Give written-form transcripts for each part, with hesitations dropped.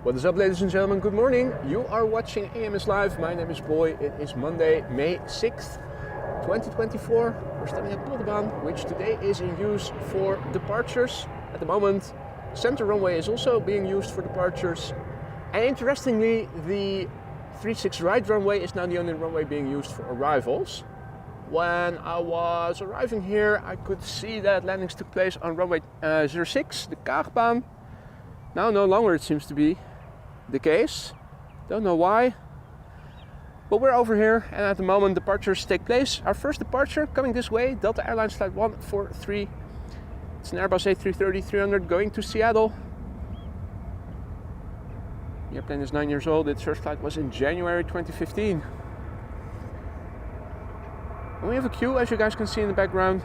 What is up, ladies and gentlemen? Good morning. You are watching AMS Live. My name is Boy. It is Monday, May 6th, 2024. We're standing at Rotterdam, which today is in use for departures. At the moment, center runway is also being used for departures. And interestingly, the 36 right runway is now the only runway being used for arrivals. When I was arriving here, I could see that landings took place on runway 06, the Kaagbaan. Now no longer it seems to be the case. Don't know why. But we're over here and at the moment departures take place. Our first departure coming this way, Delta Airlines Flight 143. It's an Airbus A330-300 going to Seattle. The airplane is 9 years old. Its first flight was in January 2015. And we have a queue, as you guys can see in the background.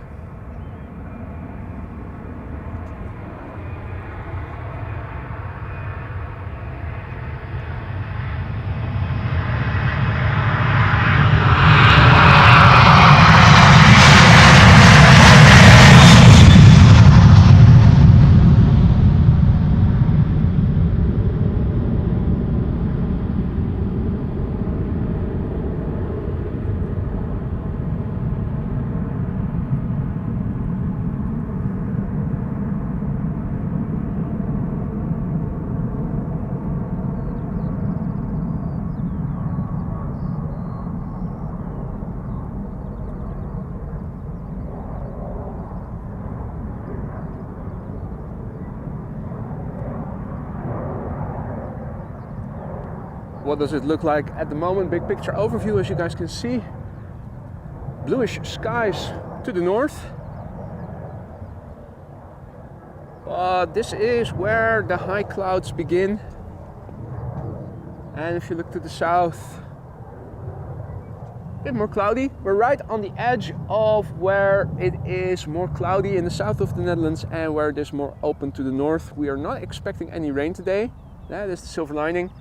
What does it look like at the moment? Big picture overview, as you guys can see. Bluish skies to the north. But this is where the high clouds begin. And if you look to the south, a bit more cloudy. We're right on the edge of where it is more cloudy in the south of the Netherlands and where it is more open to the north. We are not expecting any rain today. That is the silver lining.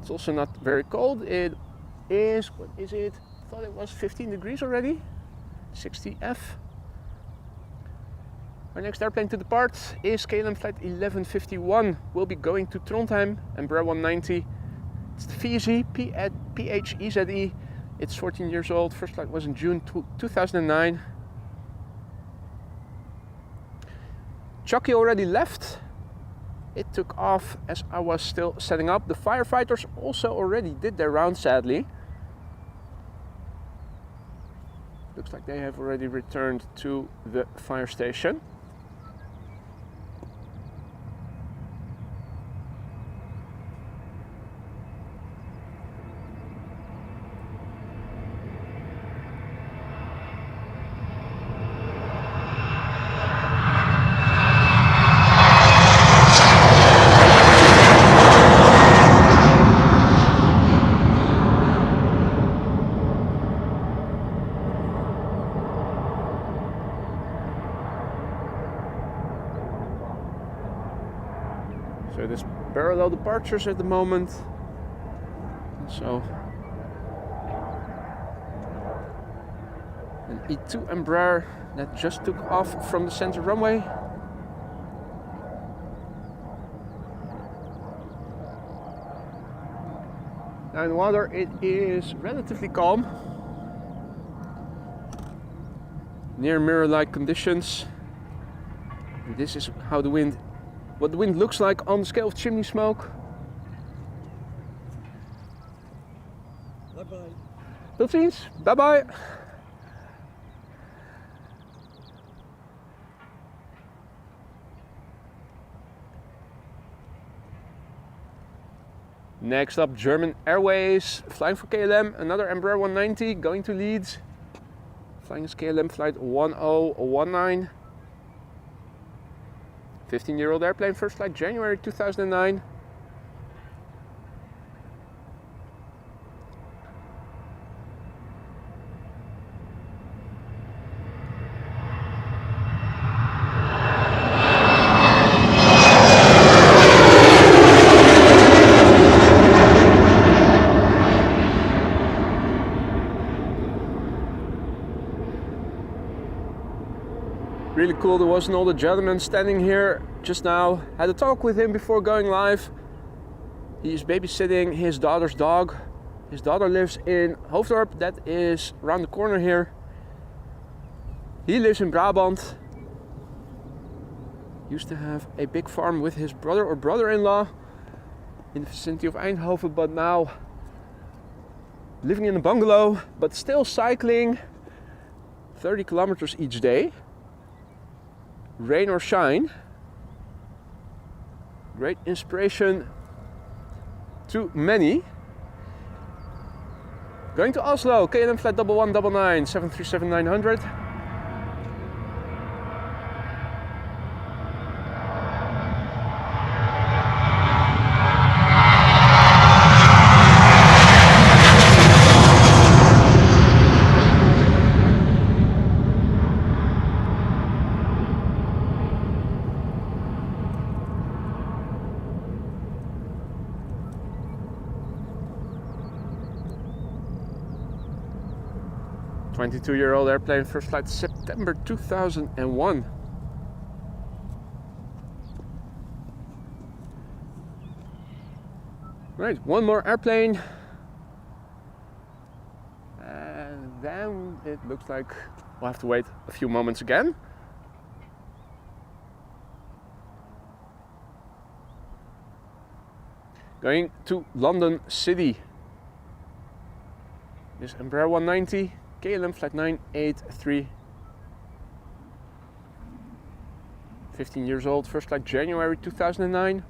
It's also not very cold. It is, what is it? I thought it was 15 degrees already. 60F. Our next airplane to depart is KLM Flight 1151. We'll be going to Trondheim, Embraer 190. It's the VYYZ PHEZE. It's 14 years old. First flight was in June 2009. Choc-y already left. It took off as I was still setting up. The firefighters also already did their round, sadly. Looks like they have already returned to the fire station. So there's parallel departures at the moment. So an E2 Embraer that just took off from the center runway. Now in the water it is relatively calm. Near mirror-like conditions. And this is how what the wind looks like on the scale of chimney smoke. Bye bye. Tot ziens. Bye bye. Next up, German Airways, flying for KLM, another Embraer 190 going to Leeds. Flying as KLM Flight 1019. 15-year-old airplane, first flight January 2009. Really cool. There was an older gentleman standing here just now. Had a talk with him before going live. He's babysitting his daughter's dog. His daughter lives in Hoofddorp, that is around the corner here. He lives in Brabant. Used to have a big farm with his brother or brother-in-law in the vicinity of Eindhoven, but now living in a bungalow, but still cycling 30 kilometers each day, rain or shine. Great inspiration to many. Going to Oslo, KLM flight 1199, 737-900. Twenty-two-year-old airplane, first flight September 2001. Right, one more airplane. And then it looks like we'll have to wait a few moments again. Going to London City. This Embraer 190. KLM flight 983, 15 years old, first flight January 2009.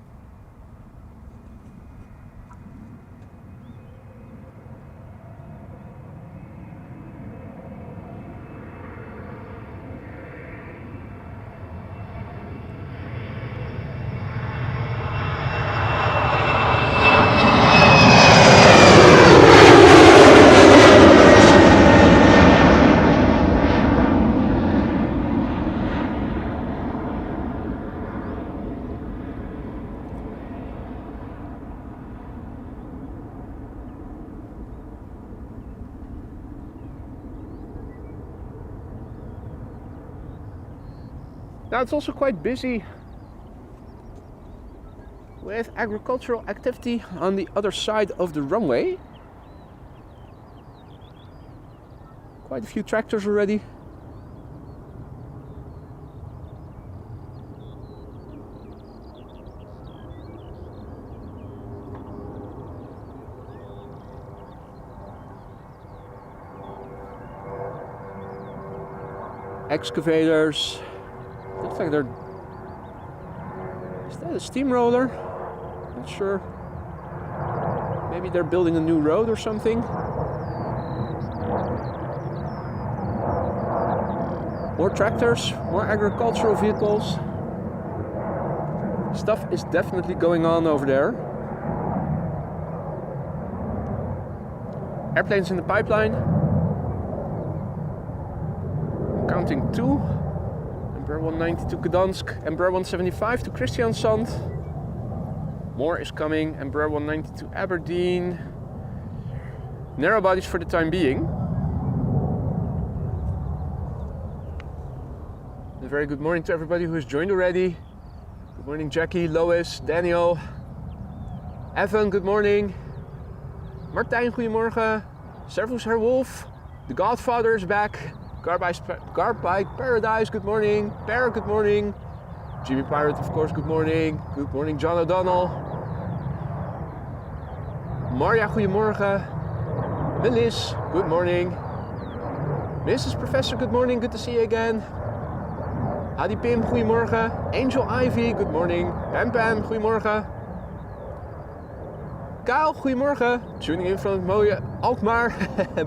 Now it's also quite busy with agricultural activity on the other side of the runway. Quite a few tractors already. Excavators. Looks like they're... Is that a steamroller? Not sure. Maybe they're building a new road or something. More tractors, more agricultural vehicles. Stuff is definitely going on over there. Airplanes in the pipeline. Counting two. Embraer 190 to Gdansk, Embraer 175 to Christiansand. More is coming, Embraer 190 to Aberdeen. Narrow bodies for the time being. A very good morning to everybody who has joined already. Good morning Jackie, Lois, Daniel. Evan, good morning. Martijn, goedemorgen. Servus Herr Wolf. The Godfather is back. Garbike Paradise, good morning. Per, good morning. Jimmy Pirate, of course, good morning. Good morning, John O'Donnell. Marja, goedemorgen. Melis, good morning. Mrs. Professor, good morning. Good to see you again. Adi Pim, goedemorgen. Angel Ivy, good morning. Pam Pam, goedemorgen. Kyle, goedemorgen. Tuning in from het mooie Alkmaar.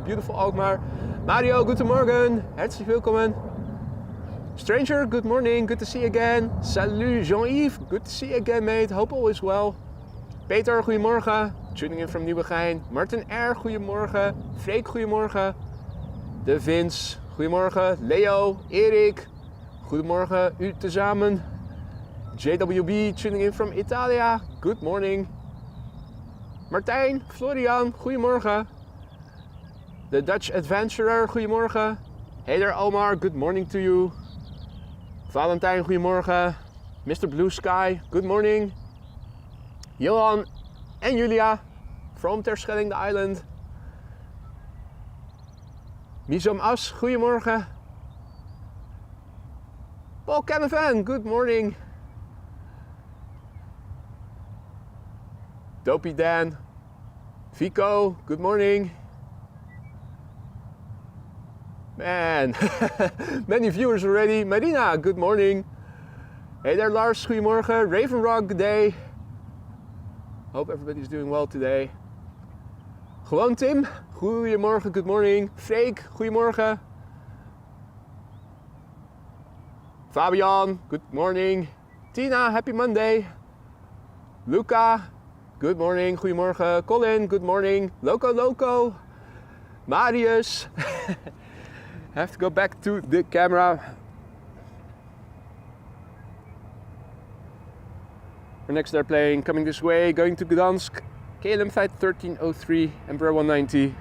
Beautiful Alkmaar. Mario, goedemorgen. Herzlich willkommen. Stranger, good morning. Good to see you again. Salut, Jean-Yves. Good to see you again, mate. Hope all is well. Peter, goedemorgen. Tuning in from Nieuwegein. Martin R, goedemorgen. Freek, goedemorgen. De Vince, goedemorgen. Leo, Erik, goedemorgen. U tezamen. JWB, tuning in from Italia. Good morning. Martijn, Florian, goedemorgen. The Dutch Adventurer, goedemorgen. Hey there Omar, good morning to you. Valentijn, goedemorgen. Mr. Blue Sky, good morning. Johan and Julia from Terschelling, the island. Mizom As, goedemorgen. Paul Canavan, good morning. Dopey Dan, Vico, good morning. Man, many viewers already. Marina, good morning. Hey there Lars, goedemorgen. Raven Rock, good day. Hope everybody's doing well today. Gewoon Tim, goedemorgen, good morning. Freek, goedemorgen. Fabian, good morning. Tina, happy Monday. Luca, good morning, goedemorgen. Colin, good morning. Loco, Marius. Have to go back to the camera. Our next airplane coming this way, going to Gdansk. KLM Flight 1303, Embraer 190.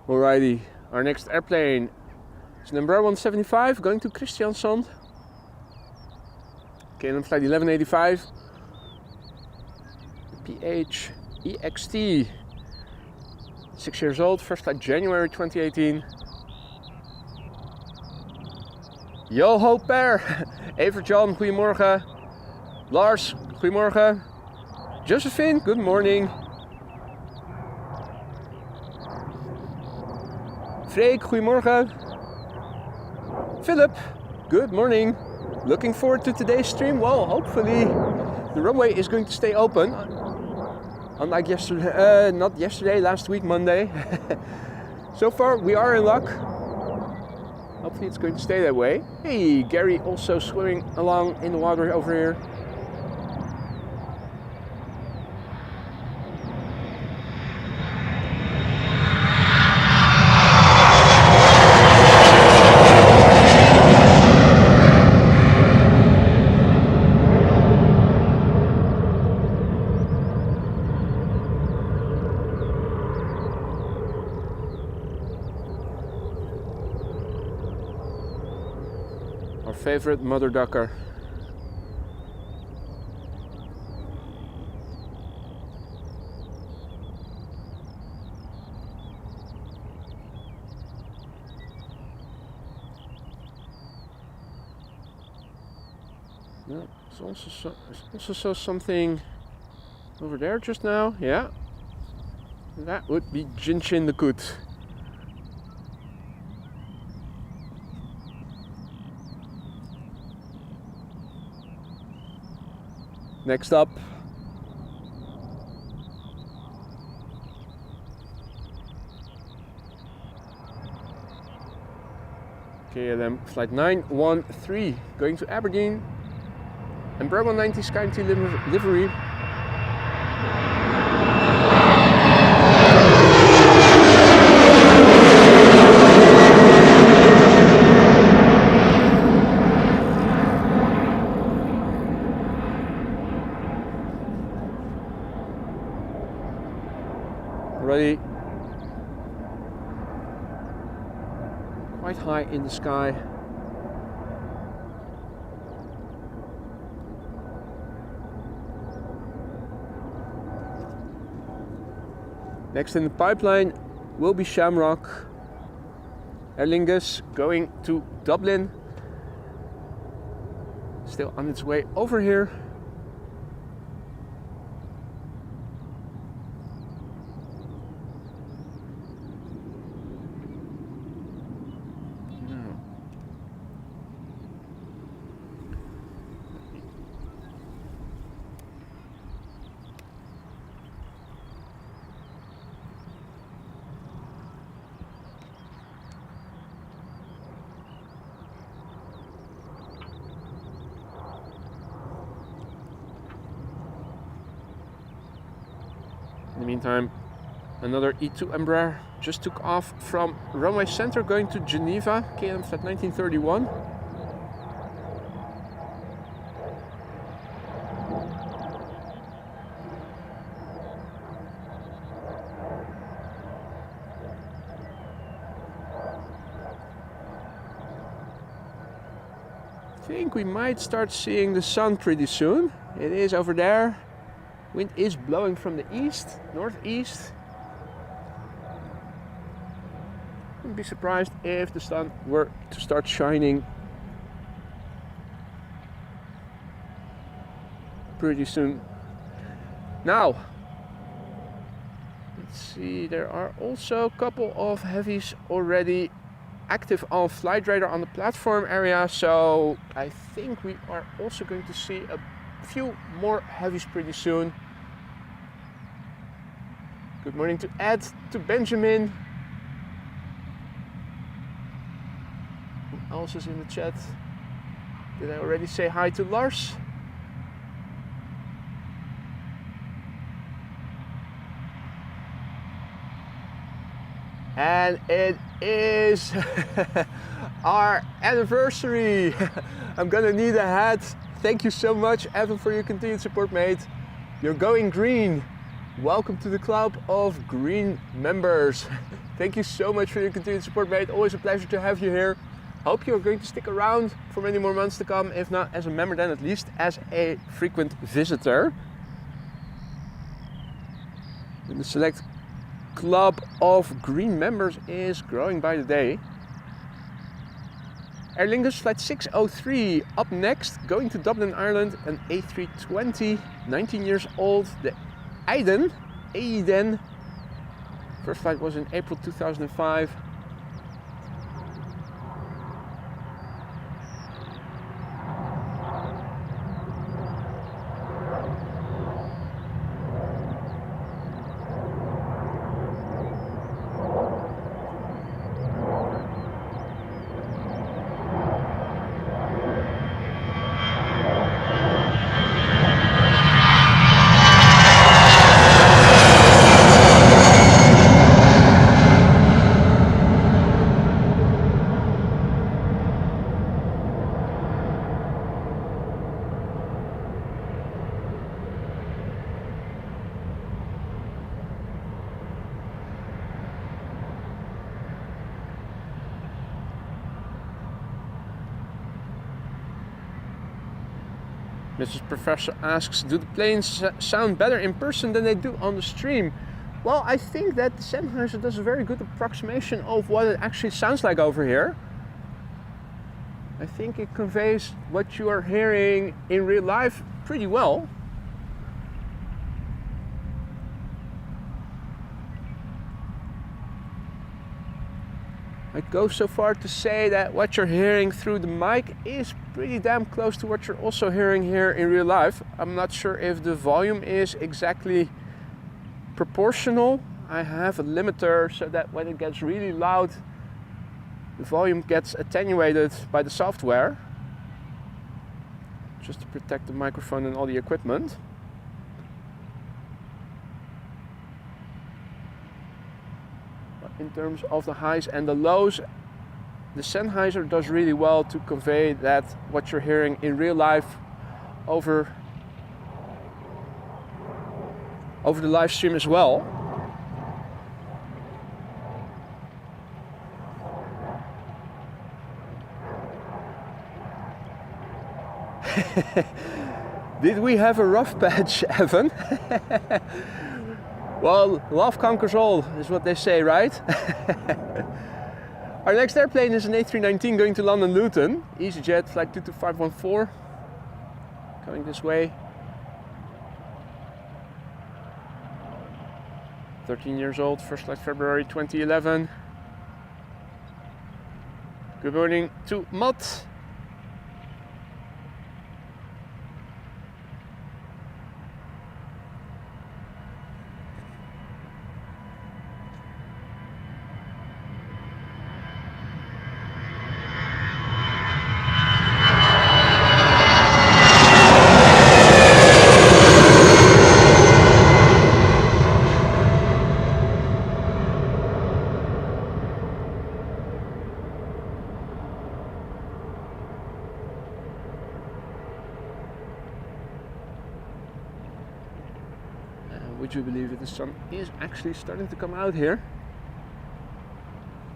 Alrighty, our next airplane is an Embraer 175 going to Kristiansand. KLM Flight 1185. PHEXT. 6 years old, first flight January 2018. Yo ho Per! Evert Jan, goedemorgen. Lars, goedemorgen. Josephine, good morning. Freek, goedemorgen. Philip, good morning. Looking forward to today's stream. Well, hopefully the runway is going to stay open. Unlike yesterday, not yesterday, last week, Monday. So far, we are in luck. Hopefully it's going to stay that way. Hey, Gary also swimming along in the water over here. Favorite mother ducker. Yeah, it's also saw something over there just now. Yeah, that would be Jinshin the Kut. Next up, KLM Flight 913 going to Aberdeen. Embraer 190 SkyMT livery. Already quite high in the sky. Next in the pipeline will be Shamrock. Aer Lingus going to Dublin. Still on its way over here. In the meantime, another E2 Embraer just took off from runway center going to Geneva, KLM flight 1931. I think we might start seeing the sun pretty soon. It is over there. Wind is blowing from the east, northeast. Wouldn't be surprised if the sun were to start shining pretty soon. Now, let's see, there are also a couple of heavies already active on flight radar on the platform area, so I think we are also going to see a few more heavies pretty soon. Good morning to Ed, to Benjamin. Who else is in the chat? Did I already say hi to Lars? And it is our anniversary. I'm gonna need a hat. Thank you so much, Evan, for your continued support, mate. You're going green. Welcome to the club of green members. Thank you so much for your continued support, mate. Always a pleasure to have you here. Hope you're going to stick around for many more months to come. If not as a member, then at least as a frequent visitor. And the select club of green members is growing by the day. Aer Lingus flight 603 up next, going to Dublin, Ireland, an A320, 19 years old, the Aiden. First flight was in April 2005. Mrs. Professor asks, do the planes sound better in person than they do on the stream? Well, I think that the Sennheiser does a very good approximation of what it actually sounds like over here. I think it conveys what you are hearing in real life pretty well. I'd go so far to say that what you're hearing through the mic is pretty damn close to what you're also hearing here in real life. I'm not sure if the volume is exactly proportional. I have a limiter so that when it gets really loud, the volume gets attenuated by the software, just to protect the microphone and all the equipment. In terms of the highs and the lows, the Sennheiser does really well to convey that what you're hearing in real life over the live stream as well. Did we have a rough patch, Evan? Well, love conquers all, is what they say, right? Our next airplane is an A319 going to London Luton. EasyJet flight 22514. Coming this way. 13 years old, first flight February 2011. Good morning to Matt. Would you believe it? The sun is actually starting to come out here.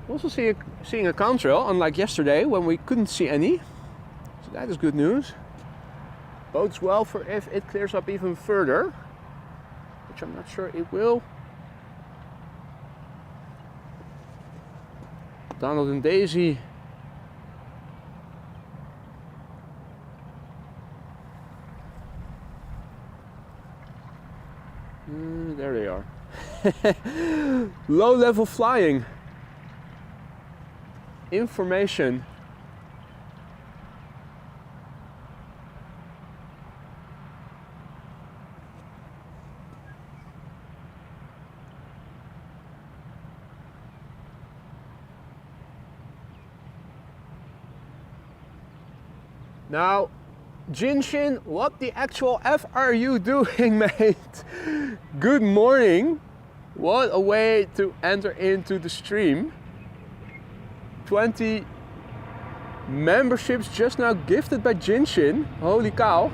Also seeing a contrail, unlike yesterday when we couldn't see any. So that is good news. Bodes well for if it clears up even further, which I'm not sure it will. Donald and Daisy. There they are. Low level flying. Information. Now, Jinshin, what the actual F are you doing, mate? Good morning. What a way to enter into the stream. 20 memberships just now gifted by Jinshin. Holy cow.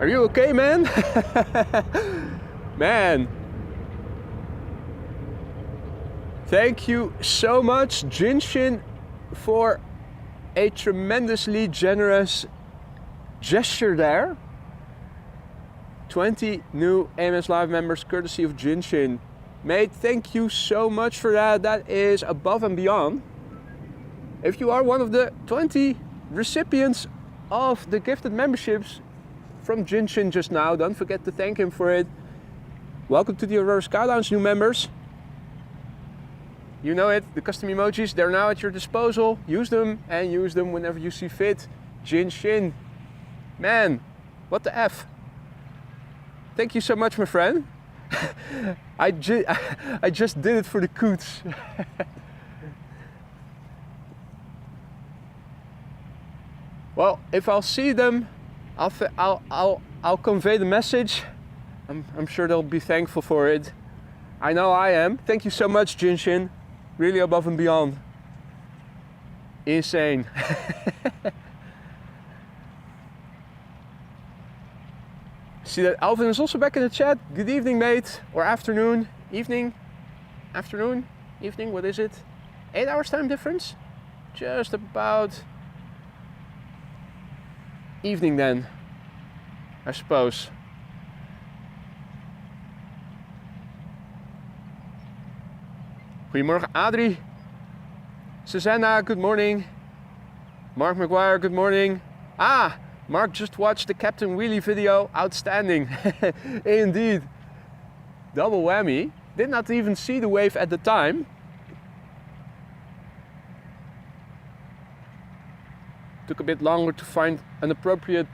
Are you okay, man? Man. Thank you so much, Jinshin, for a tremendously generous gesture there. 20 new AMS Live members courtesy of Jinshin. Mate, thank you so much for that. That is above and beyond. If you are one of the 20 recipients of the gifted memberships from Jinshin just now, don't forget to thank him for it. Welcome to the Aurora Sky Lounge, new members. You know it, the custom emojis, they're now at your disposal. Use them and use them whenever you see fit. Jinshin, man, what the F? Thank you so much, my friend. I just did it for the coots. Well, if I'll see them, I'll convey the message. I'm sure they'll be thankful for it. I know I am. Thank you so much, Jinshin. Really above and beyond. Insane. See that Alvin is also back in the chat. Good evening, mate. Or afternoon. Evening. Afternoon. Evening. What is it? 8 hours time difference? Just about evening then, I suppose. Goedemorgen Adrie. Susanna, good morning. Mark McGuire, good morning. Ah, Mark just watched the Captain Wheelie video. Outstanding. Indeed. Double whammy. Did not even see the wave at the time. Took a bit longer to find an appropriate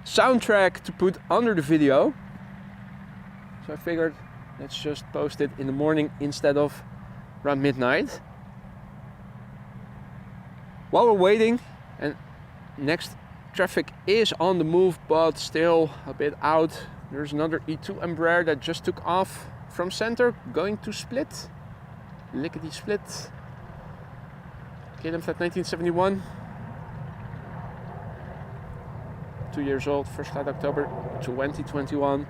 soundtrack to put under the video. So I figured let's just post it in the morning instead of around midnight. While we're waiting, and next traffic is on the move but still a bit out. There's another E2 Embraer that just took off from center going to Split. Lickety Split. KLM Flight 1971. 2 years old, first flight October 2021.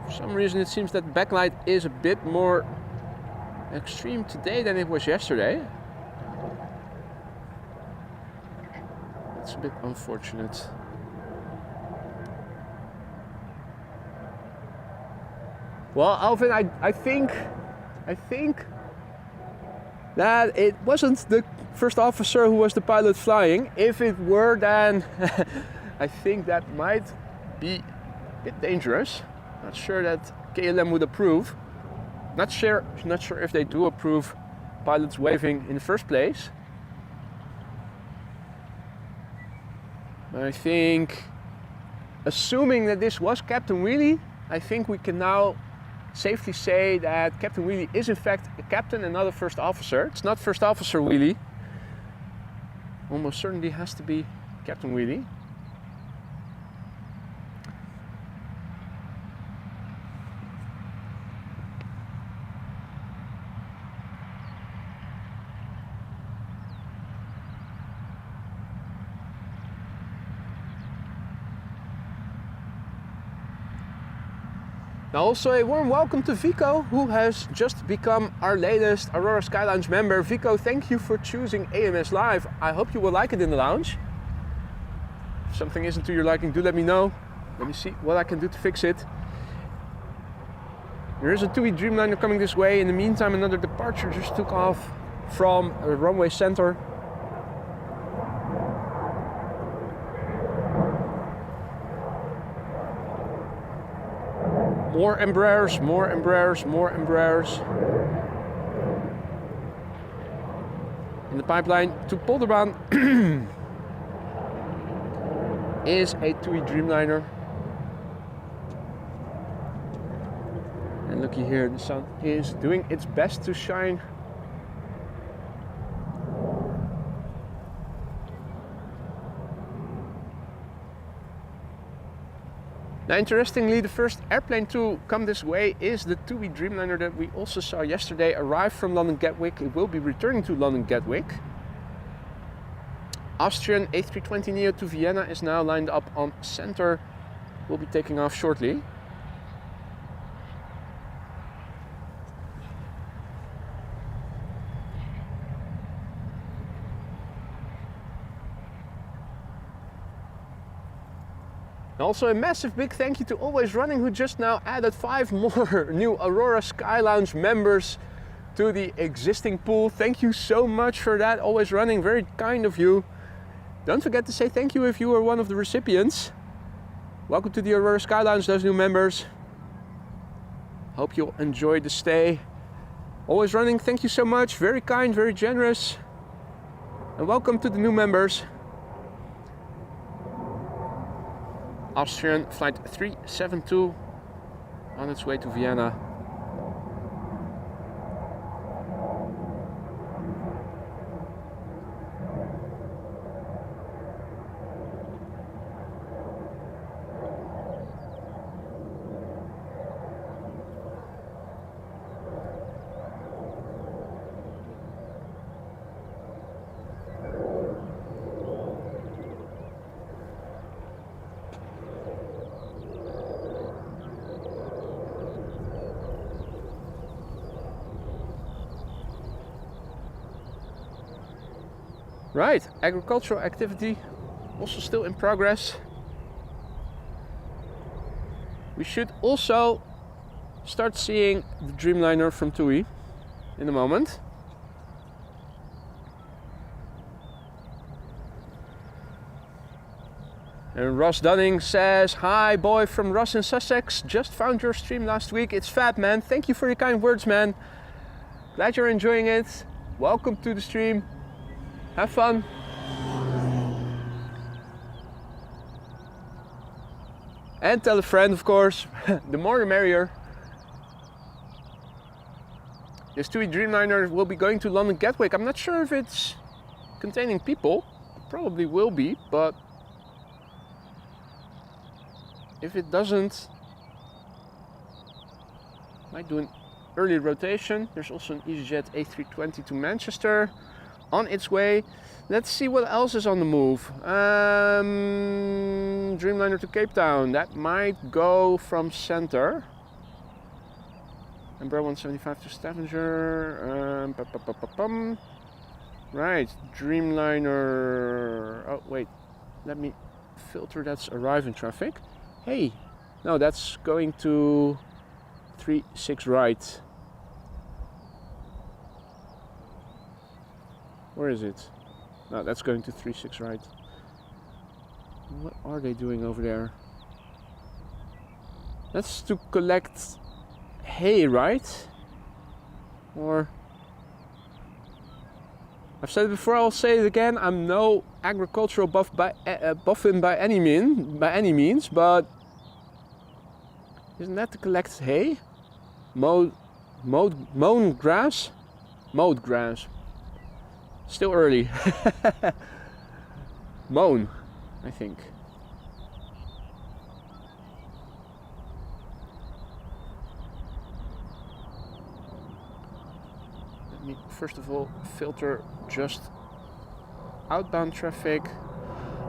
For some reason it seems that backlight is a bit more extreme today than it was yesterday. It's a bit unfortunate. Well, Alvin, I think that it wasn't the first officer who was the pilot flying. If it were, then I think that might be a bit dangerous. Not sure that KLM would approve. Not sure if they do approve pilots waving in the first place. But I think, assuming that this was Captain Wheelie, I think we can now safely say that Captain Wheelie is in fact a captain and not a first officer. It's not First Officer Wheelie. Almost certainly has to be Captain Wheelie. Now also a warm welcome to Vico, who has just become our latest Aurora Sky Lounge member. Vico, thank you for choosing AMS Live. I hope you will like it in the lounge. If something isn't to your liking, do let me know. Let me see what I can do to fix it. There is a TUI Dreamliner coming this way. In the meantime, another departure just took off from runway center. More Embraers, more Embraers, more Embraers. In the pipeline to Polderbaan is a TUI Dreamliner. And looky here, the sun is doing its best to shine. Now interestingly, the first airplane to come this way is the TUI Dreamliner that we also saw yesterday arrive from London Gatwick. It will be returning to London Gatwick. Austrian A320neo to Vienna is now lined up on center. Will be taking off shortly. Also a massive big thank you to Always Running, who just now added 5 more new Aurora Sky Lounge members to the existing pool. Thank you so much for that, Always Running, very kind of you. Don't forget to say thank you if you were one of the recipients. Welcome to the Aurora Sky Lounge, those new members. Hope you'll enjoy the stay. Always Running, thank you so much, very kind, very generous. And welcome to the new members. Austrian flight 372 on its way to Vienna. Right, agricultural activity also still in progress. We should also start seeing the Dreamliner from TUI in a moment. And Ross Dunning says, "Hi boy from Ross in Sussex, just found your stream last week. It's fab, man. Thank you for your kind words, man. Glad you're enjoying it. Welcome to the stream. Have fun." And tell a friend, of course. The more the merrier. This TUI Dreamliner will be going to London Gatwick. I'm not sure if it's containing people. It probably will be, but if it doesn't, might do an early rotation. There's also an EasyJet A320 to Manchester on its way. Let's see what else is on the move. Dreamliner to Cape Town. That might go from center. Embraer 175 to Stavanger. Right, Dreamliner. Oh wait, let me filter. That's arriving traffic. Hey, no, that's going to 36 right. Where is it? No, that's going to 36 right. What are they doing over there? That's to collect hay, right? Or I've said it before, I'll say it again. I'm no agricultural buffin by any means, but isn't that to collect hay? Mown grass? Mowed grass. Still early. Mown, I think. Let me first of all filter just outbound traffic.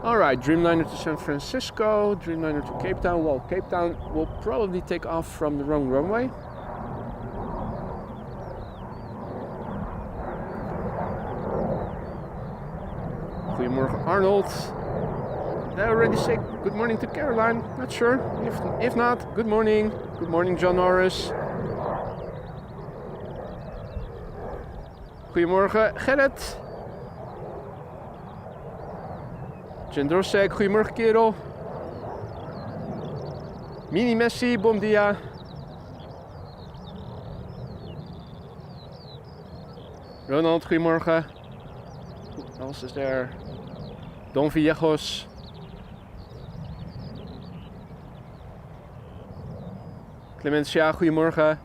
Alright, Dreamliner to San Francisco, Dreamliner to Cape Town. Well, Cape Town will probably take off from the wrong runway. Goedemorgen Arnold. Did I already say good morning to Caroline? Not sure. If not, good morning. Good morning, John Norris. Goedemorgen Gerrit. Jendrosek, goedemorgen kerel. Mini Messi, bom dia. Ronald, goedemorgen. Who else is there? Don Villejos. Clemencia, goedemorgen.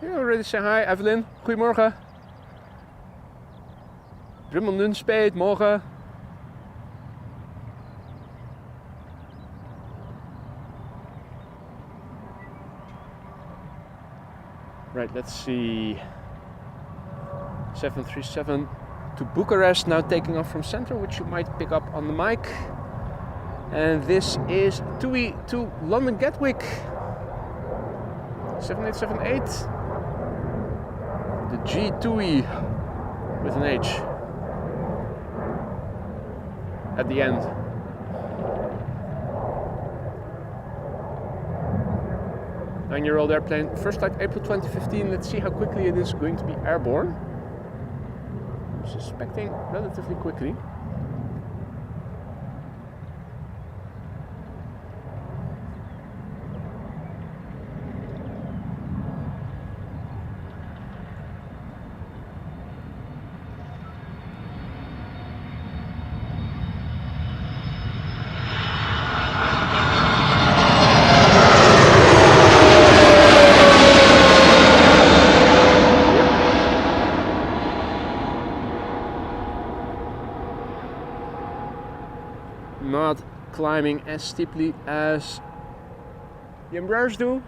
You already say hi, Evelyn. Goedemorgen. Drummel Nunspeet, morgen. Right, let's see. 737 to Bucharest, now taking off from center, which you might pick up on the mic. And this is TUI to London Gatwick. 7878. The G TUI with an H at the end. Nine-year-old airplane, first flight April 2015. Let's see how quickly it is going to be airborne. I'm suspecting relatively quickly. Not climbing as steeply as the Embraers do.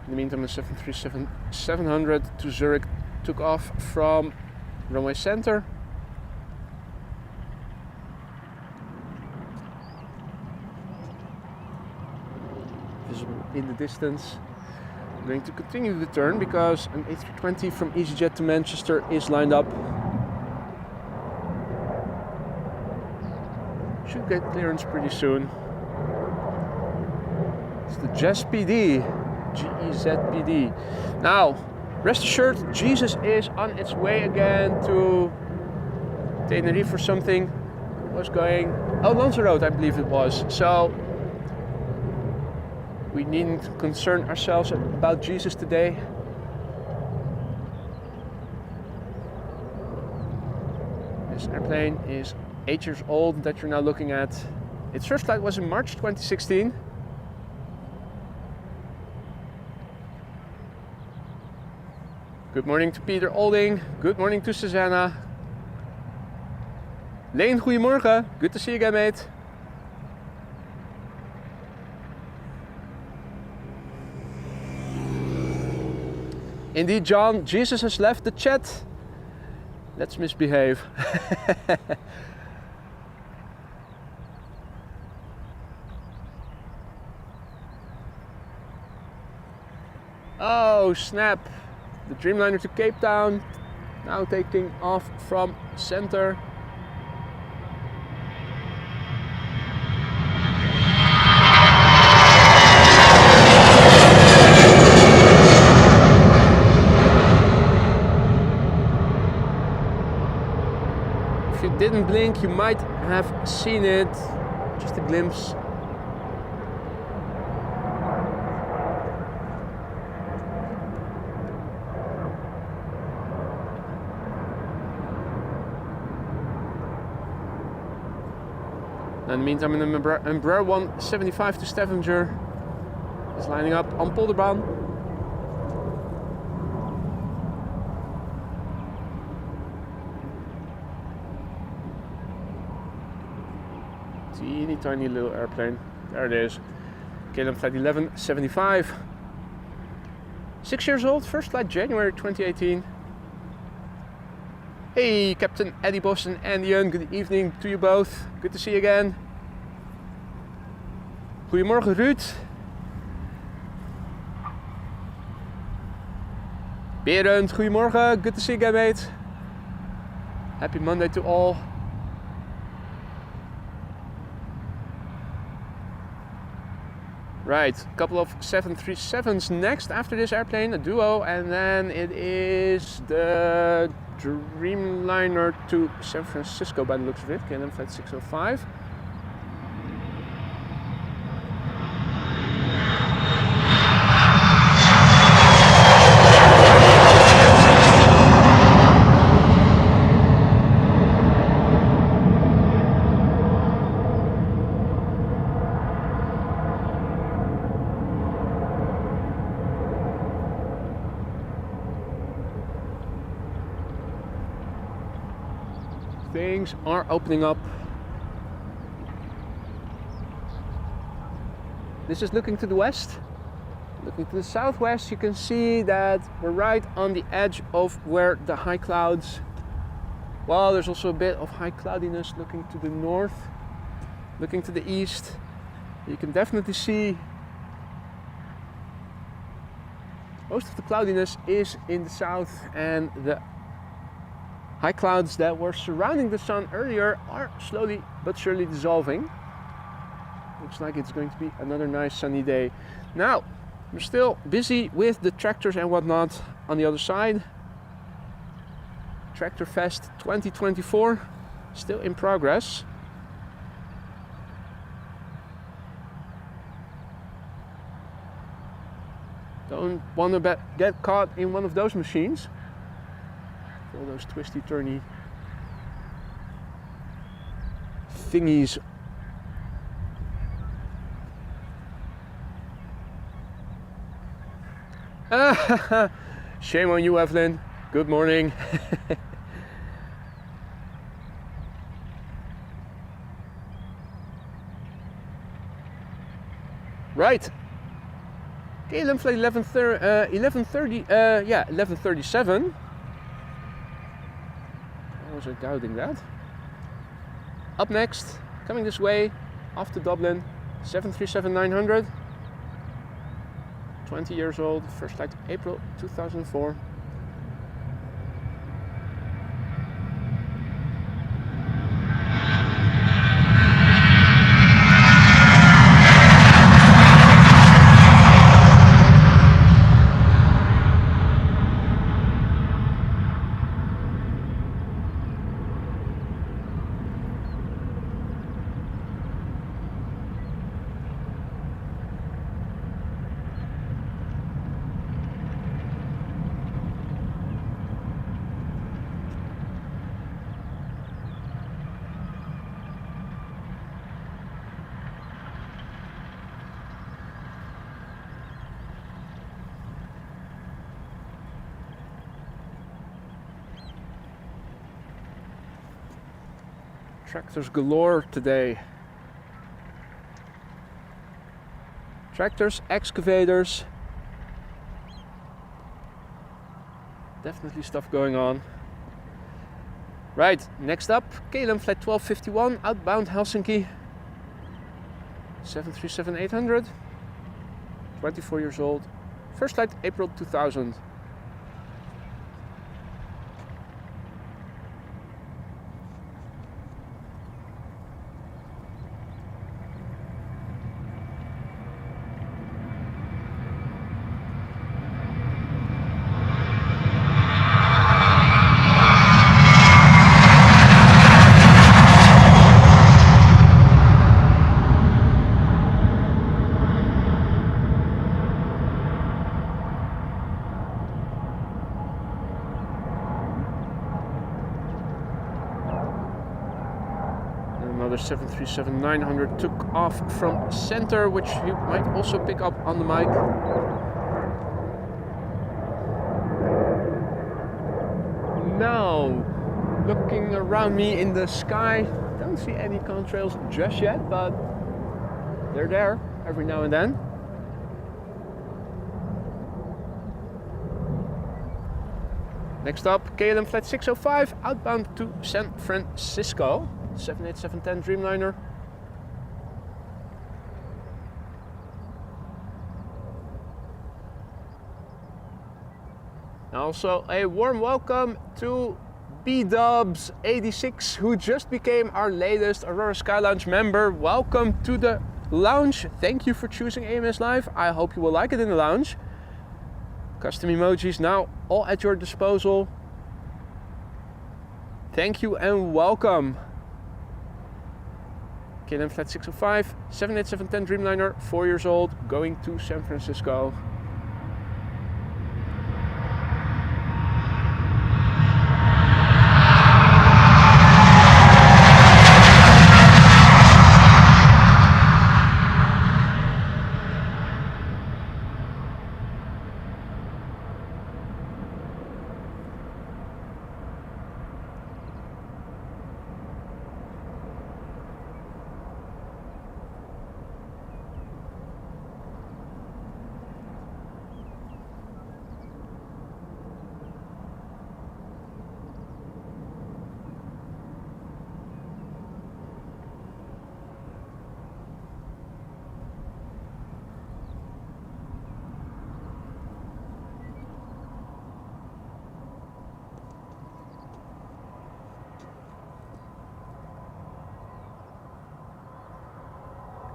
In the meantime, the 737-700 to Zurich took off from runway center. Visible in the distance. I'm going to continue the turn because an A320 from EasyJet to Manchester is lined up. Should get clearance pretty soon. It's the GEZ PD. GEZ-PD. Now, rest assured, Jesus is on its way again to Tenerife for something. It was going Lanzarote, I believe it was. So we needn't concern ourselves about Jesus today. This airplane is 8 years old that you're now looking at. Its first flight was in March 2016. Good morning to Peter Olding. Good morning to Susanna. Leen, goedemorgen. Good to see you again, mate. Indeed, John, Jesus has left the chat. Let's misbehave. Oh, snap. The Dreamliner to Cape Town, now taking off from center. blink, you might have seen it, just a glimpse. In the meantime, an Embraer 175 to Stavanger is lining up on Polderbaan. Teeny tiny little airplane. There it is. KLM flight 1175. 6 years old, first flight January 2018. Hey, Captain Eddie Bos and Andy Young, good evening to you both. Good to see you again. Goedemorgen Ruud. Berend, goedemorgen. Good to see you again, mate. Happy Monday to all. Right, a couple of 737s next after this airplane, a duo, and then it is the Dreamliner to San Francisco by the looks of it, KLM flight 605. Things are opening up. This is looking to the west. Looking to the southwest, you can see that we're right on the edge of where the high clouds. Well, there's also a bit of high cloudiness looking to the north. Looking to the east, you can definitely see most of the cloudiness is in the south, and the high clouds that were surrounding the sun earlier are slowly but surely dissolving. Looks like it's going to be another nice sunny day. Now, we're still busy with the tractors and whatnot on the other side. Tractor Fest 2024, still in progress. Don't want to get caught in one of those machines. All those twisty turny thingies. Shame on you, Evelyn. Good morning. Right. KLM flight 1137. I was doubting that. Up next, coming this way, off to Dublin, 737-900. 20 years old, first flight April 2004. Tractors galore today. Tractors, excavators. Definitely stuff going on. Right, next up, KLM flight 1251, outbound Helsinki. 737-800. 24 years old. First flight April 2000. another 737-900 took off from center, which you might also pick up on the mic. Now, looking around me in the sky, don't see any contrails just yet, but they're there every now and then. Next up, KLM Flight 605 outbound to San Francisco, 787-10 Dreamliner. Also a warm welcome to B-Dubs86, who just became our latest Aurora Sky Lounge member. Welcome to the lounge. Thank you for choosing AMS Live. I hope you will like it in the lounge. Custom emojis now all at your disposal. Thank you and welcome. KLM Flight 605, 787-10 Dreamliner, 4 years old, going to San Francisco.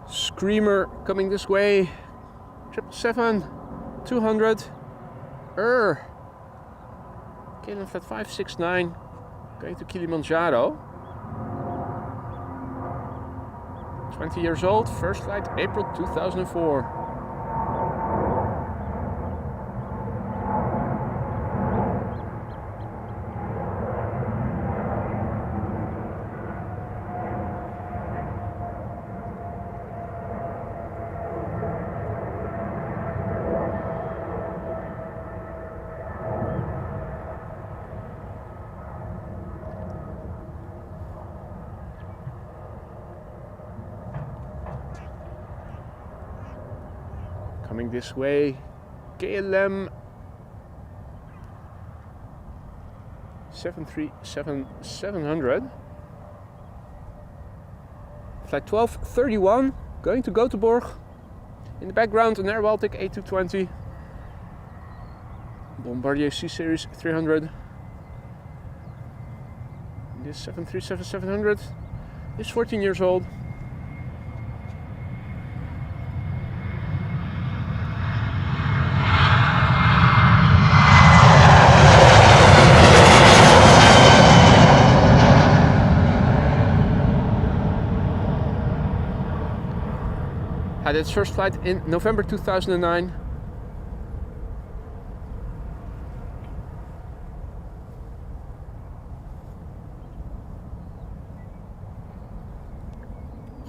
Screamer coming this way, 777-200, KLM Flight 569, going to Kilimanjaro. 20 years old, first flight April 2004. Coming this way, KLM 737-700, flight 1231, going to Göteborg. In the background, an AirBaltic A220, Bombardier C Series 300. This 737-700 is 14 years old. Had its first flight in November 2009.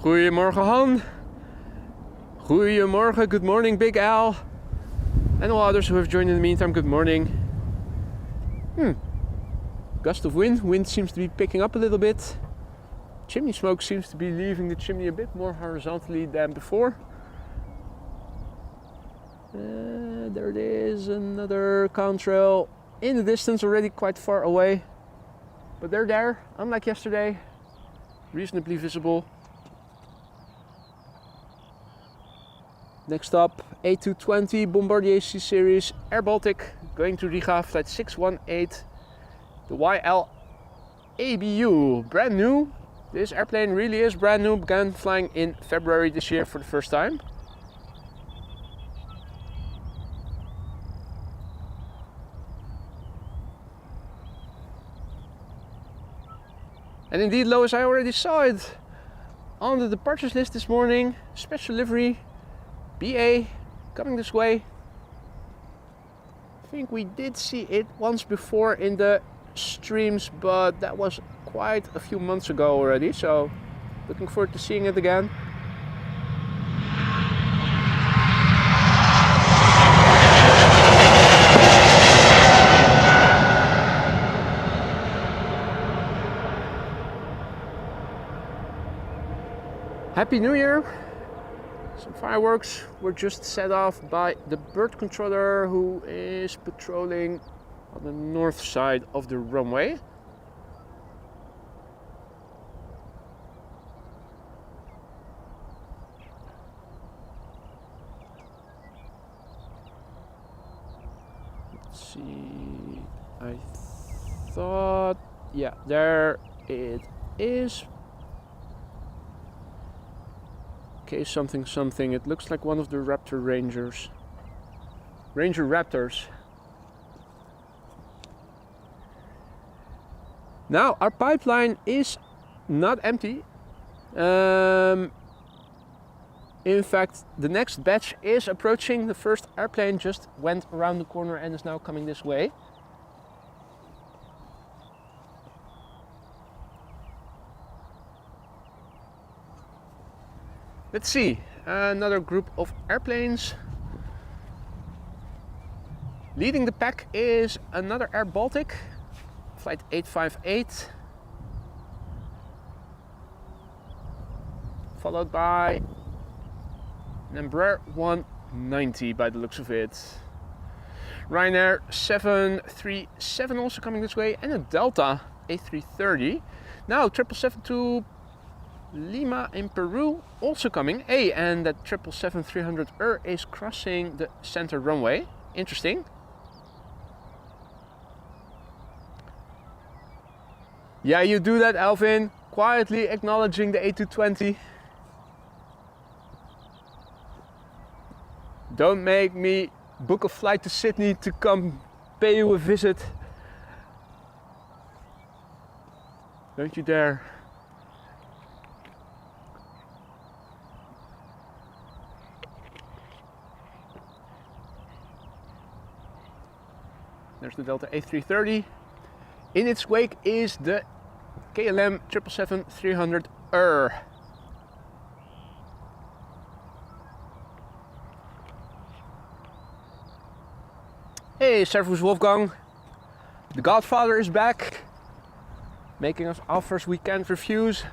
Goedemorgen Han. Goedemorgen, good morning Big Al. And all others who have joined in the meantime, good morning. Gust of wind seems to be picking up a little bit. Chimney smoke seems to be leaving the chimney a bit more horizontally than before. There it is, another contrail in the distance, already quite far away. But they're there, unlike yesterday, reasonably visible. Next up, A220 Bombardier C Series AirBaltic, going to Riga, flight 618, the YL ABU, brand new. This airplane really is brand new, began flying in February this year for the first time. And indeed, Lois, I already saw it on the departures list this morning. Special livery, BA, coming this way. I think we did see it once before in the streams, but that was quite a few months ago already, so Looking forward to seeing it again. Happy New Year! Some fireworks were just set off by the bird controller who is patrolling on the north side of the runway. Let's see, I thought, yeah, there it is. Okay, something something. It looks like one of the Raptor Rangers. Ranger Raptors. Now, our pipeline is not empty. In fact, the next batch is approaching. The first airplane just went around the corner and is now coming this way. Let's see, another group of airplanes. Leading the pack is another Air Baltic, flight 858. Followed by an Embraer 190 by the looks of it. Ryanair 737 also coming this way, and a Delta A330. Now 777 to Lima in Peru also coming. Hey, and that 777-300 is crossing the center runway. Interesting. Yeah, you do that, Alvin. Quietly acknowledging the A220. Don't make me book a flight to Sydney to come pay you a visit. Don't you dare. There's the Delta A330. In its wake is the KLM 777-300. Hey, Servus Wolfgang. The Godfather is back, making us offers we can't refuse.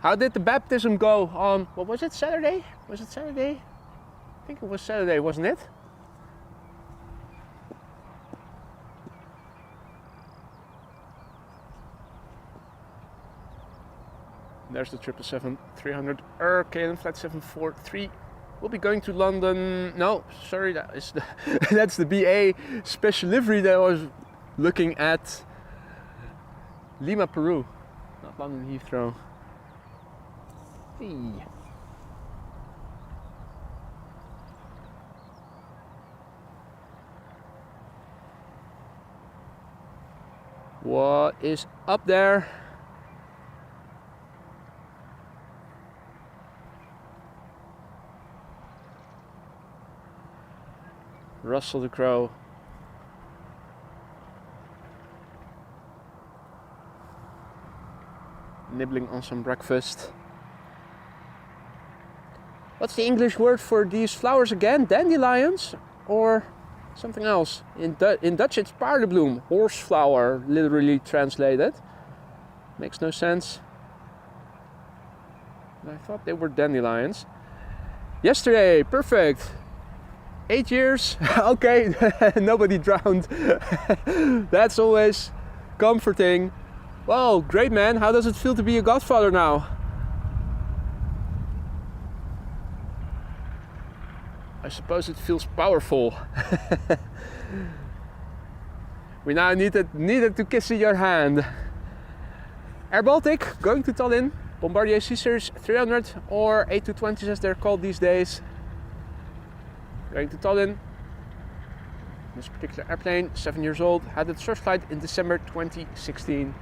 How did the baptism go on, what was it, Saturday? Was it Saturday? I think it was Saturday, wasn't it? There's the 777-300 KLM flight 743. We'll be going to London. No, sorry, that is the that's the BA special livery that I was looking at. Lima, Peru, not London Heathrow. Hey. What is up there? Russell the Crow. Nibbling on some breakfast. What's the English word for these flowers again? Dandelions or something else? In Dutch it's paardenbloem, horse flower, literally translated. Makes no sense. I thought they were dandelions. Yesterday, perfect. 8 years, okay, nobody drowned. That's always comforting. Well, great man, how does it feel to be a godfather now? I suppose it feels powerful. We now needed to kiss your hand. Air Baltic, going to Tallinn, Bombardier C-Series 300 or A220s as they're called these days. Going to Tallinn. This particular airplane, 7 years old, had its first flight in December 2016.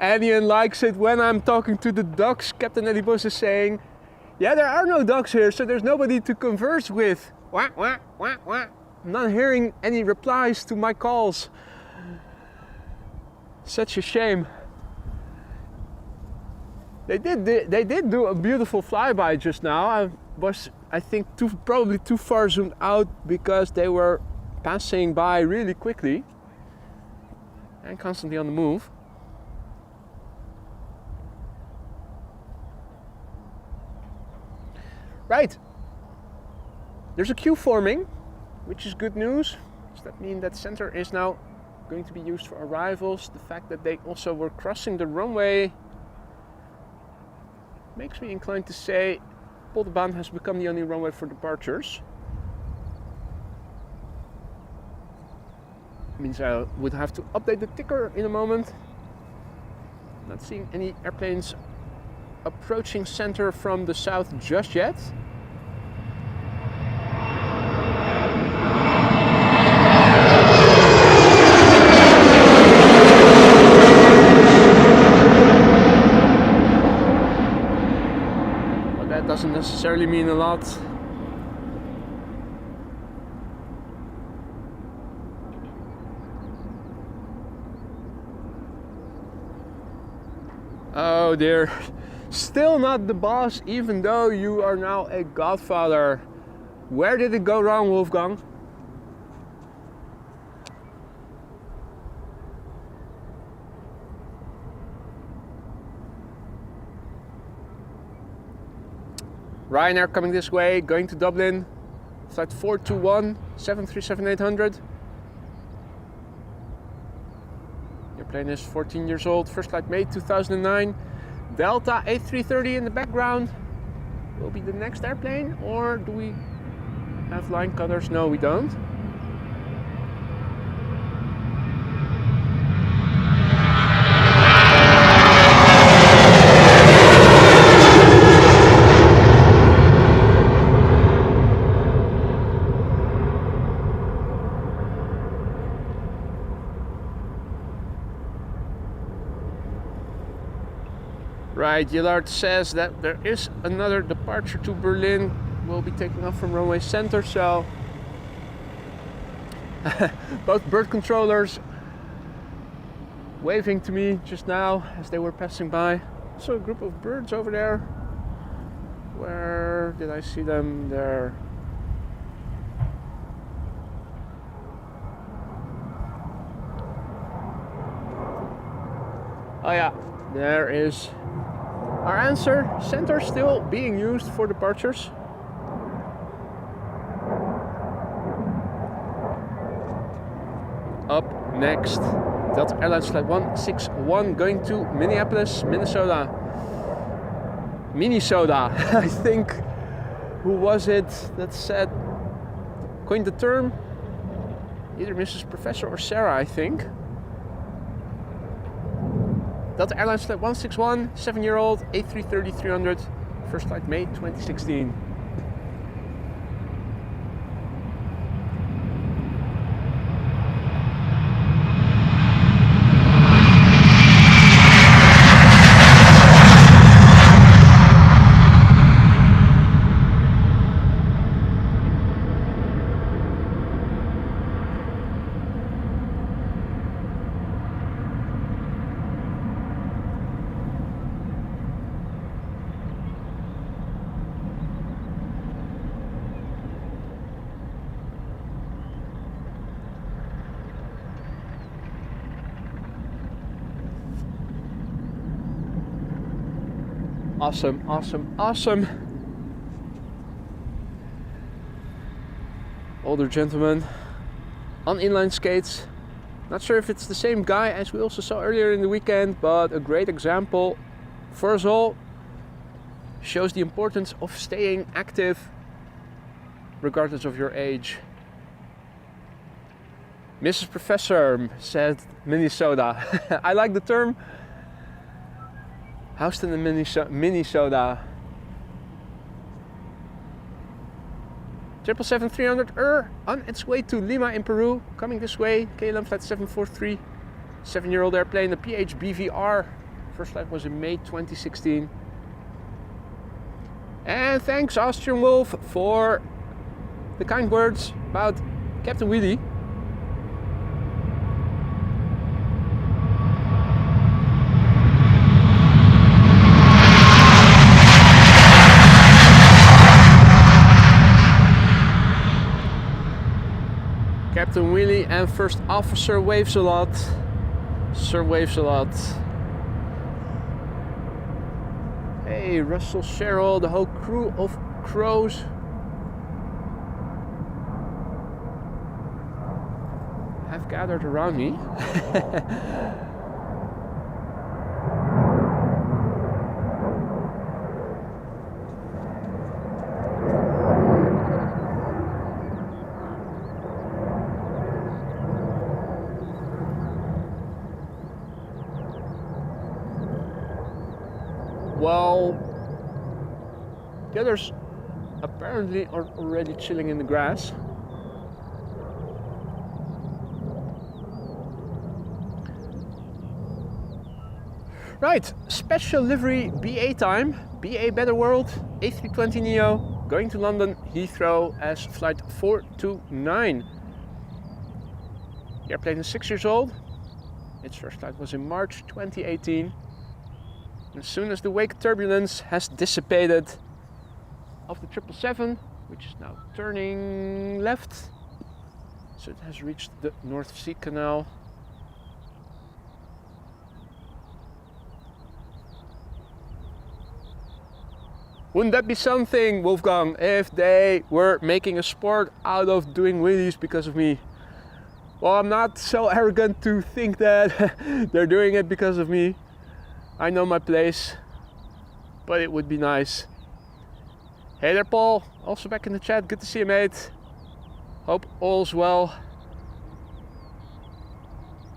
Anion likes it when I'm talking to the ducks. Captain Eddie Bos is saying, yeah, there are no ducks here, so there's nobody to converse with. Wah, wah, wah, wah. I'm not hearing any replies to my calls. Such a shame. They did do a beautiful flyby just now. I was, I think, probably too far zoomed out because they were passing by really quickly and constantly on the move. Right, there's a queue forming, which is good news. Does that mean that center is now going to be used for arrivals? The fact that they also were crossing the runway makes me inclined to say Polderbaan has become the only runway for departures. Means I would have to update the ticker in a moment. Not seeing any airplanes approaching center from the south just yet. But that doesn't necessarily mean a lot. Oh dear, still not the boss, even though you are now a godfather. Where did it go wrong, Wolfgang? Ryanair coming this way, going to Dublin, flight 421, 737-800. Plane is 14 years old, first flight May 2009. Delta A330 in the background will be the next airplane, or do we have line cutters? No, we don't. Right, Gillard says that there is another departure to Berlin. We'll be taking off from runway center, so both bird controllers waving to me just now as they were passing by. Also a group of birds over there. Where did I see them? There. Oh yeah, there is our answer. Center still being used for departures. Up next, Delta Airlines Flight 161 going to Minneapolis, Minnesota. I think. Who was it that said, coined the term? Either Mrs. Professor or Sarah, I think. Delta Airlines Flight 161, 7-year-old, A330-300, first flight May 2016. Awesome, awesome, awesome. Older gentleman on inline skates. Not sure if it's the same guy as we also saw earlier in the weekend, but a great example for us all. Shows the importance of staying active regardless of your age. Mrs. Professor said Minnesota. I like the term. Houston in Minnesota. 777-300 on its way to Lima in Peru. Coming this way, KLM Flight 743. 7-year-old airplane, the PHBVR. First flight was in May 2016. And thanks Austrian Wolf for the kind words about Captain Wheelie. Captain Wheelie and First Officer waves a lot. Sir waves a lot. Hey, Russell, Cheryl, the whole crew of crows. Have gathered around me. Well, the others apparently are already chilling in the grass. Right, special livery BA time, BA Better World, A320neo, going to London Heathrow as flight 429. The airplane is 6 years old. Its first flight was in March 2018. As soon as the wake turbulence has dissipated of the 777, which is now turning left, so it has reached the North Sea Canal. Wouldn't that be something, Wolfgang, if they were making a sport out of doing wheelies because of me? Well, I'm not so arrogant to think that they're doing it because of me. I know my place, but it would be nice. Hey there, Paul, also back in the chat. Good to see you, mate. Hope all's well.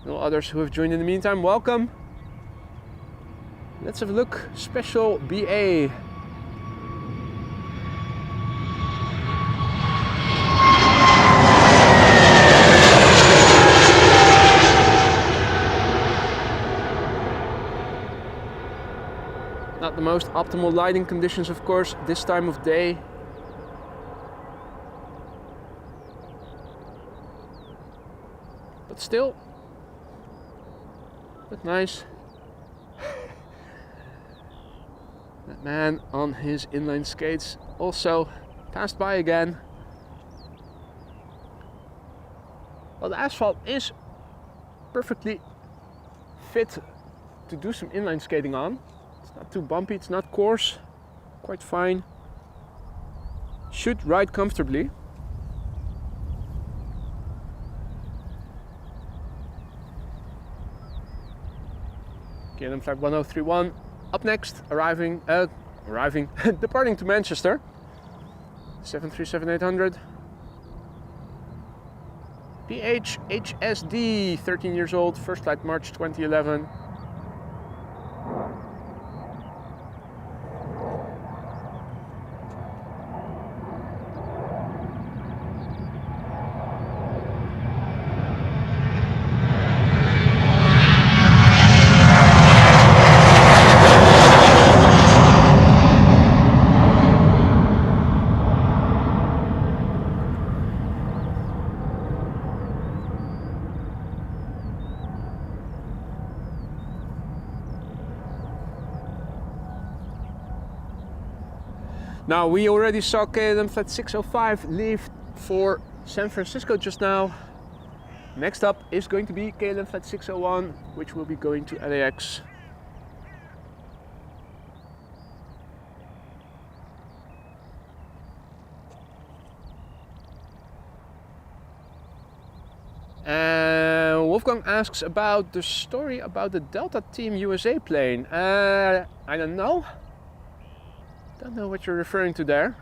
And all others who have joined in the meantime, welcome. Let's have a look. Special BA. Not the most optimal lighting conditions, of course, this time of day. But still, but nice. That man on his inline skates also passed by again. Well, the asphalt is perfectly fit to do some inline skating on. It's not too bumpy, it's not coarse, quite fine. Should ride comfortably. KLM flight 1031 up next, departing to Manchester. 737-800. PHHSD, 13 years old, first flight March 2011. Now, we already saw KLM flight 605 leave for San Francisco just now. Next up is going to be KLM flight 601, which will be going to LAX. And Wolfgang asks about the story about the Delta Team USA plane. I don't know. Don't know what you're referring to there.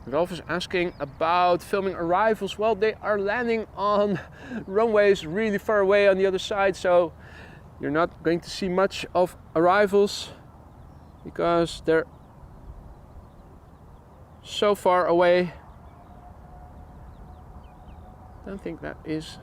Rolf is asking about filming arrivals. Well, they are landing on runways really far away on the other side, so you're not going to see much of arrivals because they're so far away. don't think that is.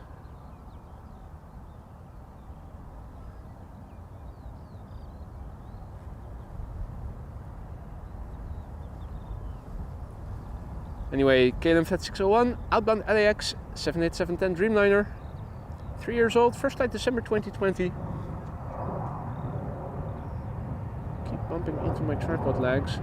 Anyway, KLM Flight 601, outbound LAX 78710 Dreamliner. 3 years old, first flight December 2020. Keep bumping into my tripod legs.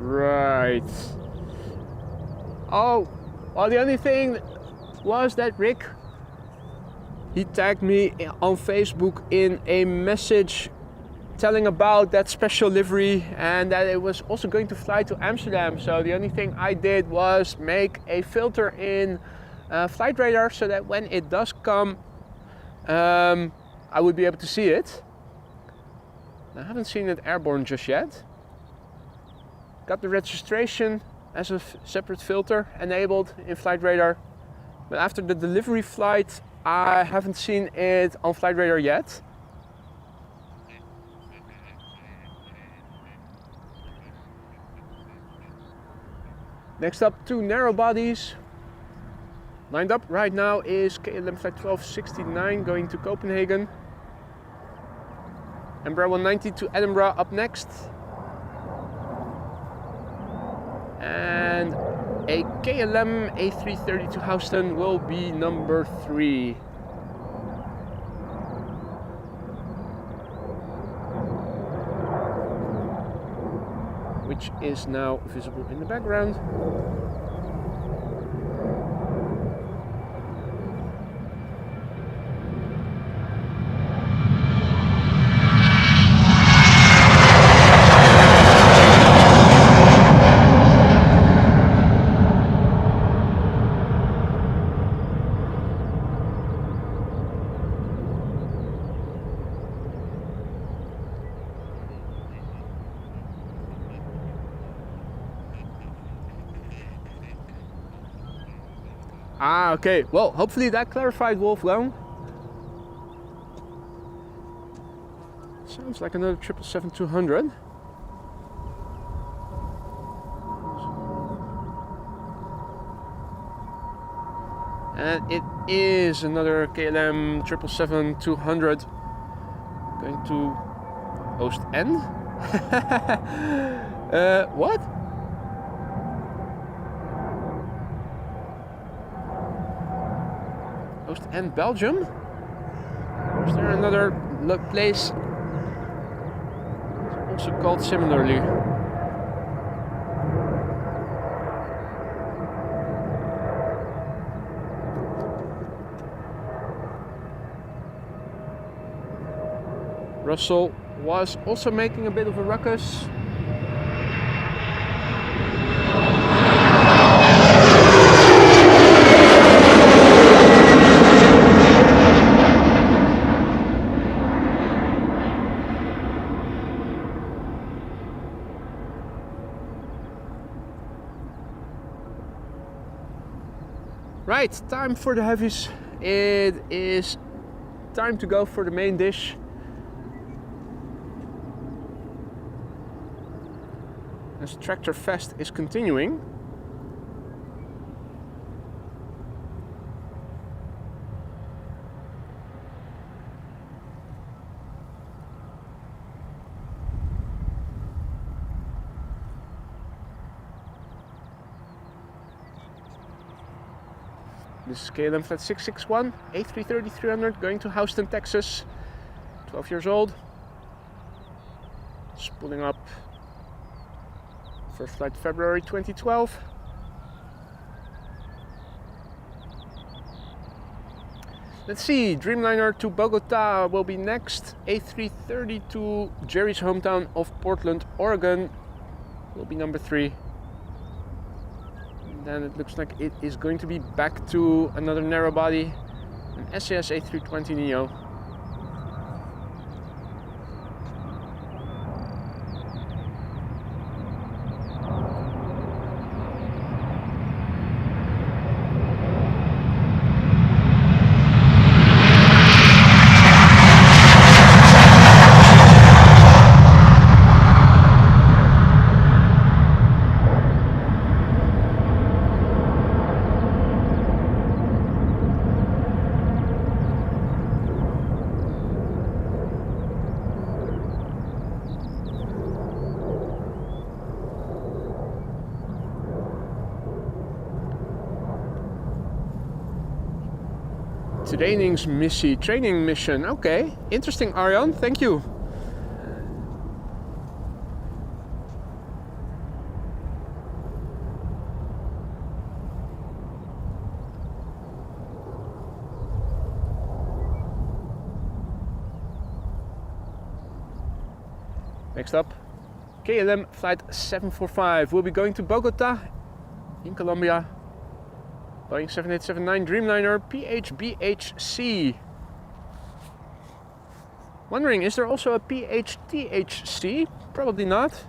Right. Oh, well, the only thing was that Rick, he tagged me on Facebook in a message telling about that special livery and that it was also going to fly to Amsterdam. So the only thing I did was make a filter in Flight Radar so that when it does come, I would be able to see it. I haven't seen it airborne just yet. Got the registration as a separate filter enabled in Flight Radar. But after the delivery flight, I haven't seen it on Flight Radar yet. Next up, 2 narrow bodies. Lined up right now is KLM Flight 1269 going to Copenhagen. Embraer 190 to Edinburgh up next. And a KLM A330 to Houston will be number 3. Which is now visible in the background. Ah, okay. Well, hopefully that clarified, Wolfgang. Sounds like another 777-200. And it is another KLM 777-200 going to Oostend. What? Oostend, Belgium? Or is there another place also called similarly? Russell was also making a bit of a ruckus. Right, time for the heavies. It is time to go for the main dish. As Tractor Fest is continuing. This is KLM Flight 661, A330-300 going to Houston, Texas. 12 years old. Spooling up. First flight February 2012. Let's see, Dreamliner to Bogota will be next. A330 to Jerry's hometown of Portland, Oregon will be number 3. And then it looks like it is going to be back to another narrow body, an SAS A320neo. Training mission. Okay, interesting, Arjan. Thank you. Next up, KLM flight 745. We'll be going to Bogota in Colombia. Boeing 7879 Dreamliner PHBHC. Wondering, is there also a PHTHC? Probably not.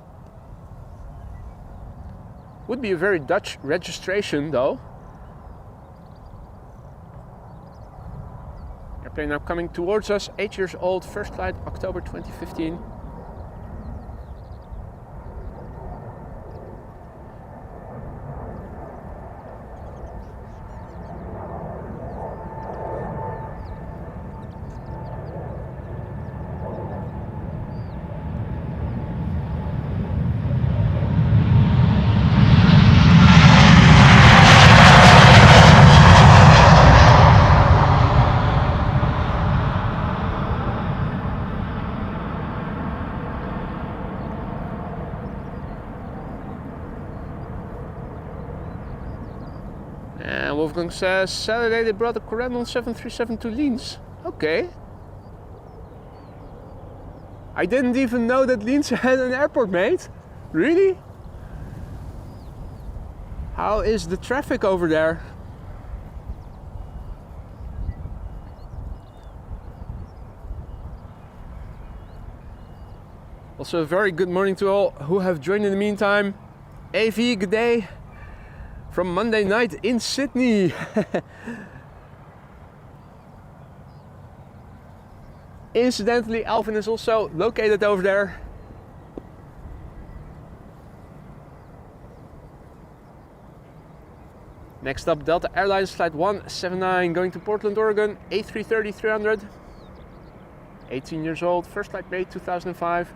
Would be a very Dutch registration though. Airplane now coming towards us, 8 years old, first flight October 2015. And Wolfgang says, Saturday they brought a Corendon 737 to Linz. Okay. I didn't even know that Linz had an airport, mate. Really? How is the traffic over there? Also a very good morning to all who have joined in the meantime. AV, good day. From Monday night in Sydney. Incidentally, Alvin is also located over there. Next up, Delta Airlines flight 179 going to Portland, Oregon, A330-300. 18 years old, first flight May 2005.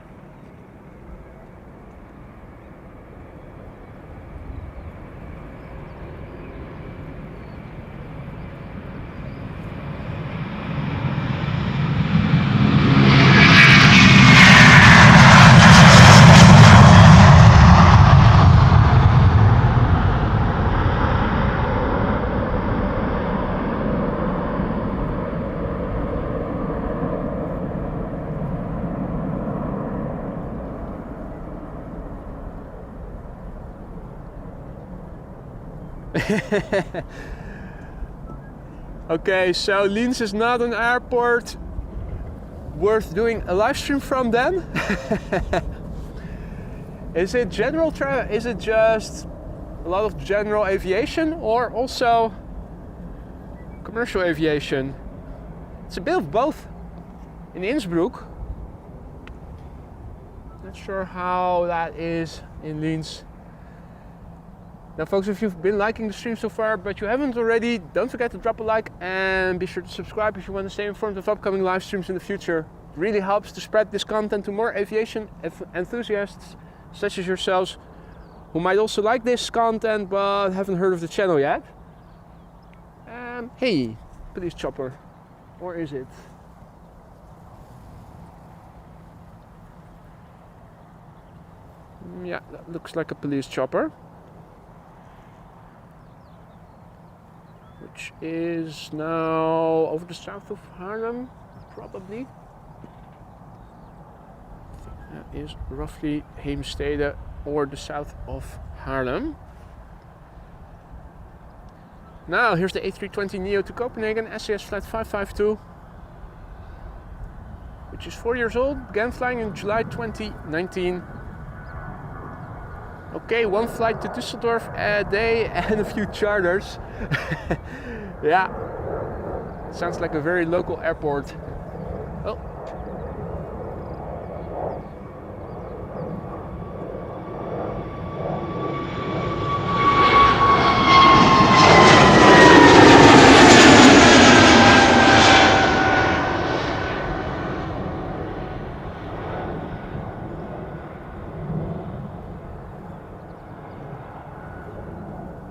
Okay, so Linz is not an airport worth doing a live stream from then? Is it general travel? Is it just a lot of general aviation or also commercial aviation? It's a bit of both in Innsbruck. Not sure how that is in Linz. Now folks, if you've been liking the stream so far, but you haven't already, don't forget to drop a like and be sure to subscribe if you want to stay informed of upcoming live streams in the future. It really helps to spread this content to more aviation enthusiasts, such as yourselves, who might also like this content but haven't heard of the channel yet. Hey, police chopper. Or is it? Yeah, that looks like a police chopper. Which is now over the south of Haarlem, probably. I think that is roughly Heemstede or the south of Haarlem. Now here's the A320neo to Copenhagen, SAS flight 552, which is 4 years old, began flying in July 2019. Okay, one flight to Düsseldorf a day and a few charters. Yeah, sounds like a very local airport. Oh.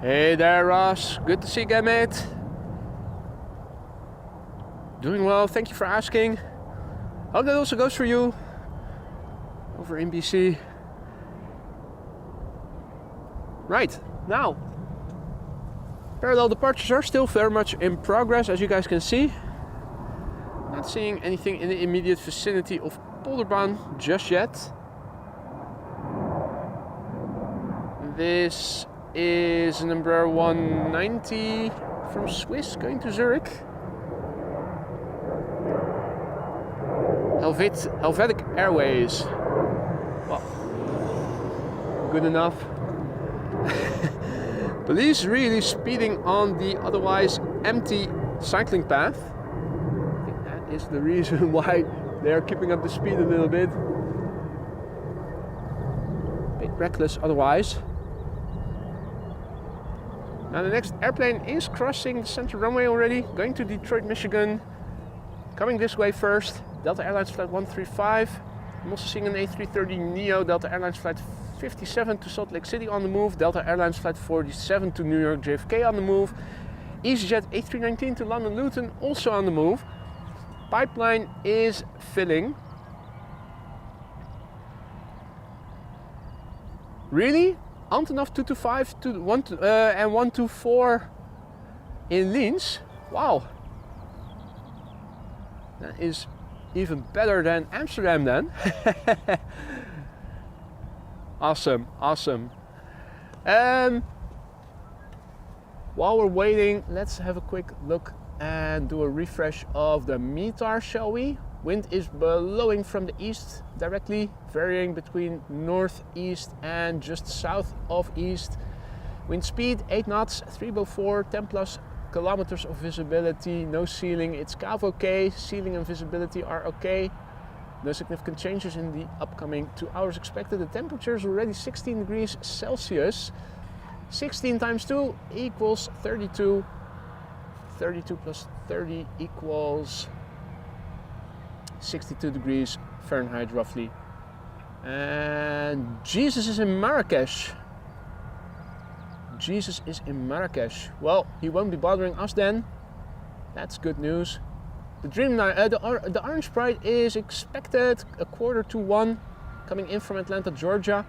Hey there, Ross. Good to see you again, mate. Doing well, thank you for asking. Hope that also goes for you over in BC. Right, now, parallel departures are still very much in progress, as you guys can see. Not seeing anything in the immediate vicinity of Polderbaan just yet. This is an Embraer 190 from Swiss going to Zurich. Helvetic Airways. Well, good enough. Police really speeding on the otherwise empty cycling path. I think that is the reason why they are keeping up the speed a little bit. Bit reckless otherwise. Now the next airplane is crossing the center runway already, going to Detroit, Michigan. Coming this way first, Delta Airlines flight 135. I'm also seeing an A330neo, Delta Airlines flight 57 to Salt Lake City on the move, Delta Airlines flight 47 to New York JFK on the move, EasyJet A319 to London Luton also on the move. Pipeline is filling. Really? Antonov 225 to and 124 in Liens. Wow. That is even better than Amsterdam then. Awesome, awesome. While we're waiting, let's have a quick look and do a refresh of the METAR, shall we? Wind is blowing from the east directly, varying between northeast and just south of east. Wind speed 8 knots, 304, 10 plus kilometers of visibility, no ceiling. It's CAV okay, ceiling and visibility are okay. No significant changes in the upcoming 2 hours expected. The temperature is already 16 degrees Celsius. 16 times 2 equals 32. 32 plus 30 equals 62 degrees Fahrenheit roughly. And Jesus is in Marrakesh. Jesus is in Marrakesh. Well, he won't be bothering us then. That's good news. The Dreamliner, the Orange Pride is expected 1:45, coming in from Atlanta, Georgia.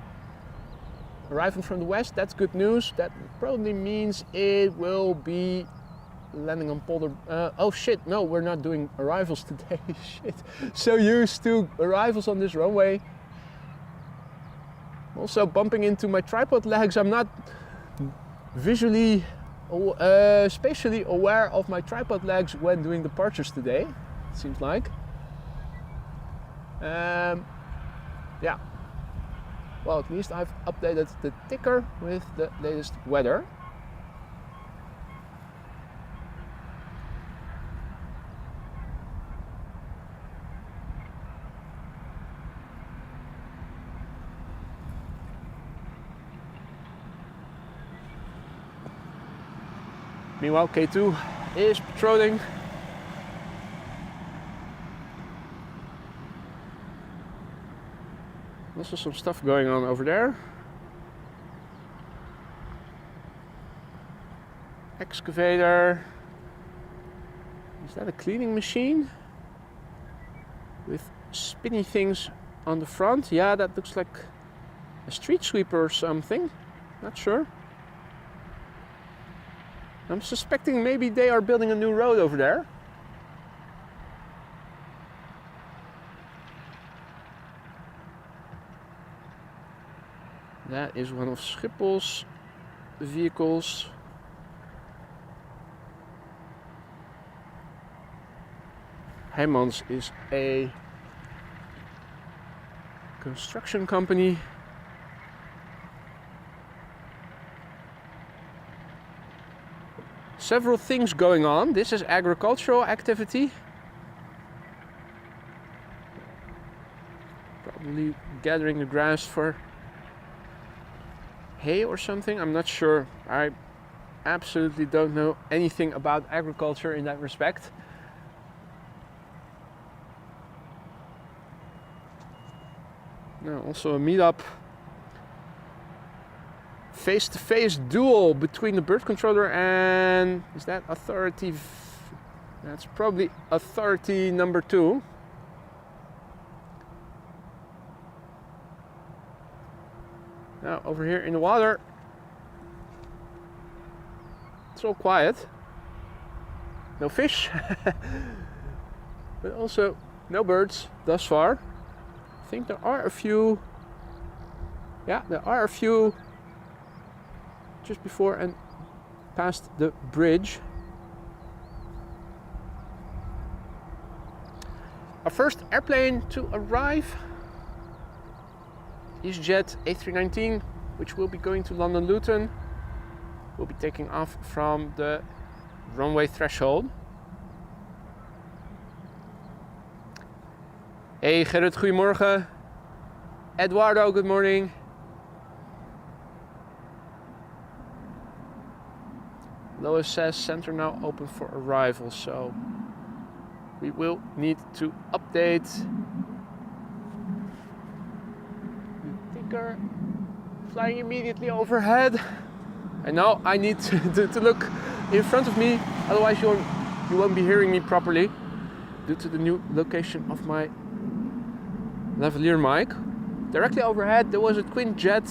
Arriving from the west, that's good news. That probably means it will be landing on Polder. Oh shit, no, we're not doing arrivals today. Shit, so used to arrivals on this runway. Also bumping into my tripod legs. I'm not visually, spatially aware of my tripod legs when doing departures today, it seems like. Yeah. Well, at least I've updated the ticker with the latest weather. Meanwhile, K2 is patrolling. Also some stuff going on over there. Excavator. Is that a cleaning machine? With spinny things on the front? Yeah, that looks like a street sweeper or something. Not sure. I'm suspecting maybe they are building a new road over there. That is one of Schiphol's vehicles. Heijmans is a construction company. Several things going on. This is agricultural activity. Probably gathering the grass for hay or something. I'm not sure. I absolutely don't know anything about agriculture in that respect. Now also a meetup. Face-to-face duel between the bird controller and, is that authority? That's probably authority number 2. Now over here in the water, it's all quiet. No fish, but also no birds thus far. I think there are a few, yeah, there are a few just before and past the bridge. Our first airplane to arrive, EasyJet A319, which will be going to London Luton, will be taking off from the runway threshold. Hey Gerrit, goedemorgen. Eduardo, good morning. Lois says center now open for arrival, so we will need to update the ticker. Flying immediately overhead. I know I need to look in front of me, otherwise you won't be hearing me properly due to the new location of my lavalier mic. Directly overhead there was a twin jet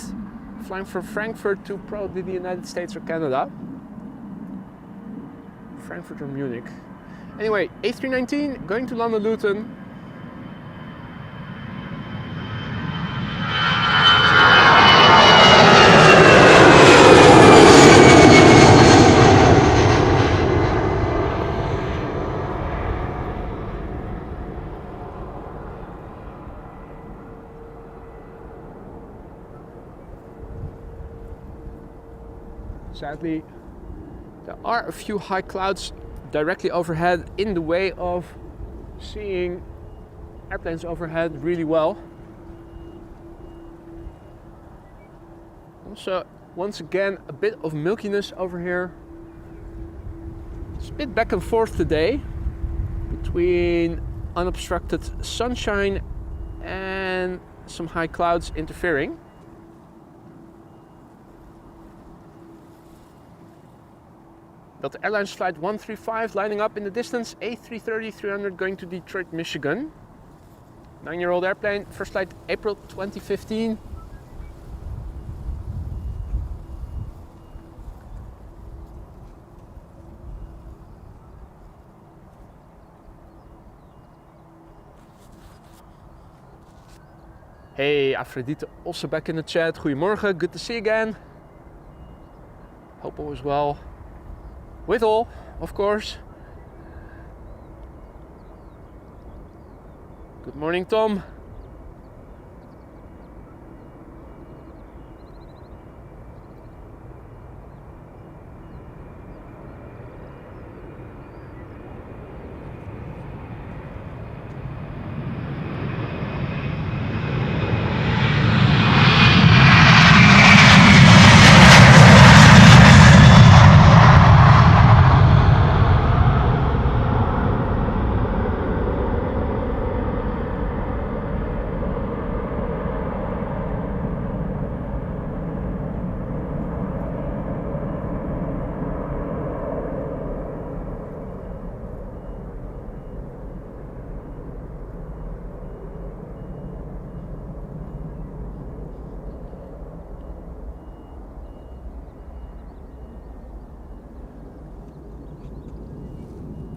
flying from Frankfurt to probably the United States or Canada. Frankfurt or Munich. Anyway, A319 going to London Luton. Sadly, there are a few high clouds directly overhead in the way of seeing airplanes overhead really well. Also, once again, a bit of milkiness over here. It's a bit back and forth today between unobstructed sunshine and some high clouds interfering. Delta Airlines flight 135 lining up in the distance, A330-300 going to Detroit, Michigan. 9-year-old airplane, first flight April 2015. Hey, Aphrodite also back in the chat. Goedemorgen, good to see you again. Hope all is well. With all, of course. Good morning, Tom.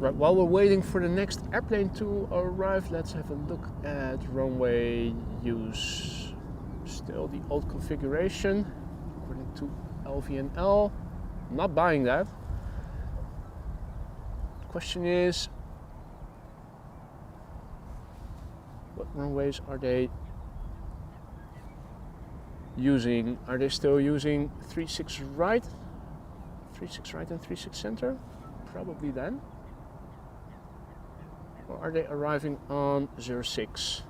Right, while we're waiting for the next airplane to arrive, let's have a look at runway use. Still the old configuration, according to LVNL. I'm not buying that. The question is, what runways are they using? Are they still using 36 right? 36 right and 36 center? Probably then. Or are they arriving on 06?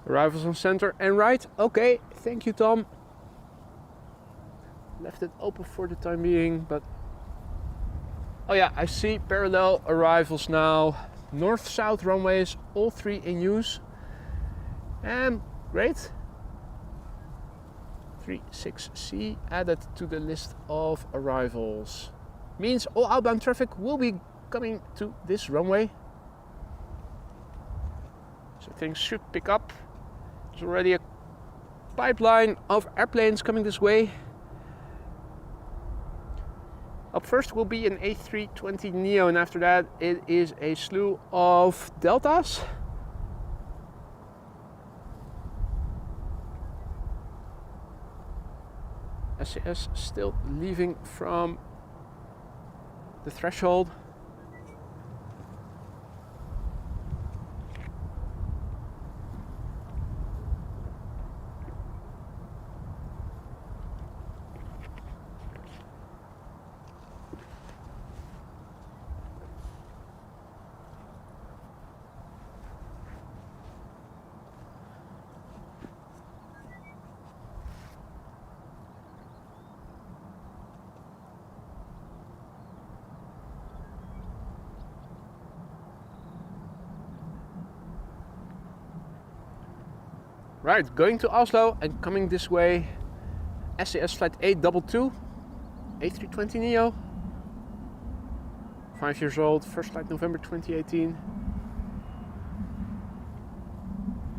Arrivals on center and right. Okay, thank you, Tom. Left it open for the time being, but oh yeah, I see parallel arrivals now. North-south runways, all three in use. And great. 36C added to the list of arrivals. Means all outbound traffic will be coming to this runway. So things should pick up. There's already a pipeline of airplanes coming this way. Up first will be an A320neo, and after that it is a slew of Deltas. SAS still leaving from the threshold. Right, going to Oslo and coming this way, SAS flight 822, A320neo, 5 years old, first flight November 2018.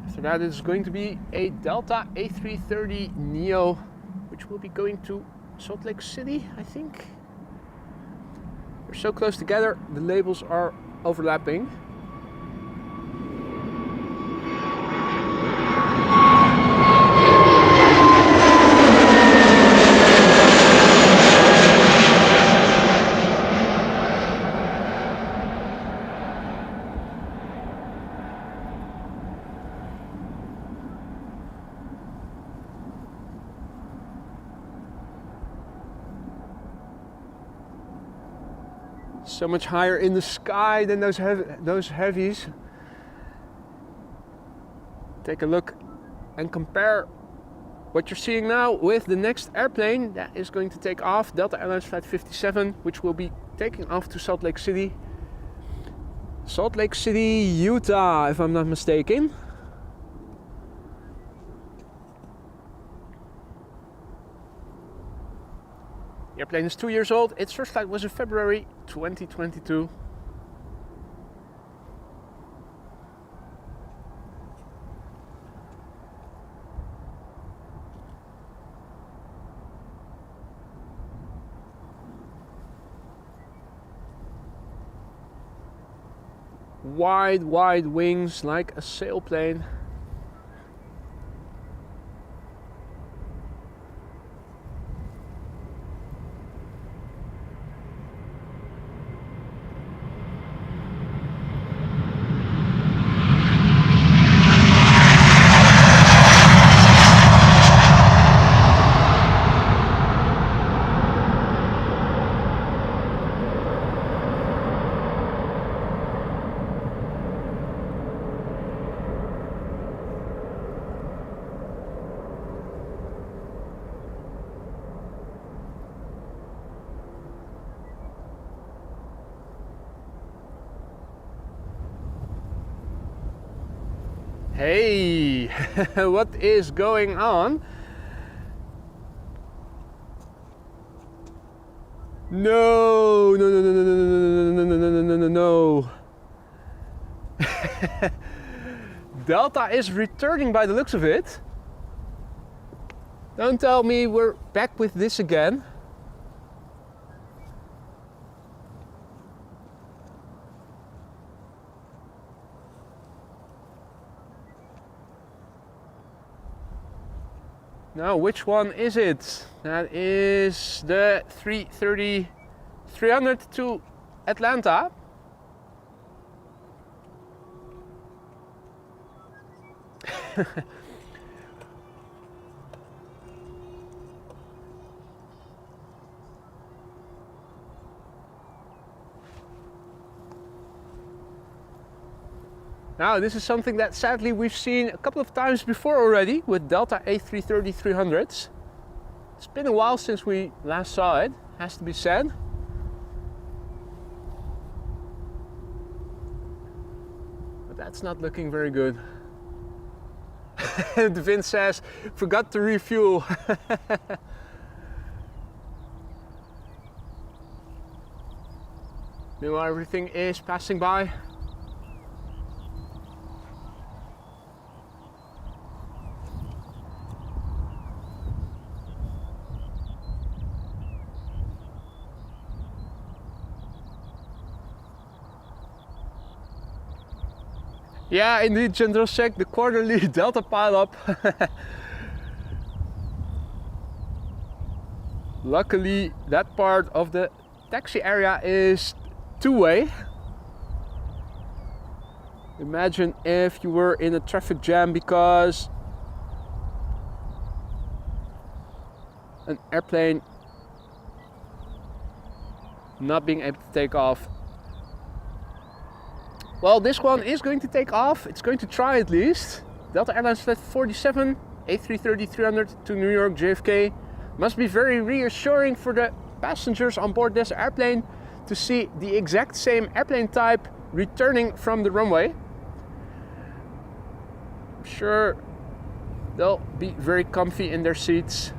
After that it's going to be a Delta A330neo, which will be going to Salt Lake City, I think. They're so close together, the labels are overlapping. So much higher in the sky than those heavies. Take a look and compare what you're seeing now with the next airplane that is going to take off, Delta Airlines Flight 57, which will be taking off to Salt Lake City. Salt Lake City, Utah, if I'm not mistaken. The airplane is 2 years old. Its first flight was in February 2022. Wide wings like a sailplane. Hey, what is going on? No, no, no, no, no, no, no, no, no, no, no, no. Delta is returning by the looks of it. Don't tell me we're back with this again. Now, which one is it? That is the 330-300 to Atlanta. Now, this is something that sadly we've seen a couple of times before already with Delta A330 300s. It's been a while since we last saw it, has to be said. But that's not looking very good. Vin says, forgot to refuel. Meanwhile, everything is passing by. Yeah, indeed, Jendrosek, the quarterly Delta pile-up. Luckily, that part of the taxi area is two-way. Imagine if you were in a traffic jam because an airplane not being able to take off. Well, this one is going to take off. It's going to try at least. Delta Airlines Flight 47, A330-300 to New York JFK. Must be very reassuring for the passengers on board this airplane to see the exact same airplane type returning from the runway. I'm sure they'll be very comfy in their seats.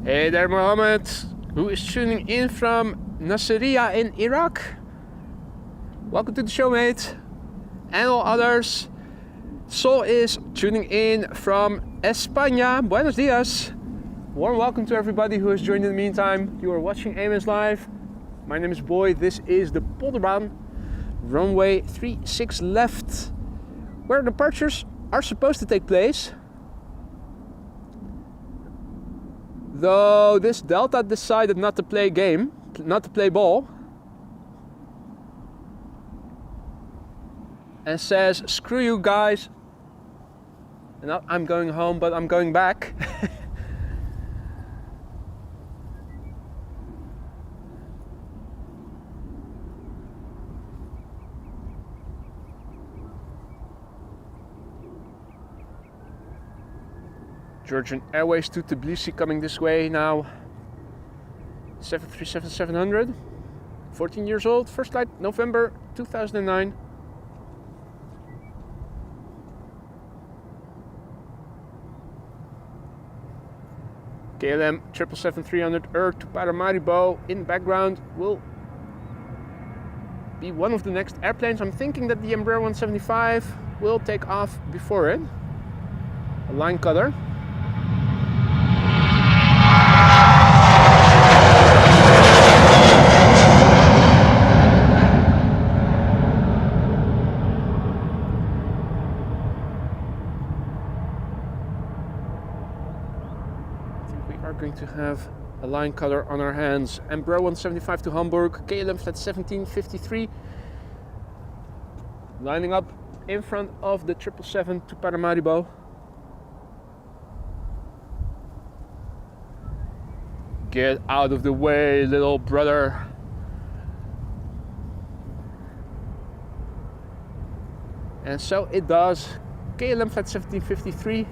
Hey there, Mohammed, who is tuning in from Nasiriyah in Iraq. Welcome to the show, mate. And all others. Sol is tuning in from España. Buenos dias. Warm welcome to everybody who has joined in the meantime. You are watching AMS Live. My name is Boy. This is the Polderbaan. Runway 36 left, where departures are supposed to take place. Though this Delta decided not to play game, not to play ball, and says, screw you guys, and I'm going home, but I'm going back. Georgian Airways to Tbilisi coming this way now. 737-700, 14 years old, first flight November 2009. KLM 777-300 to Paramaribo in the background will be one of the next airplanes. I'm thinking that the Embraer 175 will take off before it. A line cutter. Going to have a line cutter on our hands. Embraer 175 to Hamburg, KLM flight 1753. Lining up in front of the 777 to Paramaribo. Get out of the way, little brother. And so it does. KLM flight 1753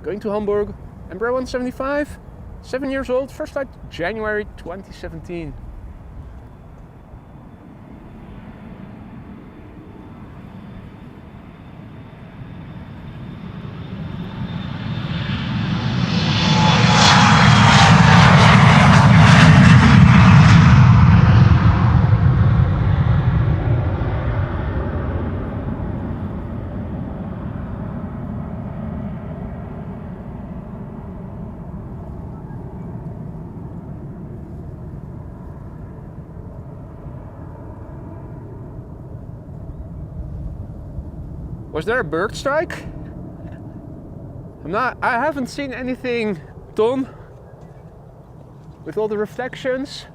going to Hamburg. Embraer 175, 7 years old, first flight January 2017. Was there a bird strike? I haven't seen anything done with all the reflections.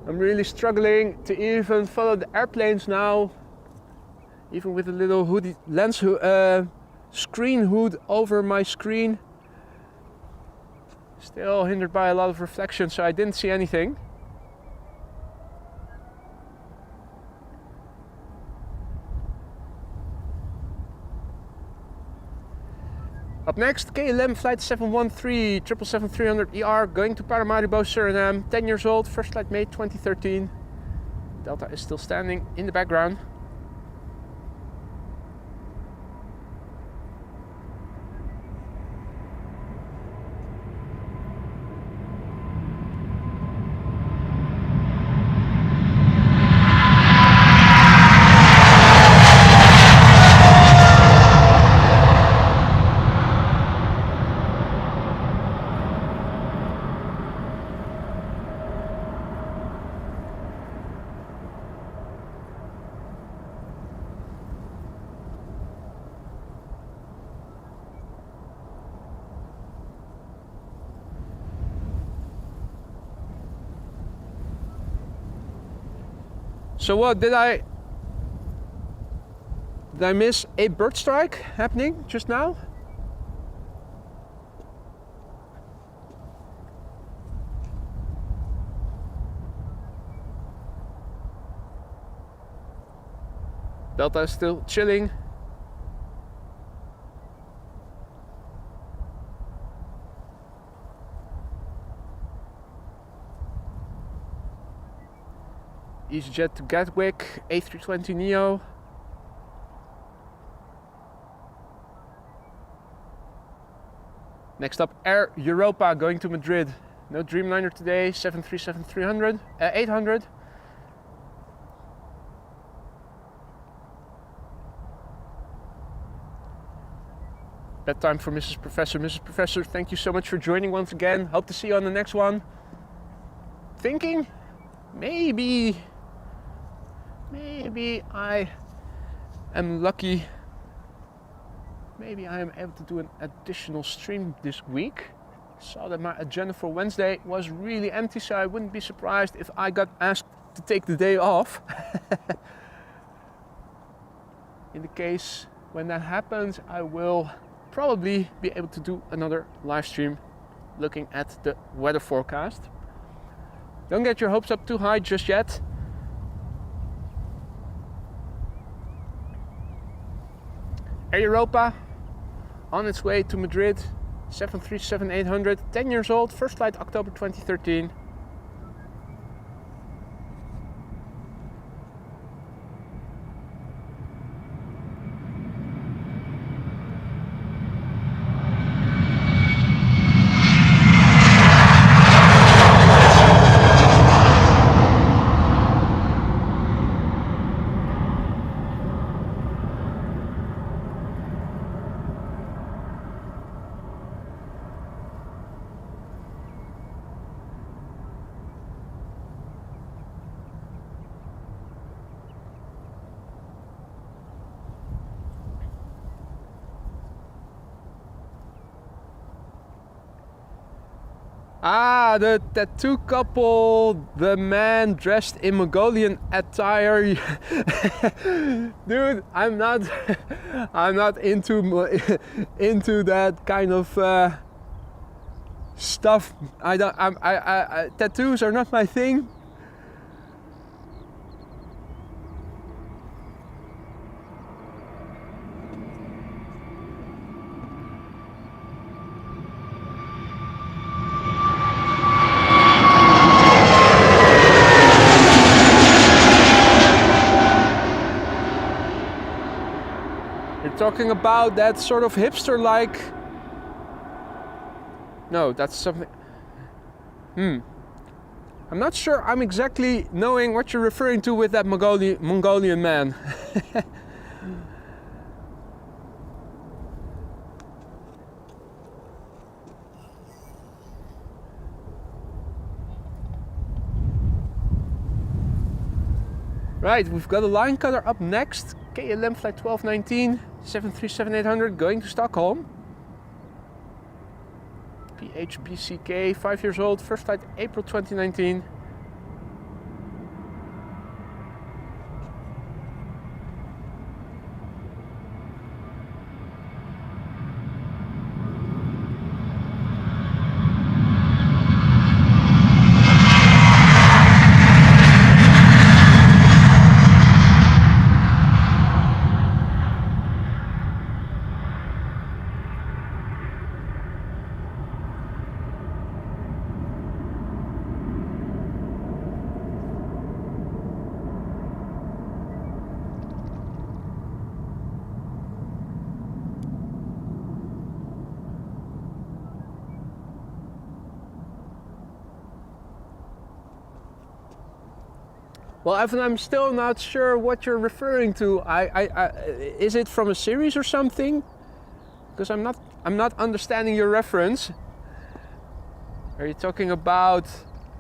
I'm really struggling to even follow the airplanes now, even with a little hoodie lens screen hood over my screen. Still hindered by a lot of reflection, so I didn't see anything. Up next, KLM flight 713 777-300ER going to Paramaribo, Suriname, 10 years old, first flight May 2013. Delta is still standing in the background. So what, did I miss a bird strike happening just now? Delta is still chilling. EasyJet to Gatwick, A320neo. Next up, Air Europa going to Madrid. No Dreamliner today, 737-800. Bedtime for Mrs. Professor. Mrs. Professor, thank you so much for joining once again. Hope to see you on the next one. Thinking maybe I am lucky. Maybe I am able to do an additional stream this week. Saw that my agenda for Wednesday was really empty, so I wouldn't be surprised if I got asked to take the day off. In the case when that happens, I will probably be able to do another live stream looking at the weather forecast. Don't get your hopes up too high just yet. Air Europa on its way to Madrid, 737-800, 10 years old, first flight October 2013. Ah, the tattoo couple, the man dressed in Mongolian attire. Dude, I'm not I'm not into that kind of stuff. Tattoos are not my thing. Talking about that sort of hipster-like... No, that's something... I'm not sure I'm exactly knowing what you're referring to with that Mongolian man. Right, we've got a line cutter up next. KLM flight 1219, 737-800 going to Stockholm. PHBCK, 5 years old, first flight April 2019. Well, Evan, I'm still not sure what you're referring to. Is it from a series or something? Because I'm not understanding your reference. Are you talking about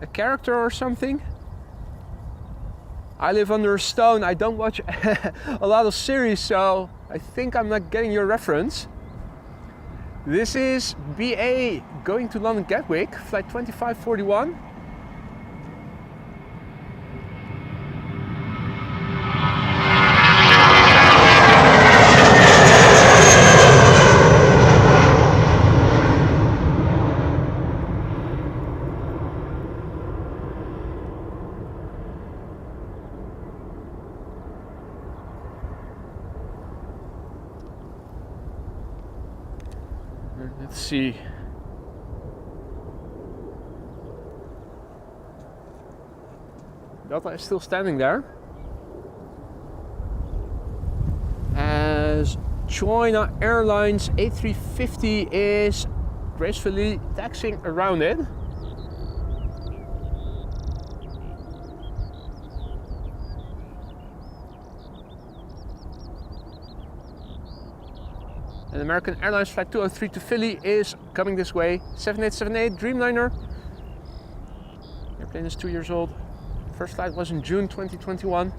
a character or something? I live under a stone. I don't watch a lot of series, so I think I'm not getting your reference. This is BA going to London Gatwick, flight 2541. Let's see. Delta is still standing there. As China Airlines A350 is gracefully taxiing around it. And American Airlines Flight 203 to Philly is coming this way. 7878 Dreamliner. Airplane is 2 years old. First flight was in June 2021.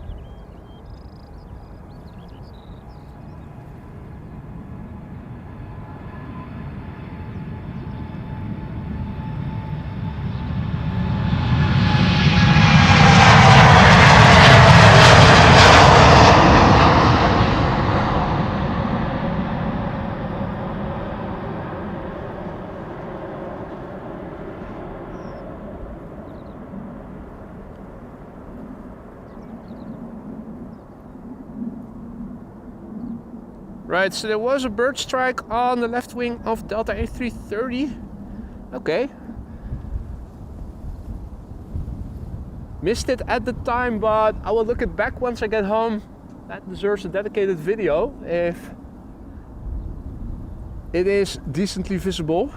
Right, so there was a bird strike on the left wing of Delta A330. Okay. Missed it at the time, but I will look it back once I get home. That deserves a dedicated video if it is decently visible.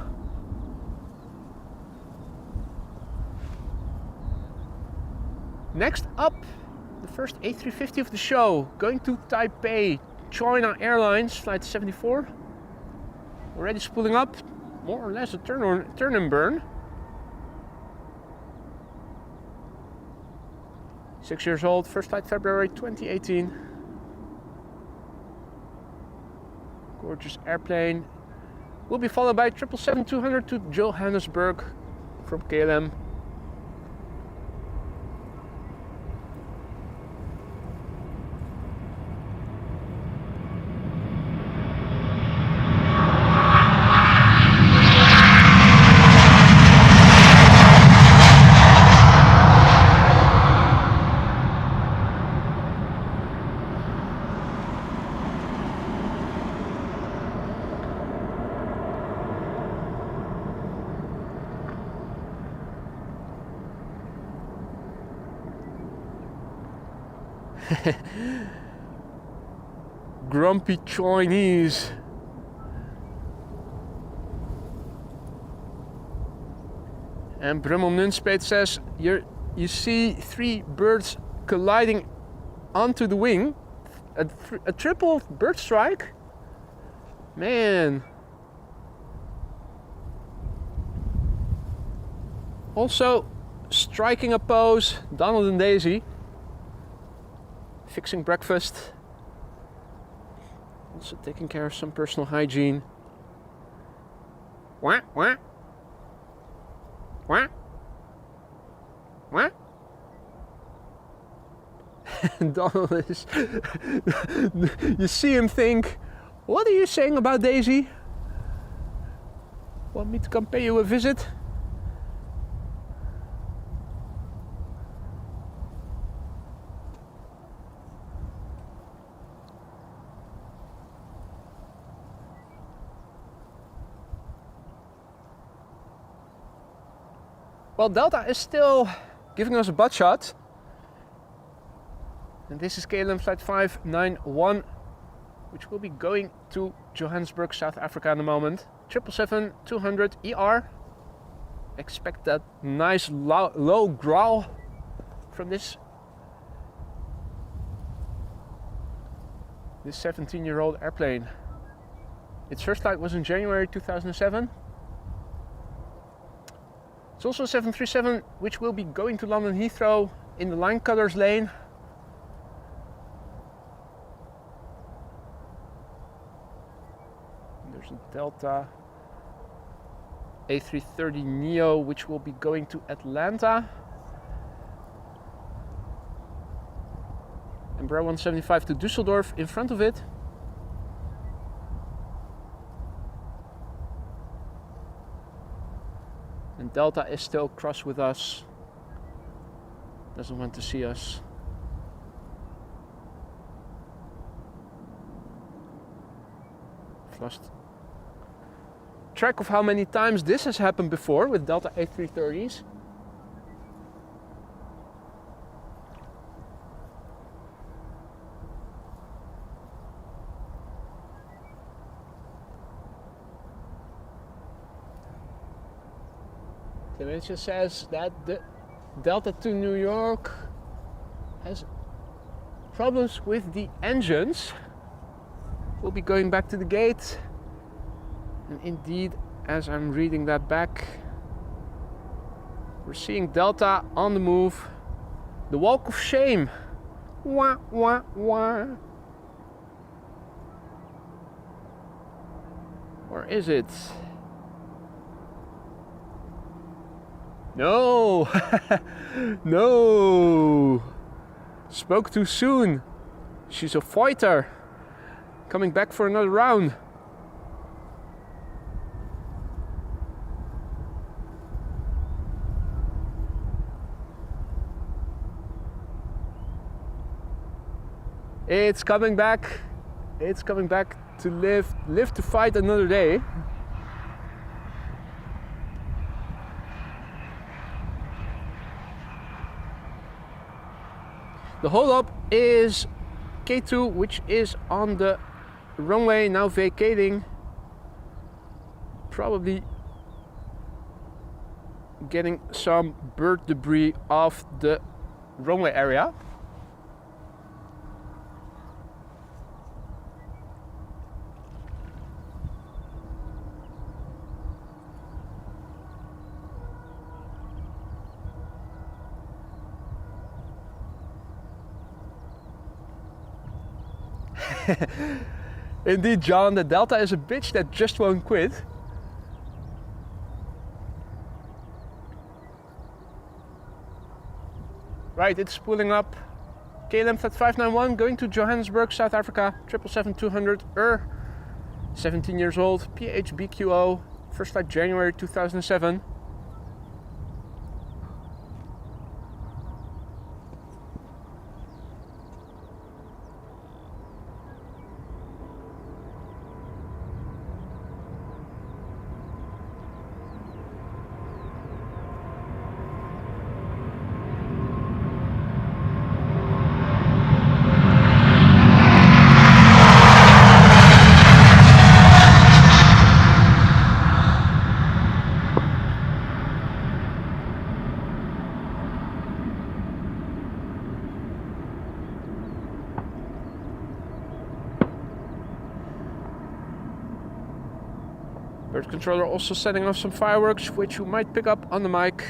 Next up, the first A350 of the show, going to Taipei. China Airlines Flight 74. Already spooling up, more or less a turn and burn. 6 years old, first flight February 2018. Gorgeous airplane. Will be followed by 777-200 to Johannesburg. from KLM. Grumpy Chinese. And Brummel Nunspeet says you see 3 birds colliding onto the wing. A triple bird strike? Man. Also striking a pose, Donald and Daisy. Fixing breakfast. Also taking care of some personal hygiene. Wah, wah. Wah. Wah. Donald is... You see him think, what are you saying about Daisy? Want me to come pay you a visit? Well, Delta is still giving us a butt shot. And this is KLM flight 591, which will be going to Johannesburg, South Africa in a moment. 777-200 ER. Expect that nice low growl from this 17-year-old airplane. Its first flight was in January 2007. It's also a 737 which will be going to London Heathrow in the line cutters lane. There's a Delta A330 Neo which will be going to Atlanta. And Embraer 175 to Düsseldorf in front of it. And Delta is still cross with us. Doesn't want to see us. I've lost track of how many times this has happened before with Delta A330s. It just says that the Delta to New York has problems with the engines. We'll be going back to the gate. And indeed, as I'm reading that back, we're seeing Delta on the move. The walk of shame. Wah, wah, wah. Or is it? No! No! Spoke too soon. She's a fighter. Coming back for another round. It's coming back. It's coming back to live to fight another day. The hold up is K2, which is on the runway, now vacating. Probably getting some bird debris off the runway area. Indeed, John, the Delta is a bitch that just won't quit. Right, it's pulling up. KLM Flight 591 going to Johannesburg, South Africa, 777-200, 17 years old, PHBQO, first flight January 2007. Bird controller also setting off some fireworks, which you might pick up on the mic.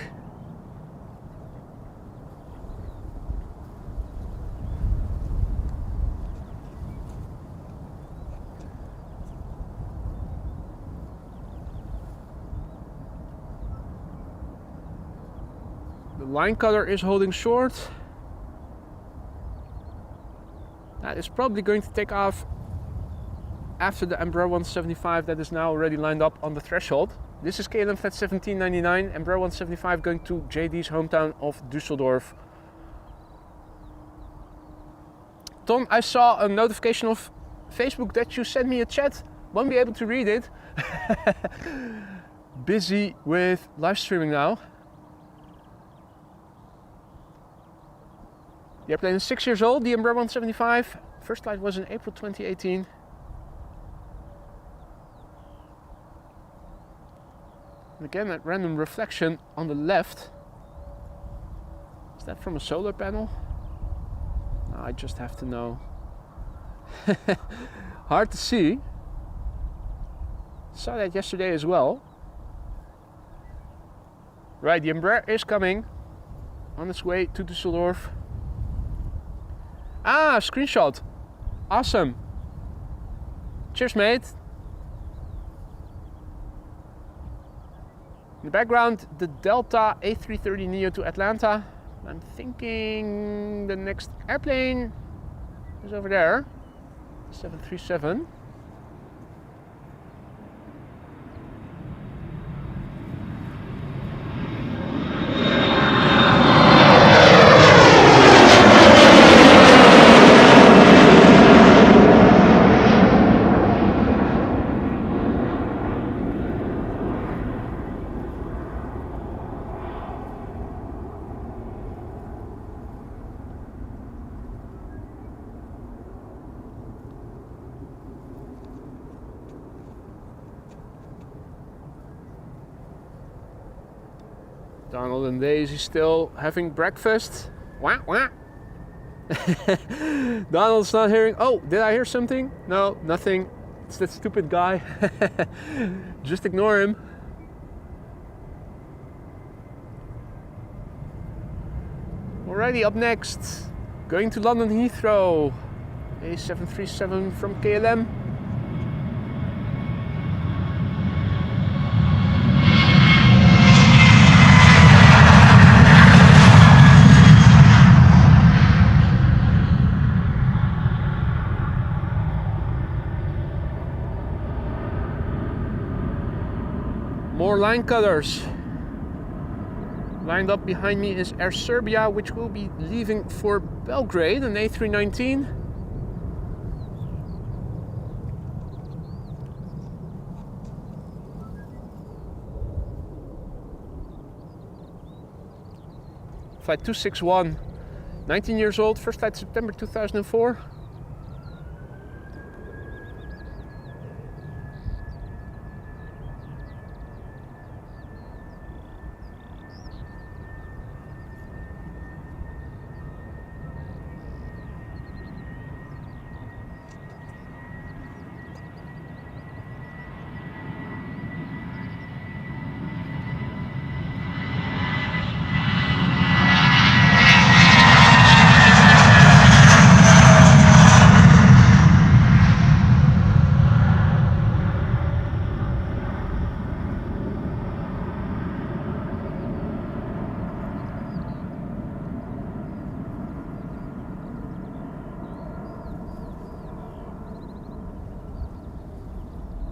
The line cutter is holding short. That is probably going to take off after the Embraer 175 that is now already lined up on the threshold. This is KLM Flight 1799, Embraer 175 going to JD's hometown of Düsseldorf. Tom, I saw a notification of Facebook that you sent me a chat. Won't be able to read it. Busy with live streaming now. The airplane is 6 years old, the Embraer 175. First flight was in April 2018. And again, that random reflection on the left. Is that from a solar panel? No, I just have to know. Hard to see. Saw that yesterday as well. Right, the Embraer is coming on its way to Düsseldorf. Ah, screenshot. Awesome. Cheers, mate. In the background, the Delta A330 Neo to Atlanta. I'm thinking the next airplane is over there. 737. Donald and Daisy still having breakfast. Wah, wah. Donald's not hearing. Oh, did I hear something? No, nothing. It's that stupid guy. Just ignore him. Alrighty, up next, going to London Heathrow. A737 from KLM. More line cutters. Lined up behind me is Air Serbia, which will be leaving for Belgrade, an A319. Flight 261, 19 years old, first flight September 2004.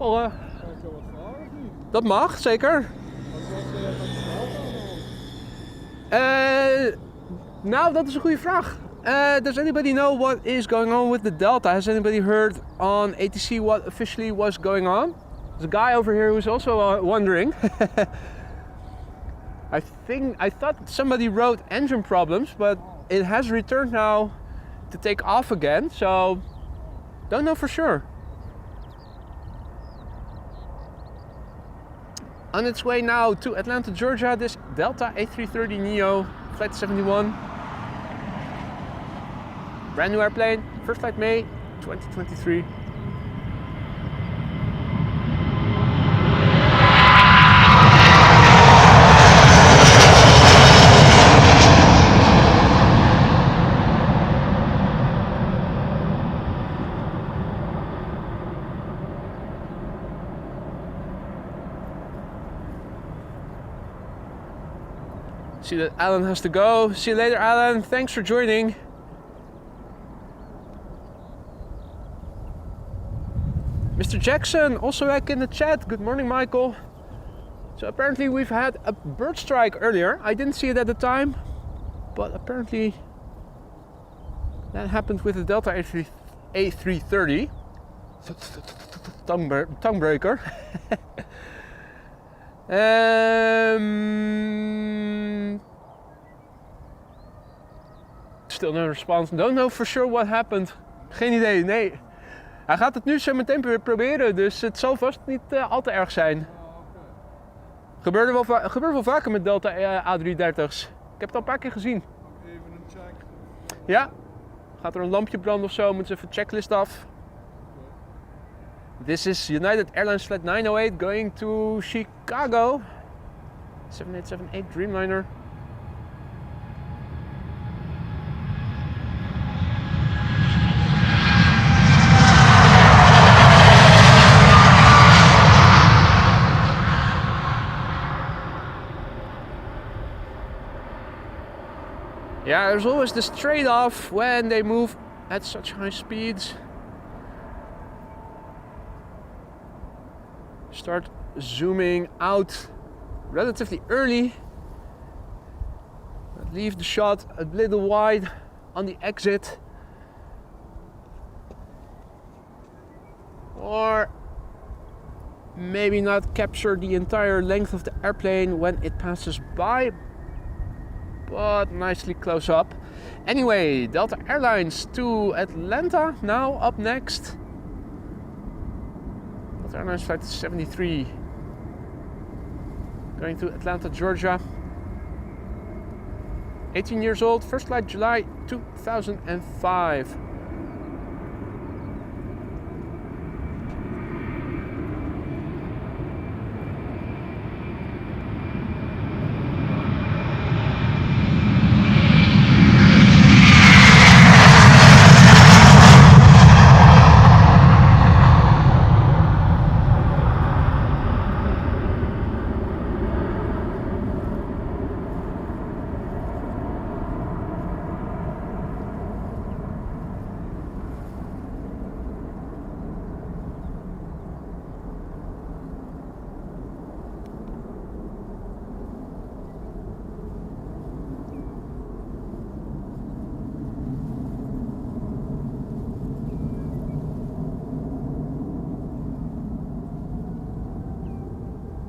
Schiphol. Kan ik zo wat vragen of niet? Dat mag, zeker. Want ik was van de Delta aan. Nou, dat is een goede vraag. Does anybody know what is going on with the Delta? Has anybody heard on ATC what officially was going on? There's a guy over here who's also wondering. I thought somebody wrote engine problems, but it has returned now to take off again, so don't know for sure. On its way now to Atlanta, Georgia, this Delta A330 Neo, flight 71. Brand new airplane, first flight May 2023. See that Alan has to go. See you later, Alan. Thanks for joining. Mr. Jackson, also back in the chat. Good morning, Michael. So apparently we've had a bird strike earlier. I didn't see it at the time, but apparently that happened with the Delta A330. Tongue breaker. Still no response. Don't know for sure what happened. Geen idee, nee. Hij gaat het nu zo meteen weer proberen, dus het zal vast niet al te erg zijn. Gebeurt wel vaker met Delta A330's. Ik heb het al een paar keer gezien. Even een check. Ja. Gaat er een lampje branden of zo, moeten ze even de checklist af. This is United Airlines Flight 908 going to Chicago. 7878 Dreamliner. Yeah, there's always this trade-off when they move at such high speeds. Start zooming out relatively early. Leave the shot a little wide on the exit. Or maybe not capture the entire length of the airplane when it passes by, but nicely close up. Anyway, Delta Airlines to Atlanta now up next. Delta Airlines Flight 73 going to Atlanta, Georgia. 18 years old, first flight July 2005.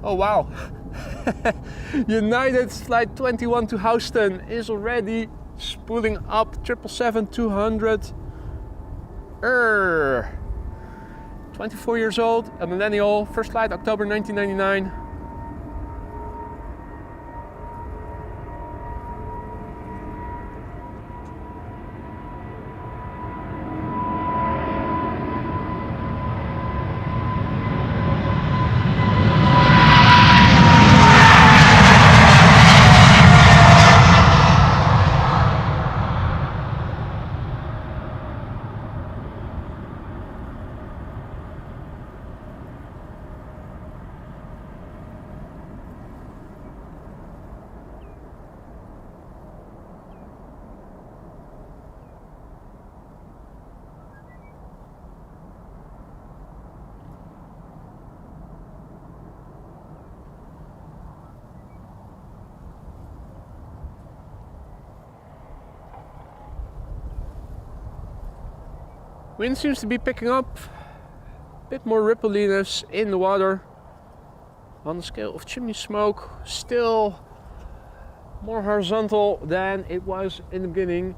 Oh wow, United Flight 21 to Houston is already spooling up 777-200. 24 years old, a millennial, first flight October 1999. Wind seems to be picking up, a bit more rippliness in the water. On the scale of chimney smoke, still more horizontal than it was in the beginning.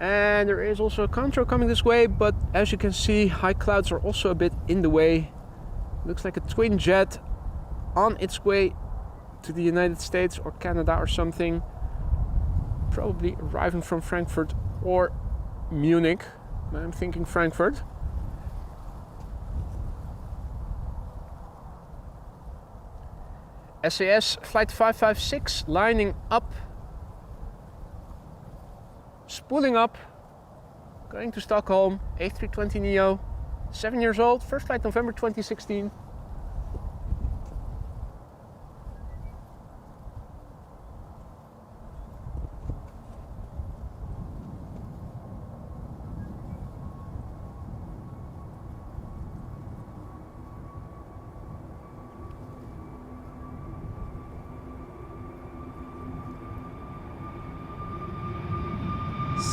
And there is also a contrail coming this way, but as you can see, high clouds are also a bit in the way. Looks like a twin jet on its way to the United States or Canada or something. Probably arriving from Frankfurt or Munich. I'm thinking Frankfurt. SAS flight 556 lining up, spooling up, going to Stockholm, A320neo, 7 years old, first flight November 2016.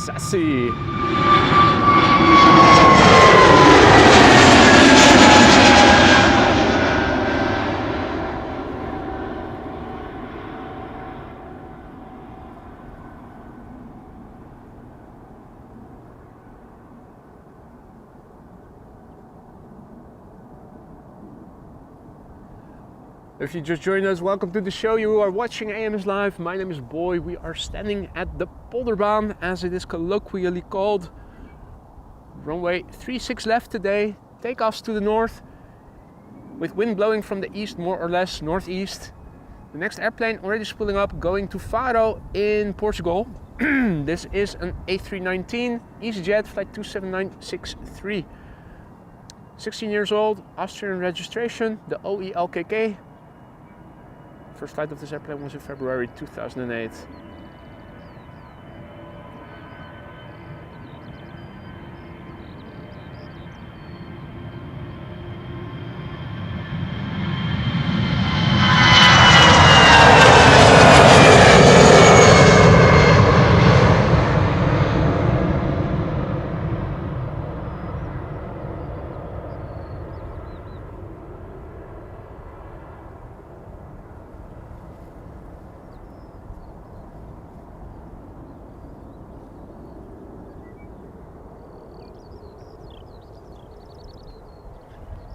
Sassy. If you just joined us, welcome to the show. You are watching AMS Live. My name is Boy. We are standing at the Polderbaan, as it is colloquially called. Runway 36 left today. Takeoffs to the north, with wind blowing from the east, more or less northeast. The next airplane already spooling up, going to Faro in Portugal. This is an A319 EasyJet flight 27963. 16 years old, Austrian registration, the OELKK. First flight of this airplane was in February 2008.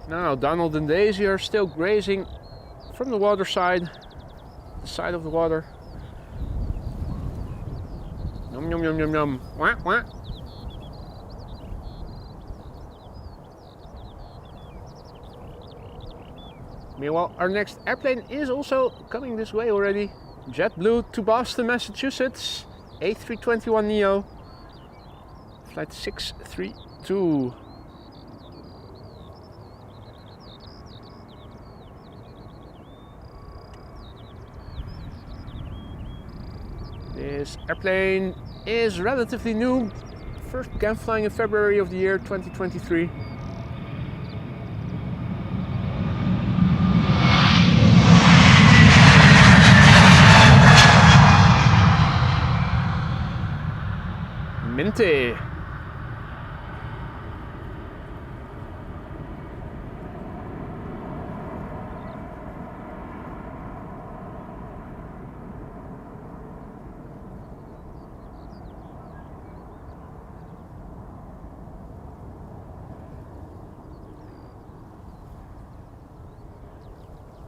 Now Donald and Daisy are still grazing from the water side, the side of the water. Yum yum yum yum yum. Wah, wah. Meanwhile, our next airplane is also coming this way already. JetBlue to Boston, Massachusetts, A321neo, flight 632. This airplane is relatively new. First began flying in February of the year 2023. Minty.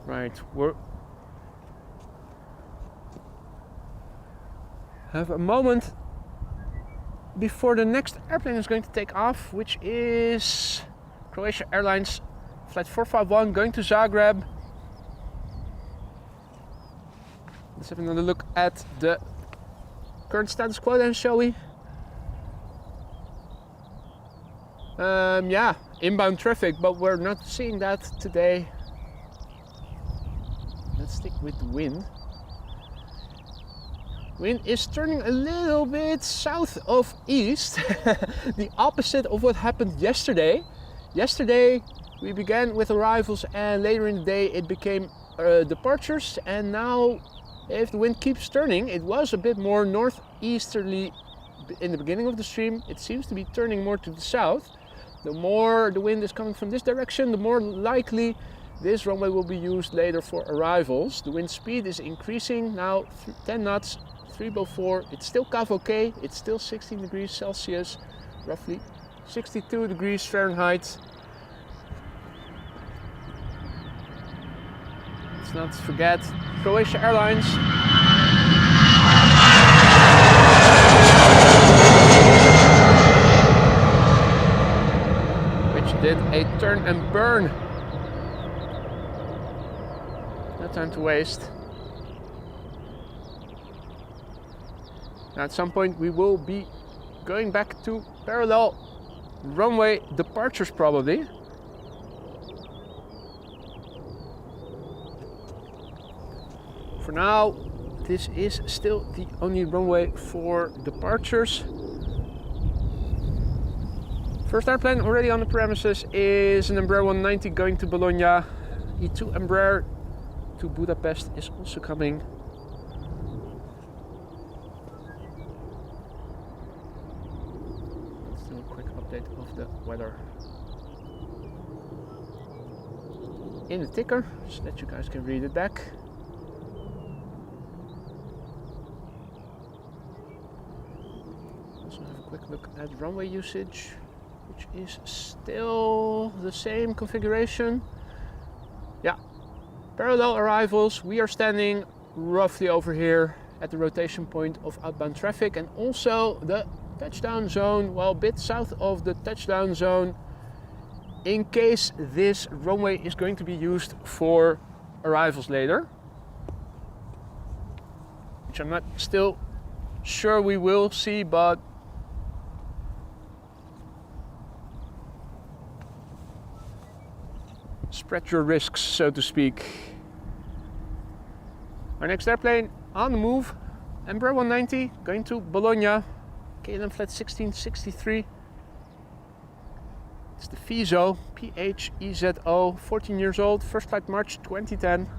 Right, we're have a moment before the next airplane is going to take off, which is Croatia Airlines flight 451 going to Zagreb. Let's have another look at the current status quo then, shall we? Yeah, inbound traffic, but we're not seeing that today. Let's stick with the wind. Wind is turning a little bit south of east, the opposite of what happened yesterday. Yesterday we began with arrivals and later in the day it became departures, and now if the wind keeps turning, it was a bit more northeasterly in the beginning of the stream. It seems to be turning more to the south. The more the wind is coming from this direction, the more likely this runway will be used later for arrivals. The wind speed is increasing now, 10 knots, 304. It's still CAV-OK, it's still 16 degrees Celsius, roughly 62 degrees Fahrenheit. Let's not forget Croatia Airlines. Which did a turn and burn. No time to waste. Now at some point we will be going back to parallel runway departures probably. For now, this is still the only runway for departures. First airplane already on the premises is an Embraer 190 going to Bologna. E2 Embraer to Budapest is also coming. Let's do a quick update of the weather in the ticker so that you guys can read it back. Also have a quick look at runway usage, which is still the same configuration. Yeah, parallel arrivals. We are standing roughly over here at the rotation point of outbound traffic, and also the touchdown zone, well, a bit south of the touchdown zone, in case this runway is going to be used for arrivals later, which I'm not still sure we will see, but spread your risks, so to speak. Our next airplane on the move, Embraer 190 going to Bologna, KLM flight 1663. It's the PHEZO, P-H-E-Z-O, 14 years old, first flight March 2010.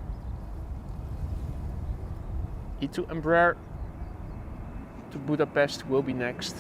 E2 Embraer to Budapest will be next.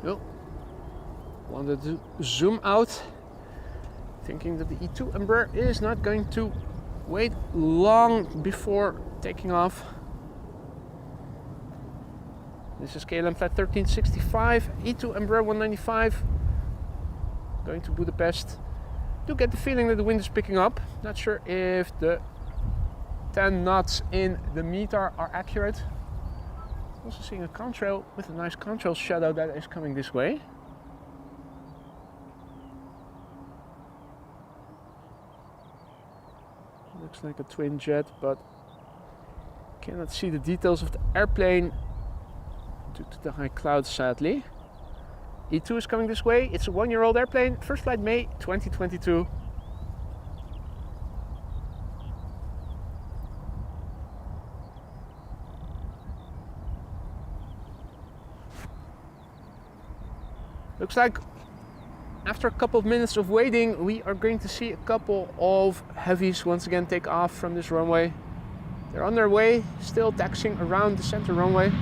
Oh, wanted to zoom out, thinking that the E2 Embraer is not going to wait long before taking off. This is KLM flight 1365, E2 Embraer 195 going to Budapest. Do get the feeling that the wind is picking up. Not sure if the 10 knots in the meter are accurate. Also seeing a contrail with a nice contrail shadow that is coming this way. Looks like a twin jet, but cannot see the details of the airplane due to the high clouds, sadly. E2 is coming this way. It's a 1-year-old airplane. First flight May 2022. Looks like after a couple of minutes of waiting, we are going to see a couple of heavies once again take off from this runway. They're on their way, still taxiing around the center runway.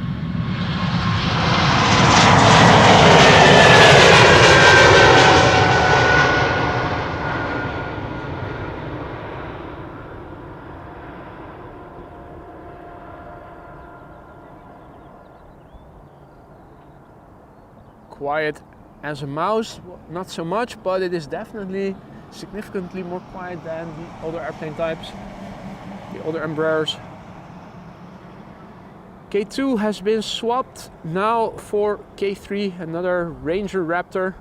Quiet as a mouse, not so much, but it is definitely significantly more quiet than the other airplane types, the other Embraers. K2 has been swapped now for K3, another Ranger Raptor.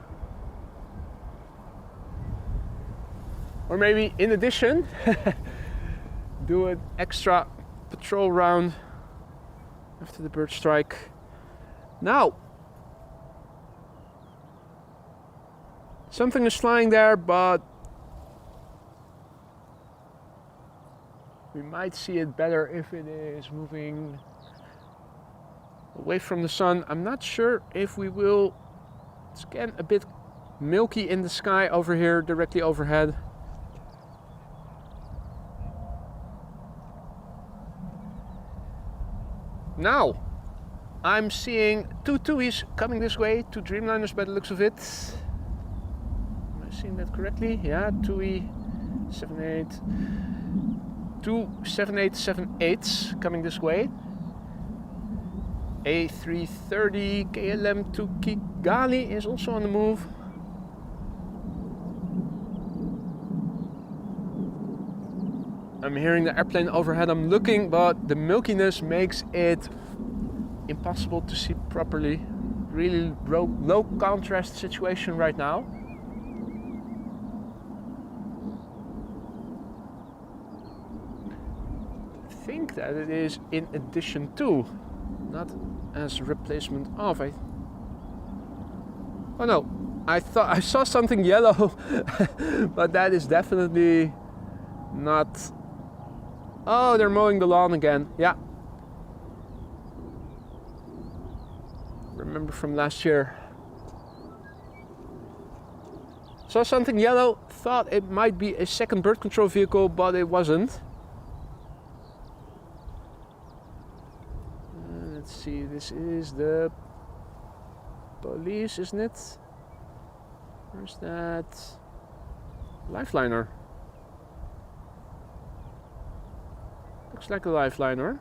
Or maybe in addition, do an extra patrol round after the bird strike. Now, Something is flying there, but we might see it better if it is moving away from the sun. I'm not sure if we will. It's again a bit milky in the sky over here, directly overhead. Now, I'm seeing two TUIs coming this way, two Dreamliners by the looks of it. Am I seeing that correctly? Yeah, TUI 78, two 7878s coming this way. A330 KLM to Kigali is also on the move. I'm hearing the airplane overhead. I'm looking, but the milkiness makes it impossible to see properly. Really low contrast situation right now. I think that it is in addition to, not as replacement of. Oh no, I thought I saw something yellow, but that is definitely not. Oh, they're mowing the lawn again. Yeah. Remember from last year. Saw something yellow, thought it might be a second bird control vehicle, but it wasn't. Let's see, this is the police, isn't it? Where's that? Lifeliner. Looks like a lifeliner.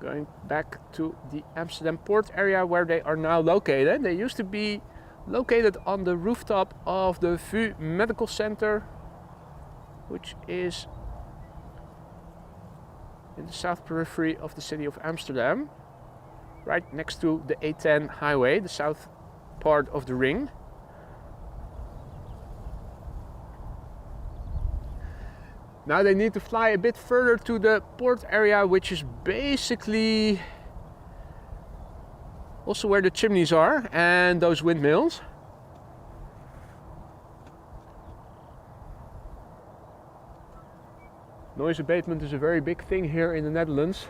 Going back to the Amsterdam port area where they are now located. They used to be located on the rooftop of the VU Medical Center, which is in the south periphery of the city of Amsterdam, right next to the A10 highway, the south part of the ring. Now they need to fly a bit further to the port area, which is basically also where the chimneys are and those windmills. Noise abatement is a very big thing here in the Netherlands.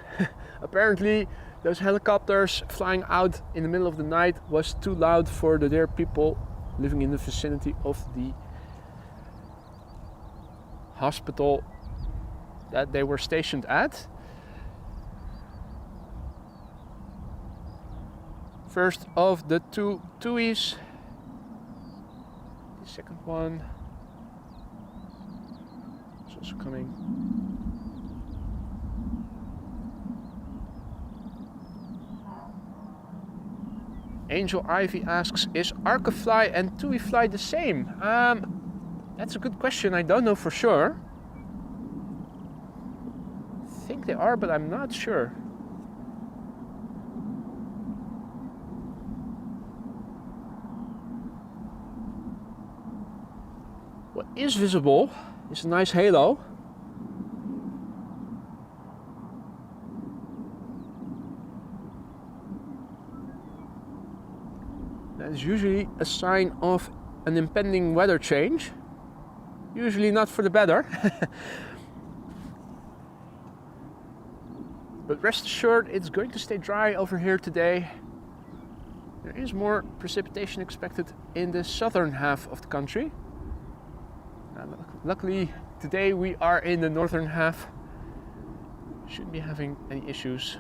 Apparently those helicopters flying out in the middle of the night was too loud for the dear people living in the vicinity of the hospital that they were stationed at. First of the two TUIs. The second one is also coming. Angel Ivy asks, is Arkefly and TUI Fly the same? That's a good question. I don't know for sure. I think they are, but I'm not sure. What is visible is a nice halo. That is usually a sign of an impending weather change. Usually not for the better. But rest assured, it's going to stay dry over here today. There is more precipitation expected in the southern half of the country. Luckily, today we are in the northern half. Shouldn't be having any issues.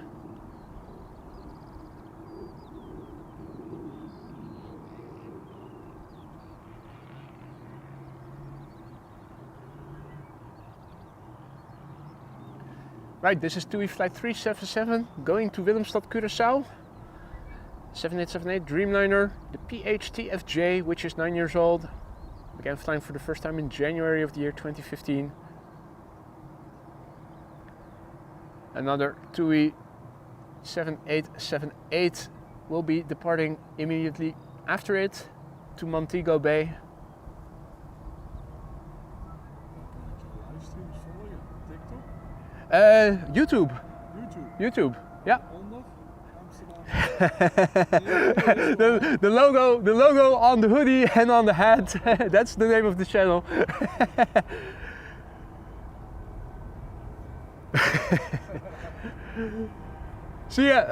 Right, this is TUI flight 377 going to Willemstad, Curaçao. 7878 Dreamliner, the PHTFJ, which is 9 years old. Began flying for the first time in January of the year 2015. Another TUI 7878 will be departing immediately after it to Montego Bay. YouTube. YouTube. YouTube, yeah. Onder Amsterdam. the logo on the hoodie and on the hat. That's the name of the channel. See ya.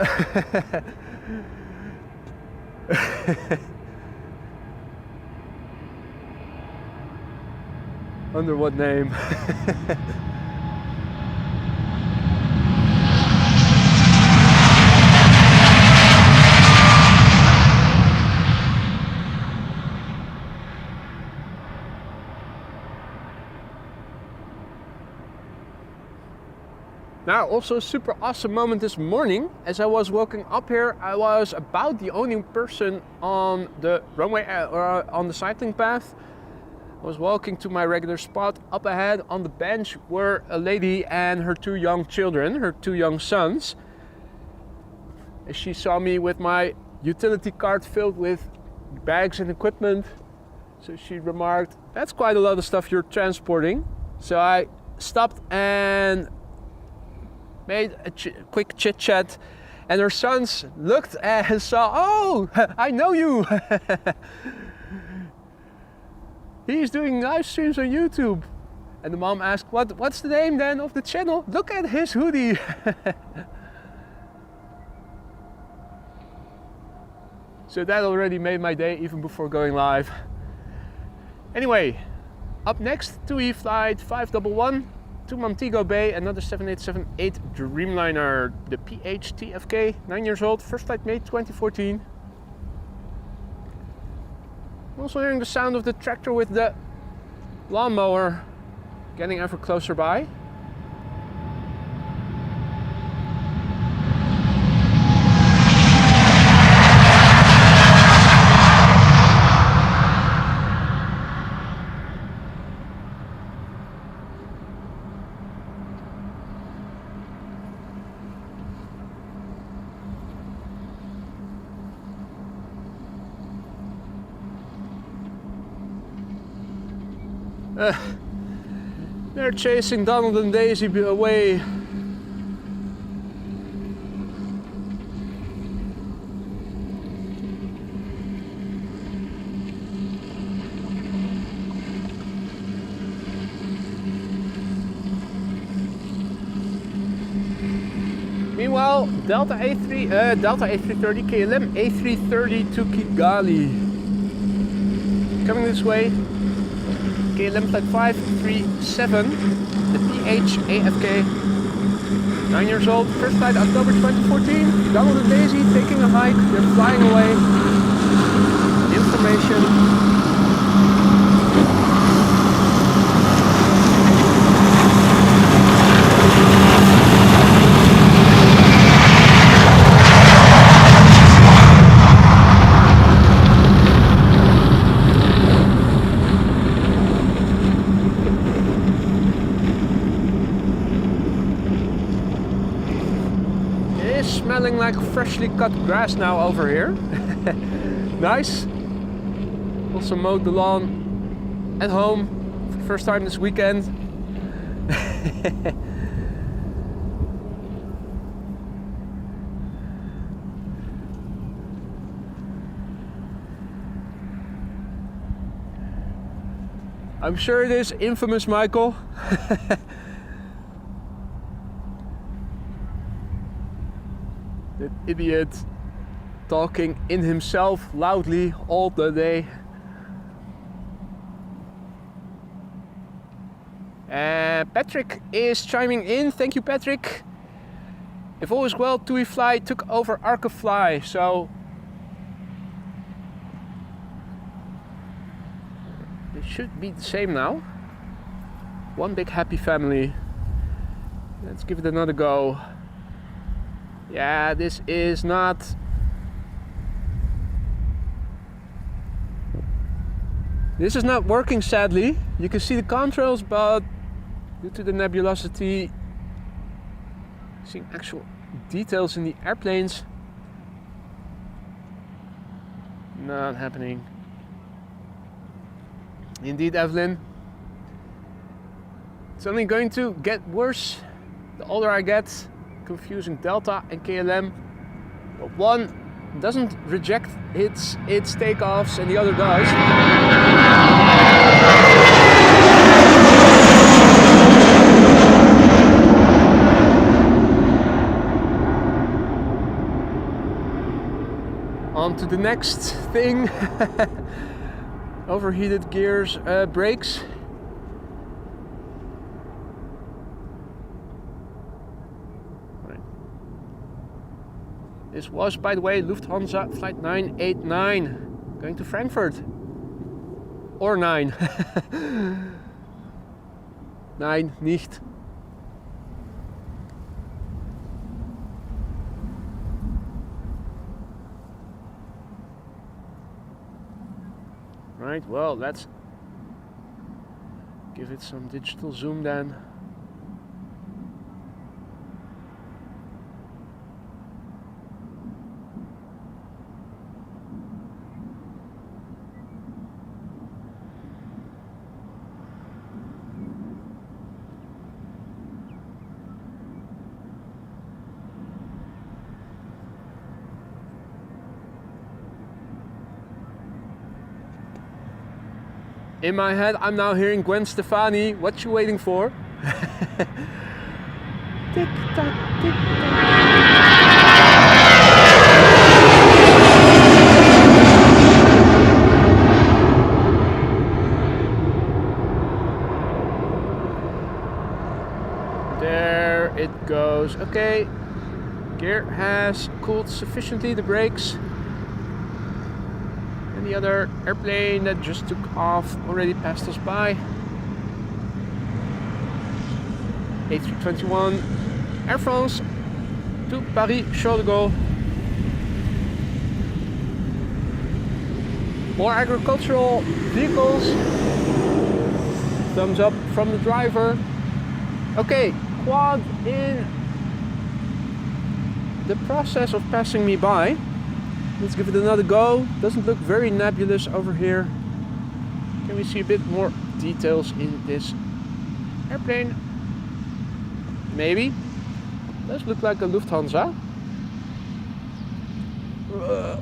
Under what name? Now, also a super awesome moment this morning. As I was walking up here, I was about the only person on the runway or on the cycling path. I was walking to my regular spot. Up ahead on the bench were a lady and her two young children, her two young sons. As she saw me with my utility cart filled with bags and equipment, so she remarked, "That's quite a lot of stuff you're transporting." So I stopped and made a quick chit chat, and her sons looked and saw, "Oh, I know you." He's doing live streams on YouTube. And the mom asked, what's the name then of the channel? Look at his hoodie. So that already made my day even before going live. Anyway, up next, TUI flight 511 to Montego Bay, another 7878 Dreamliner, the PHTFK, 9 years old, first flight made 2014. I'm also hearing the sound of the tractor with the lawnmower getting ever closer by. They're chasing Donald and Daisy away. Meanwhile, Delta A330, KLM A330 to Kigali. Coming this way. KLM flight 537, the PH-AFK, 9 years old, first flight October 2014, Donald and Daisy taking a hike, they're flying away, information. Smelling like freshly cut grass now over here. Nice. Also mowed the lawn at home for the first time this weekend. I'm sure it is infamous, Michael. That idiot talking in himself loudly all the day. Patrick is chiming in. Thank you, Patrick. If all is well, TUI Fly took over Arkafly, so it should be the same now. One big happy family. Let's give it another go. Yeah, this is not... This is not working, sadly. You can see the contrails, but due to the nebulosity, seeing actual details in the airplanes, not happening. Indeed, Evelyn. It's only going to get worse the older I get. Confusing Delta and KLM, but one doesn't reject its takeoffs and the other does. On to the next thing. Overheated gears, brakes. Right. This was, by the way, Lufthansa flight 989 going to Frankfurt. Or 9. Nein, nicht. Right, well, let's give it some digital zoom then. In my head, I'm now hearing Gwen Stefani. What you waiting for? Tick tock, tick tock. There it goes. Okay, gear has cooled sufficiently, the brakes. The other airplane that just took off already passed us by. A321 Air France to Paris Charles de Gaulle. More agricultural vehicles. Thumbs up from the driver. Okay, quad in the process of passing me by. Let's give it another go. Doesn't look very nebulous over here. Can we see a bit more details in this airplane? Maybe. Does look like a Lufthansa.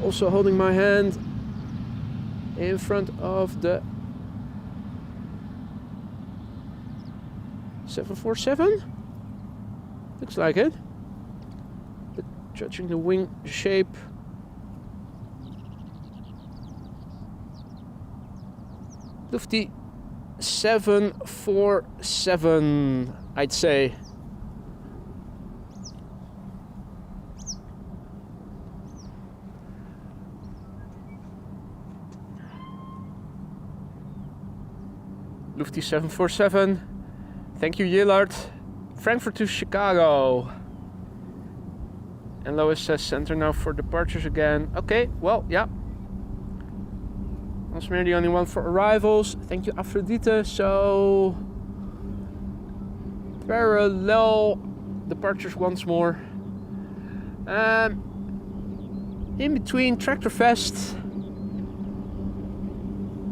Also holding my hand in front of the 747. Looks like it. But judging the wing shape, Lufty 747, I'd say. Lufty 747. Thank you, Yillard. Frankfurt to Chicago. And Lois says center now for departures again. Okay, well, yeah. Osmer, the only one for arrivals. Thank you, Aphrodite. So, parallel departures once more. In between Tractor Fest,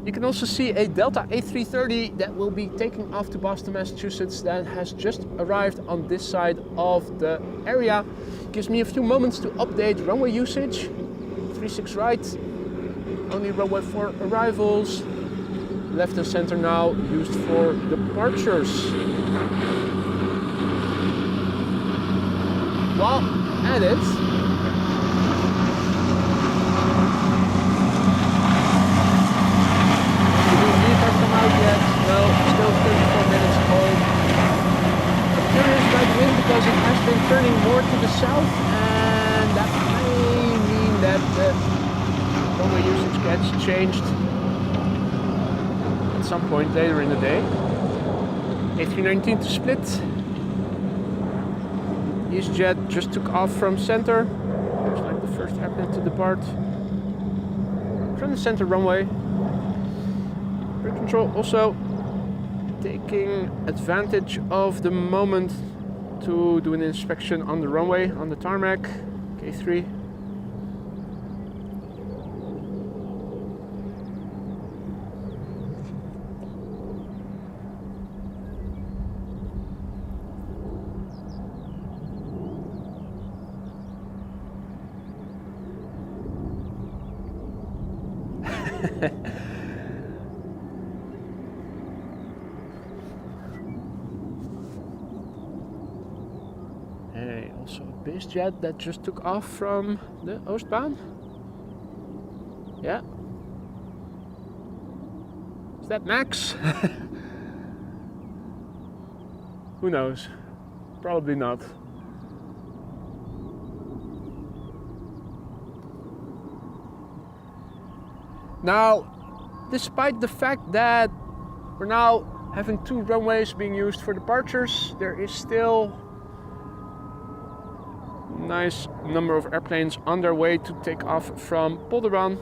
you can also see a Delta A330 that will be taking off to Boston, Massachusetts, that has just arrived on this side of the area. Gives me a few moments to update runway usage. 36 right. Only runway for arrivals. Left and center now used for departures. While at it, did the car come out yet? No, still 34 minutes old. I'm curious about the wind because it has been turning more to the south, and that may mean that the runway usage gets changed at some point later in the day. A319 to split. EasyJet just took off from center. Looks like the first airplane to depart from the center runway. Air control also taking advantage of the moment to do an inspection on the runway, on the tarmac. K3. Also a BizJet that just took off from the Oostbaan. Yeah. Is that Max? Who knows? Probably not. Now, despite the fact that we're now having 2 runways being used for departures, there is still a nice number of airplanes on their way to take off from Polderban.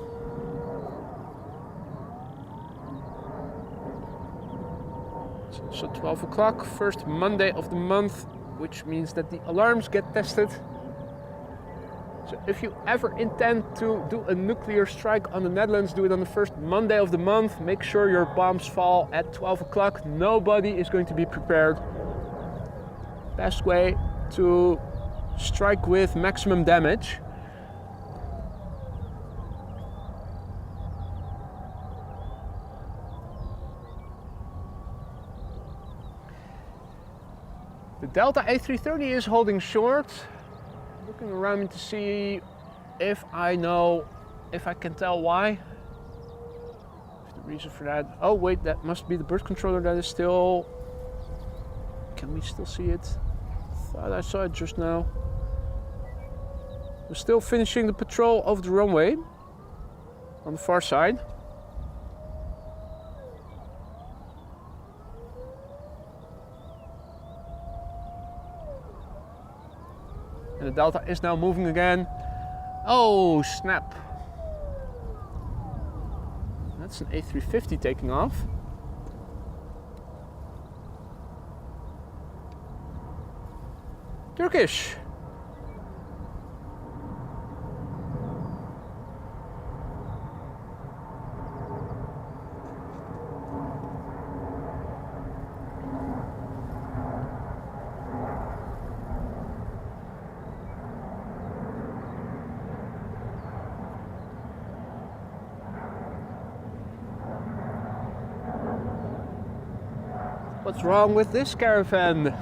So 12 o'clock, first Monday of the month, which means that the alarms get tested. So if you ever intend to do a nuclear strike on the Netherlands, do it on the first Monday of the month. Make sure your bombs fall at 12 o'clock. Nobody is going to be prepared. Best way to strike with maximum damage. The Delta A330 is holding short. Looking around to see if I can tell why. What's the reason for that? Oh wait, that must be the bird controller that is still... Can we still see it? Thought I saw it just now. We're still finishing the patrol of the runway on the far side. And the Delta is now moving again. Oh, snap. That's an A350 taking off. Turkish. What's wrong with this caravan?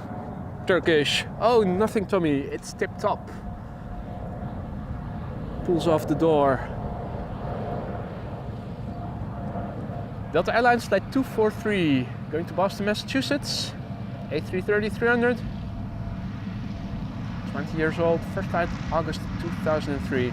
Turkish. Oh, nothing, Tommy. It's tip-top. Pulls off the door. Delta Airlines Flight 243 going to Boston, Massachusetts. A330-300. 20 years old. First flight August 2003.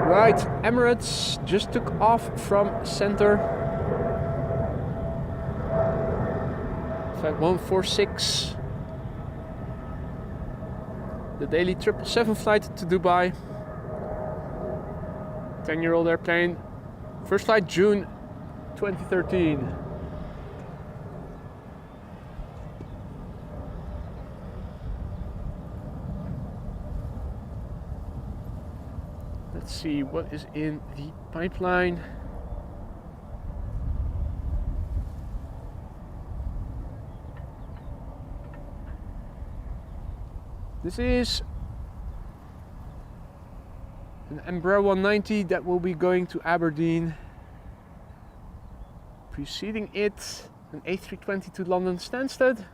Right, Emirates just took off from center. Flight 146. The daily 777 flight to Dubai. 10-year-old airplane. First flight June 2013. Let's see what is in the pipeline. This is an Embraer 190 that will be going to Aberdeen. Preceding it, an A320 to London Stansted.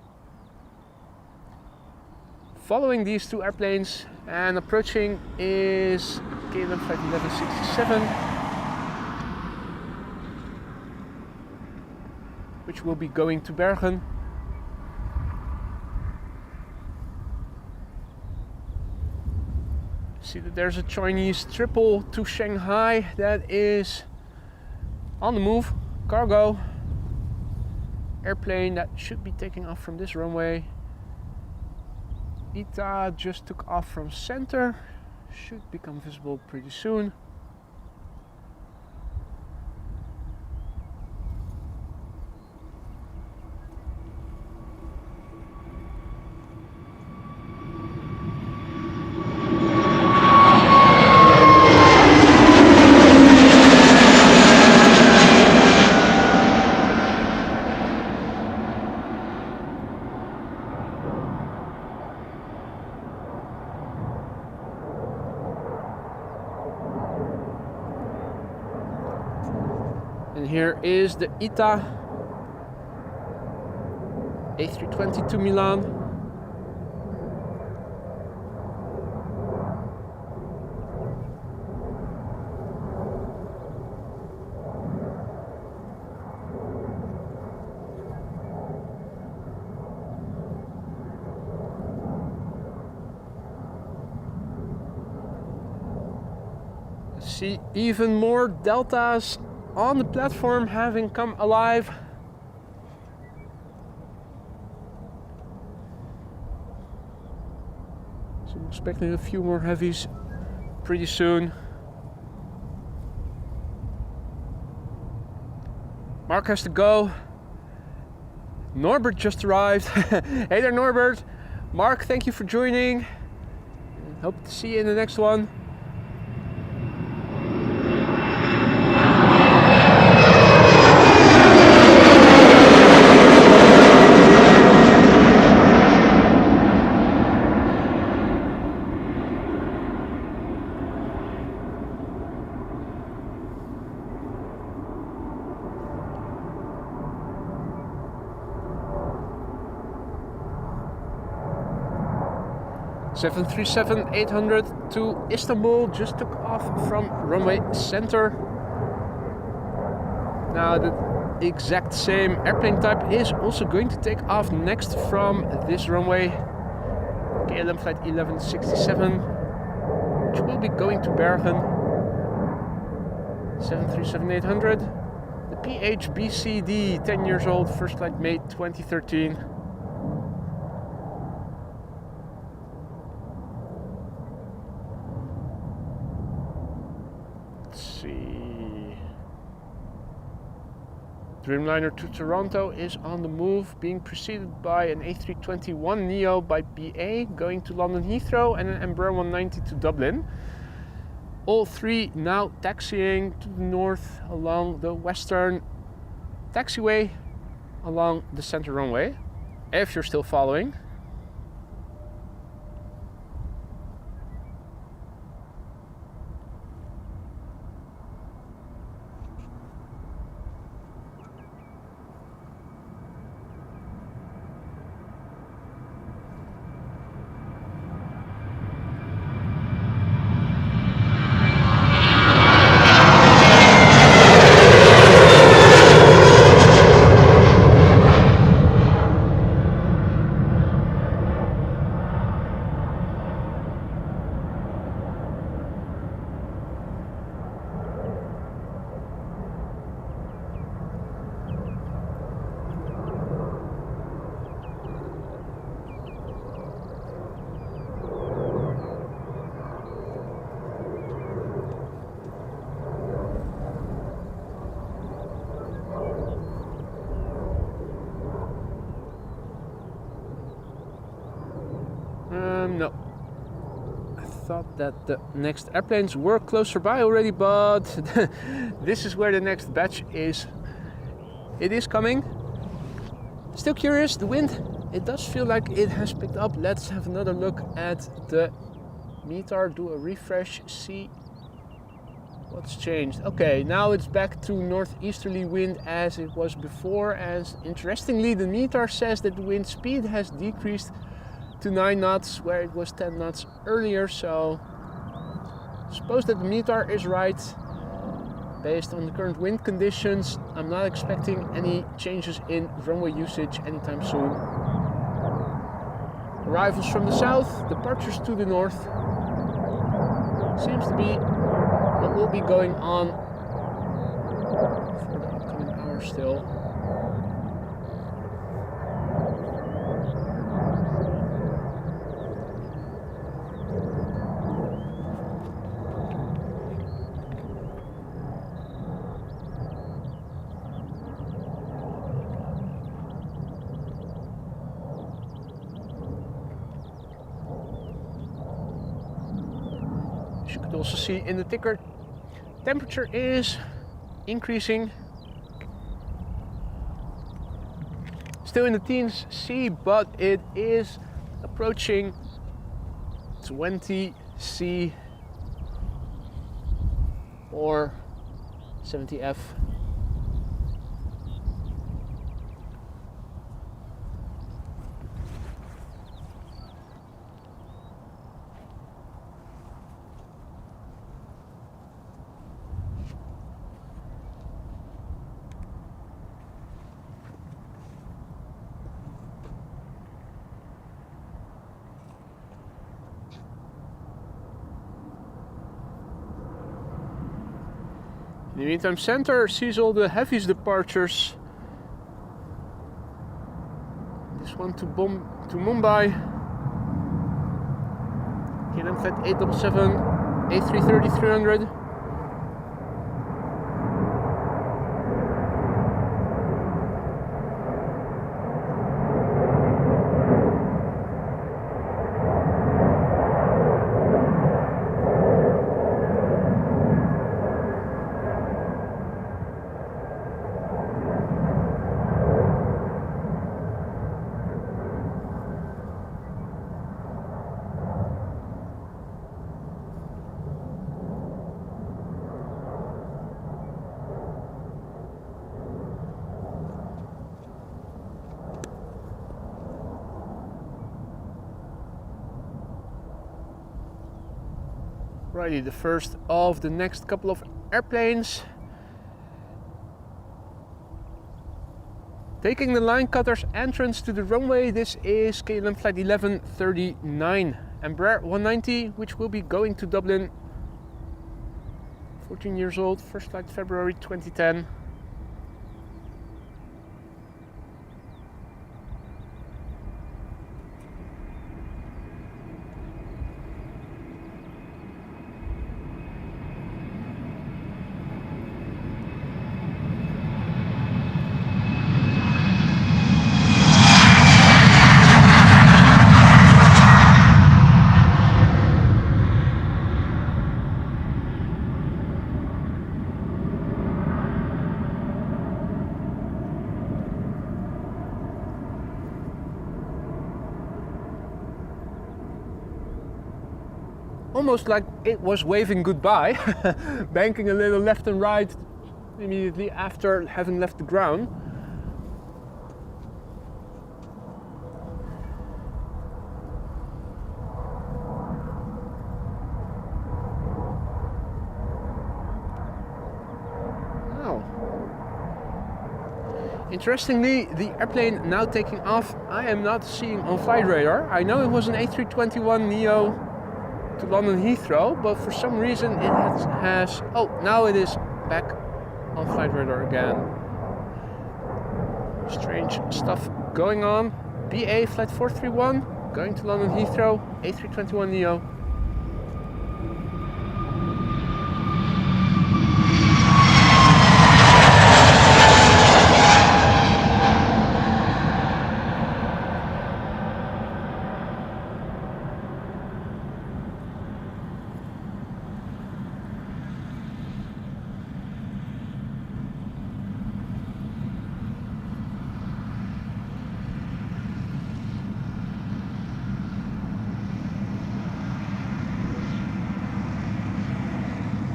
Following these two airplanes and approaching is KLM Flight 1167, which will be going to Bergen. See that there's a Chinese triple to Shanghai that is on the move. Cargo airplane that should be taking off from this runway. ITA just took off from center, should become visible pretty soon. And here is the ITA A320 to Milan. See even more Deltas on the platform having come alive. So I'm expecting a few more heavies pretty soon. Mark has to go. Norbert just arrived. Hey there, Norbert. Mark, thank you for joining. Hope to see you in the next one. (737-800) to Istanbul just took off from runway center. Now the exact same airplane type is also going to take off next from this runway. KLM flight 1167, which will be going to Bergen. 737-800. The PHBCD, 10 years old, first flight May 2013. Dreamliner to Toronto is on the move, being preceded by an A321 Neo by BA going to London Heathrow and an Embraer 190 to Dublin. All three now taxiing to the north along the western taxiway along the center runway, if you're still following. No. I thought that the next airplanes were closer by already, but this is where the next batch is. It is coming. Still curious, the wind, it does feel like it has picked up. Let's have another look at the METAR, do a refresh, see what's changed. Okay, now it's back to northeasterly wind as it was before. As interestingly, the METAR says that the wind speed has decreased to 9 knots where it was 10 knots earlier, so I suppose that the METAR is right. Based on the current wind conditions, I'm not expecting any changes in runway usage anytime soon. Arrivals from the south, departures to the north. seems to be what will be going on for the upcoming hour still. As you could also see in the ticker, temperature is increasing. Still in the teens C, but it is approaching 20 C or 70 F. In the meantime, center sees all the heavies departures. This one to Mumbai. KLM Flight 877, A330 300. Righty, the first of the next couple of airplanes. Taking the line cutter's entrance to the runway, this is KLM Flight 1139, Embraer 190, which will be going to Dublin. 14 years old, first flight February 2010. Almost like it was waving goodbye, banking a little left and right immediately after having left the ground. Wow. Interestingly, the airplane now taking off, I am not seeing on flight radar. I know it was an A321 Neo to London Heathrow, but for some reason it has oh, now it is back on flight radar again. Strange stuff going on. BA Flight 431 going to London Heathrow, A321 Neo.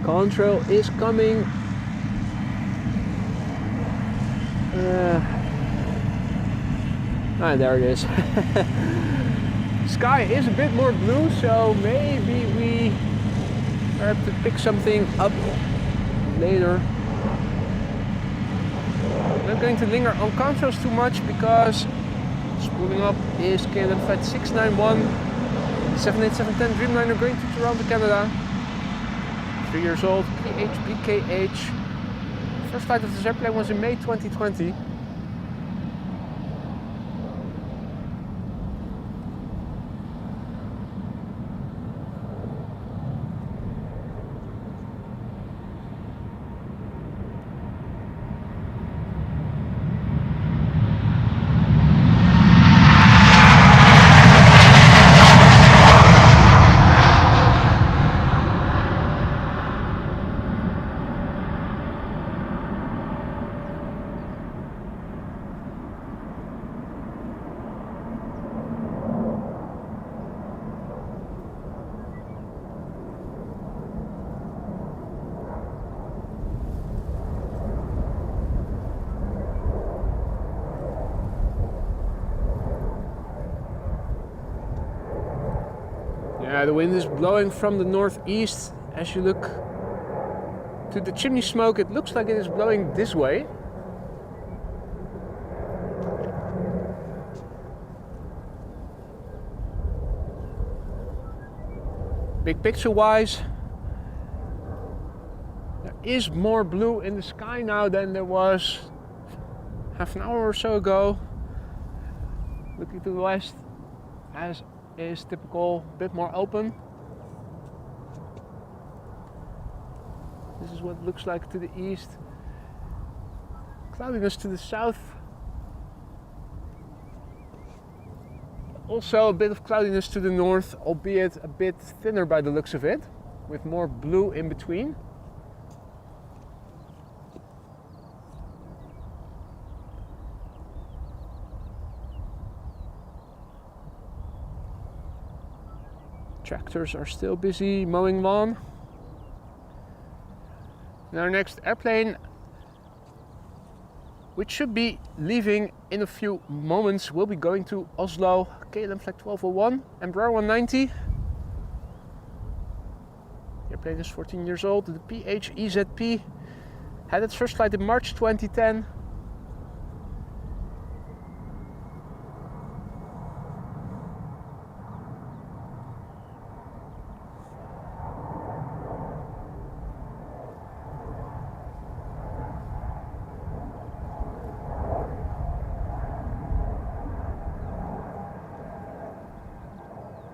Contrail is coming. There it is. Sky is a bit more blue, so maybe we have to pick something up later. I'm not going to linger on contrails too much because spooling up is KLM Flight 691, 787-10 Dreamliner going to Toronto, Canada. 3 years old, PHBKH. First flight of this airplane was in May 2020. Yeah, the wind is blowing from the northeast. As you look to the chimney smoke, it looks like it is blowing this way. Big picture wise, there is more blue in the sky now than there was half an hour or so ago. Looking to the west, as is typical, a bit more open. This is what it looks like to the east. Cloudiness to the south. Also a bit of cloudiness to the north, albeit a bit thinner by the looks of it, with more blue in between. Tractors are still busy mowing lawn. And our next airplane, which should be leaving in a few moments, will be going to Oslo, KLM Flight 1201, Embraer 190. The airplane is 14 years old. The PHEZP had its first flight in March 2010.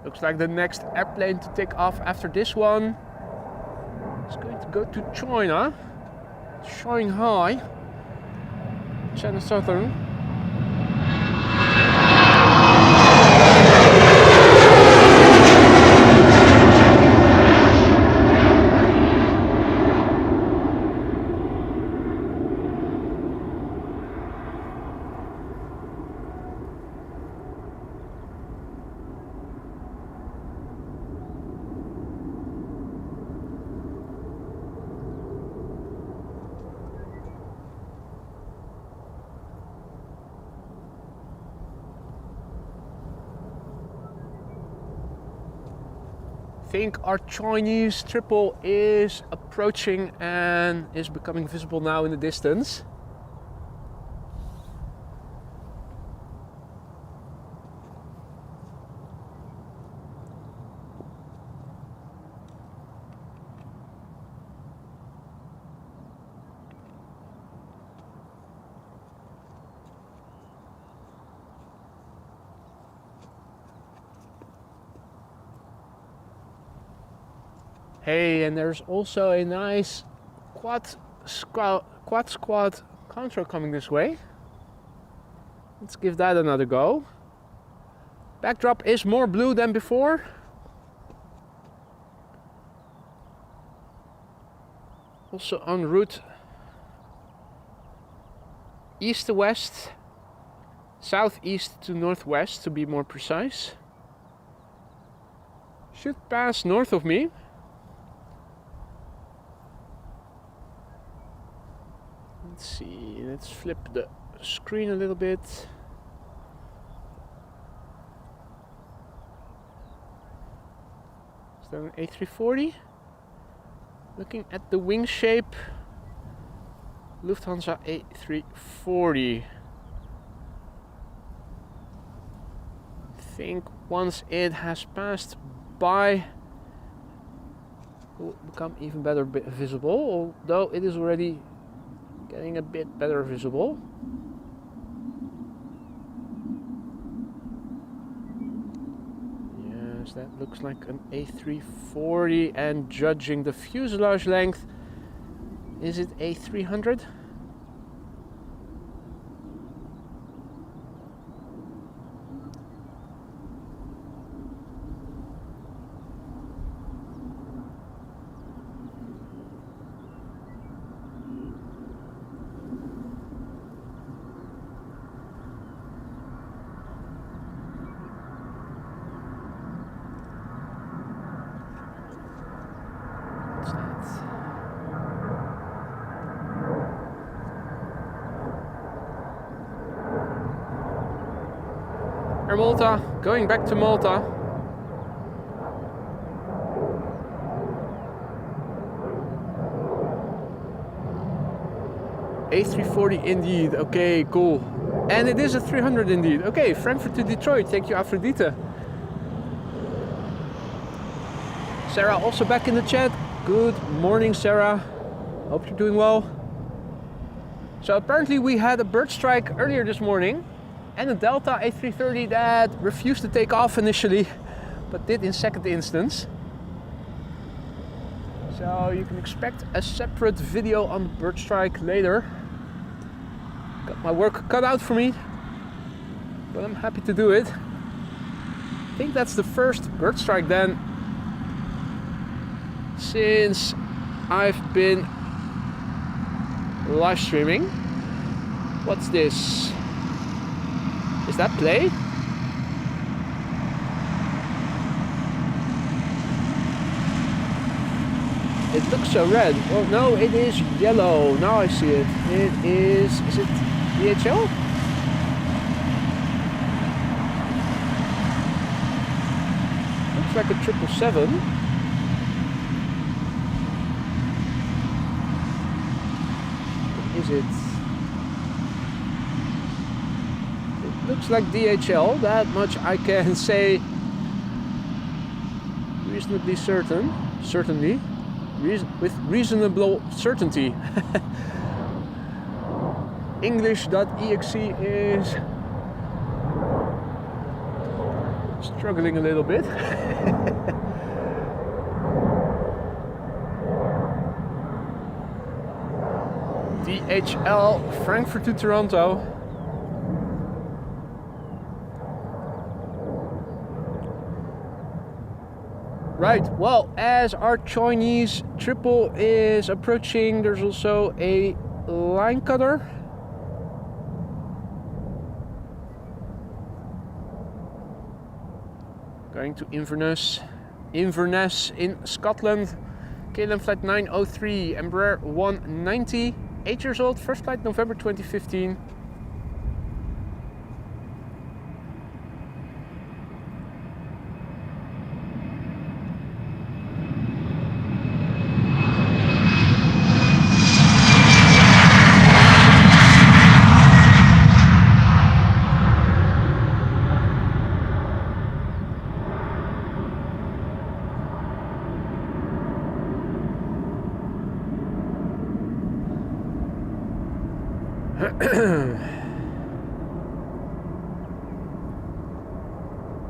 Looks like the next airplane to take off after this one is going to go to China, Shanghai, China Southern. I think our Chinese triple is approaching and is becoming visible now in the distance. Hey, and there's also a nice quad squad contrail coming this way. Let's give that another go. Backdrop is more blue than before. Also en route east to west, southeast to northwest to be more precise. Should pass north of me. Let's see, let's flip the screen a little bit. Is that an A340? Looking at the wing shape, Lufthansa A340. I think once it has passed by will become even better visible, although it is already getting a bit better visible. Yes, that looks like an A340, and judging the fuselage length, is it A300? Air Malta, going back to Malta. A340 indeed, okay, cool. And it is a 300 indeed. Okay, Frankfurt to Detroit, thank you Aphrodite. Sarah also back in the chat. Good morning, Sarah. Hope you're doing well. So apparently we had a bird strike earlier this morning, and a Delta A330 that refused to take off initially, but did in second instance. So you can expect a separate video on the bird strike later. Got my work cut out for me, but I'm happy to do it. I think that's the first bird strike then since I've been live streaming. What's this? Is that play? It looks so red. Oh no, it is yellow. Now I see it. It is it DHL? Looks like a 777. What is it? Looks like DHL, that much I can say reasonably certainly, with reasonable certainty. English.exe is struggling a little bit. DHL Frankfurt to Toronto. Right, well, as our Chinese triple is approaching, there's also a line cutter. Going to Inverness in Scotland. KLM flight 903, Embraer 190, 8 years old, first flight November 2015.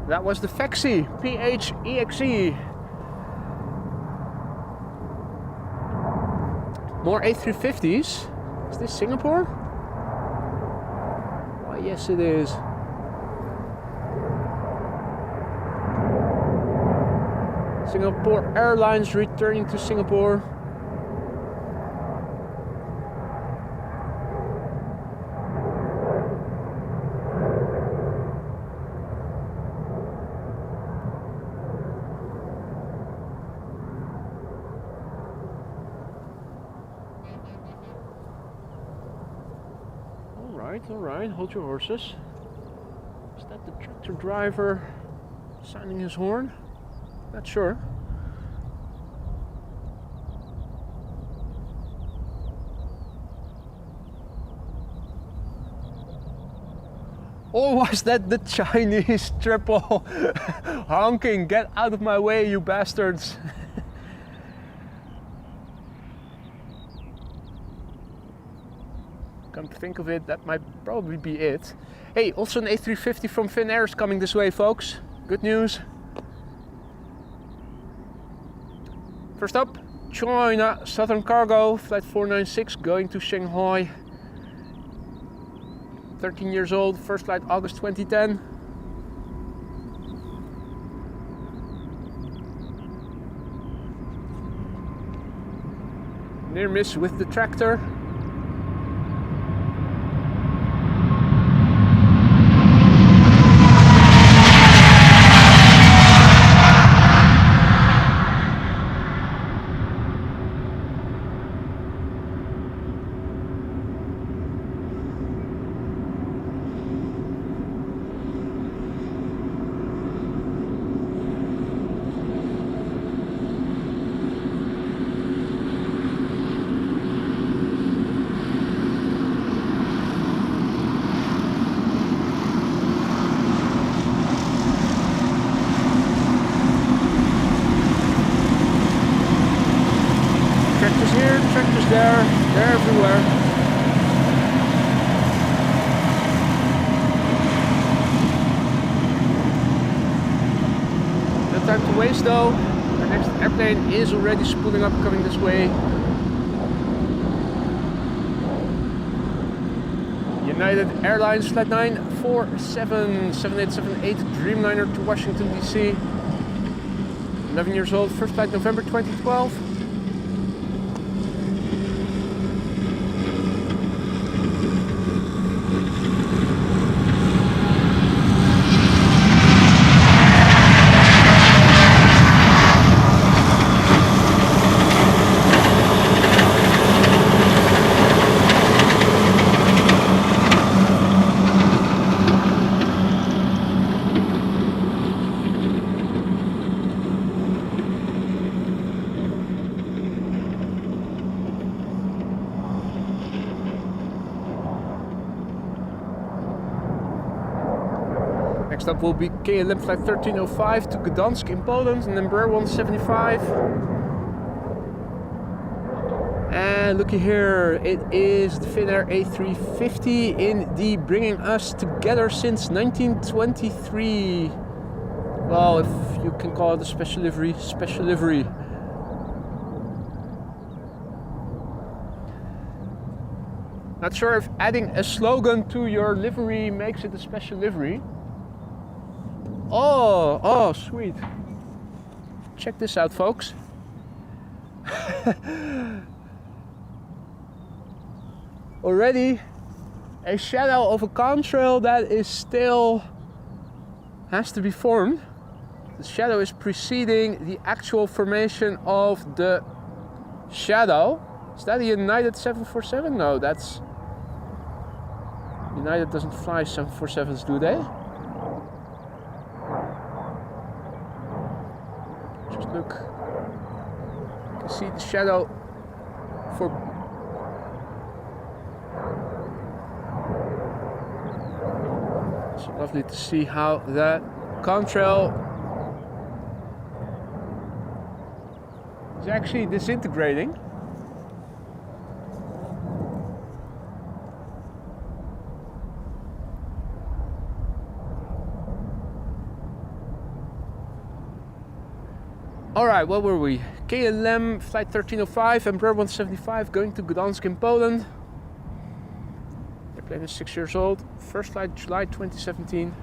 That was the Fexi, PHEXE. More A350s. Is this Singapore? Why, yes it is. Singapore Airlines returning to Singapore. All right, hold your horses. Is that the tractor driver sounding his horn? Not sure. Or was that the Chinese triple honking? Get out of my way, you bastards. Come to think of it, that might probably be it. Hey, also an A350 from Finnair is coming this way, folks. Good news. First up, China Southern Cargo, flight 496 going to Shanghai. 13 years old, first flight August 2010. Near miss with the tractor. Tractors here, tractors there, they're everywhere. No time to waste though. Our next airplane is already spooling up, coming this way. United Airlines Flight 947 7878 Dreamliner to Washington DC. 11 years old, first flight November 2012. Next up will be KLM flight 1305 to Gdansk in Poland, and Embraer 175. And looky here, it is the Finnair A350, indeed bringing us together since 1923. Well, if you can call it a special livery, special livery. Not sure if adding a slogan to your livery makes it a special livery. Oh, sweet. Check this out, folks. Already a shadow of a contrail that is still has to be formed. The shadow is preceding the actual formation of the shadow. Is that a United 747? No, that's United doesn't fly 747s, do they? Just look. You can see the shadow for it's lovely to see how that contrail is actually disintegrating. Alright, where were we? KLM flight 1305, Embraer 175 going to Gdansk in Poland. The airplane is 6 years old, first flight July 2017.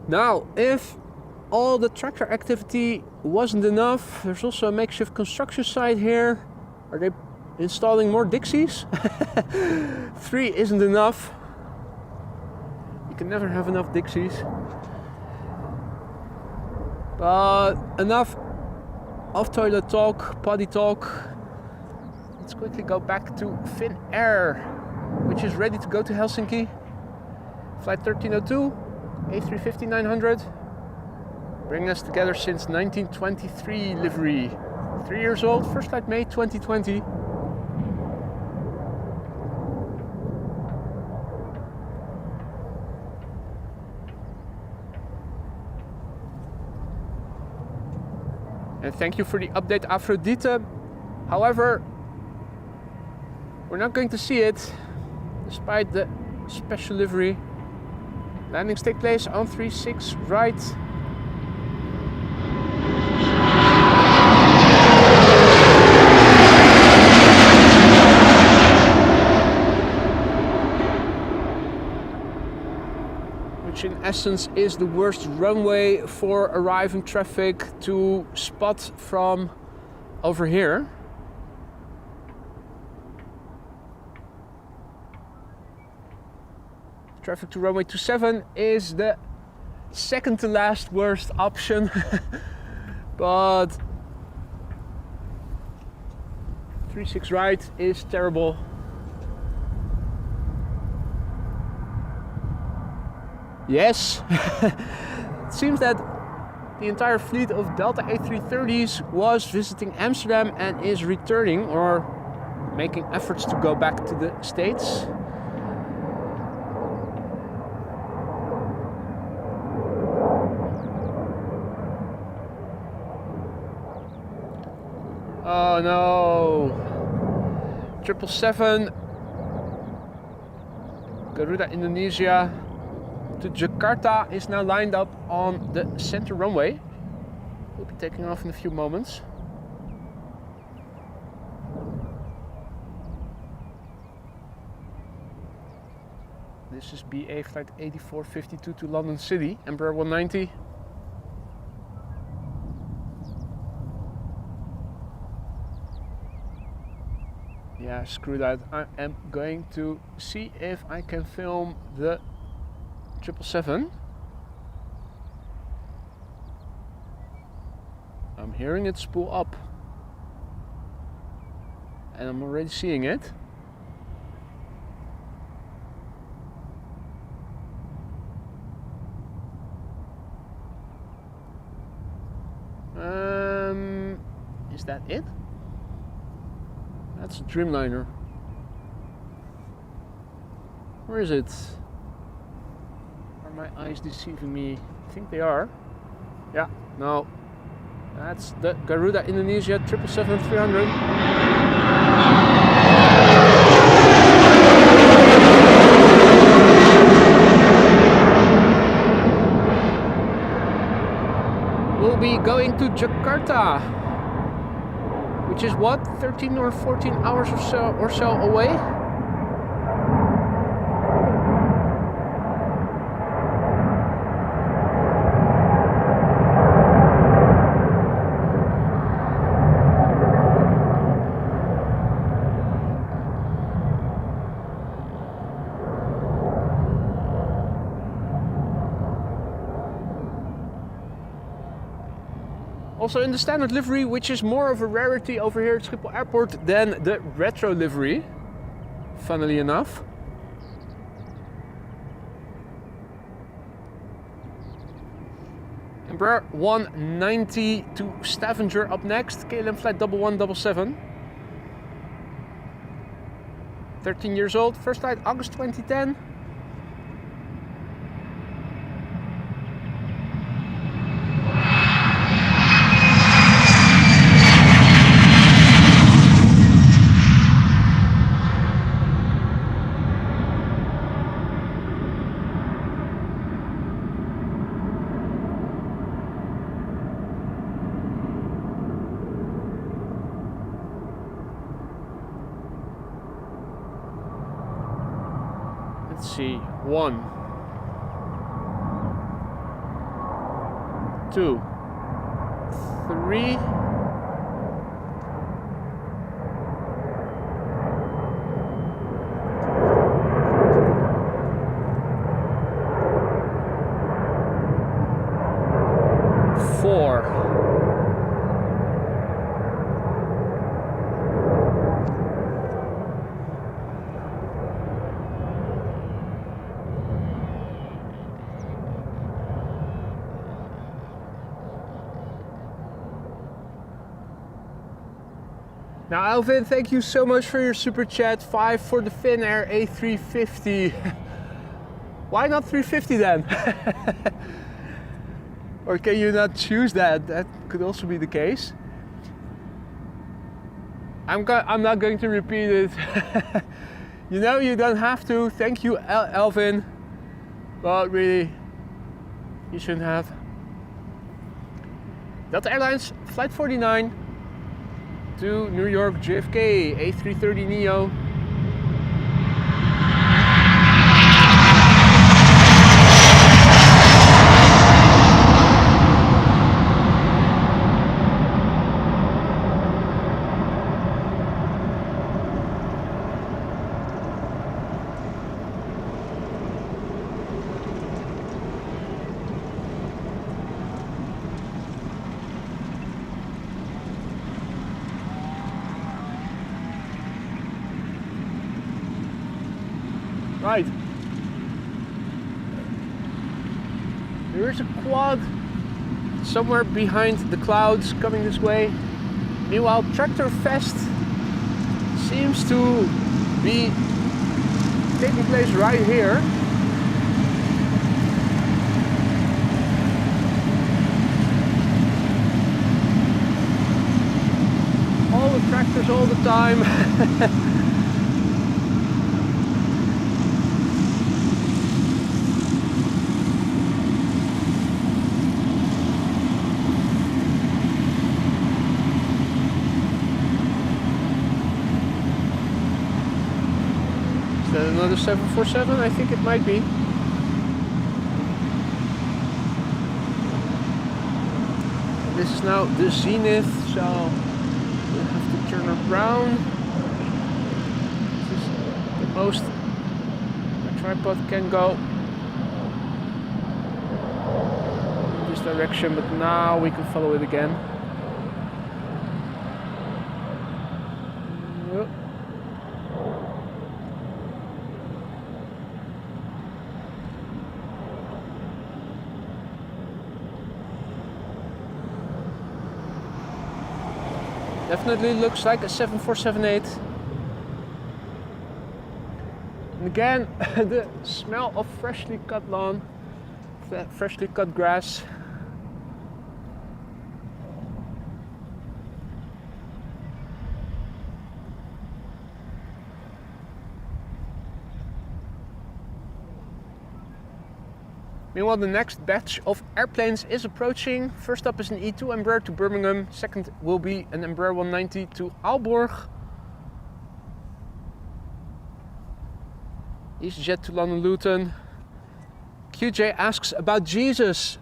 Now, if all the tractor activity wasn't enough, there's also a makeshift construction site here. Are they installing more Dixies? 3 isn't enough. You can never have enough Dixies. But enough off-toilet talk, potty talk. let's quickly go back to Finnair, which is ready to go to Helsinki. Flight 1302, A350-900, bringing us together since 1923 livery. 3 years old, first flight May 2020. And thank you for the update, Aphrodite. However, we're not going to see it, despite the special livery. Landings take place on 36 right. Which in essence is the worst runway for arriving traffic to spot from over here. Traffic to runway 27 is the second to last worst option, but 36 right is terrible. Yes, it seems that the entire fleet of Delta A330s was visiting Amsterdam and is returning or making efforts to go back to the States. Oh no! 777 Garuda Indonesia to Jakarta is now lined up on the center runway. We'll be taking off in a few moments. This is BA flight 8452 to London City, Embraer 190. Yeah, screw that. I am going to see if I can film the 777. I'm hearing it spool up. And I'm already seeing it. Is that it? That's a Dreamliner. Where is it? Are my eyes deceiving me? I think they are. Yeah, no. That's the Garuda Indonesia 777-300. We'll be going to Jakarta, which is what, 13 or 14 hours or so away? Also in the standard livery, which is more of a rarity over here at Schiphol Airport than the retro livery, funnily enough. Embraer 190 to Stavanger up next, KLM flight 1177. 13 years old, first flight August 2010. Let's see, 1, 2, 3. Now Alvin, thank you so much for your super chat. 5 for the Finnair A350. Why not 350 then? Or can you not choose that? That could also be the case. I'm not going to repeat it. You know, you don't have to. Thank you, Alvin. But really, you shouldn't have. Delta Airlines Flight 49 to New York JFK A330 Neo. Right. There is a quad somewhere behind the clouds coming this way. Meanwhile, Tractor Fest seems to be taking place right here. All the tractors all the time. Another 747, I think it might be. This is now the zenith, so we'll have to turn around. This is the most my tripod can go in this direction, but now we can follow it again. Definitely looks like a 7478. And again, the smell of freshly cut lawn, freshly cut grass. Meanwhile, the next batch of airplanes is approaching. First up is an E2 Embraer to Birmingham. Second will be an Embraer 190 to Aalborg. EasyJet to London Luton. QJ asks about Jesus.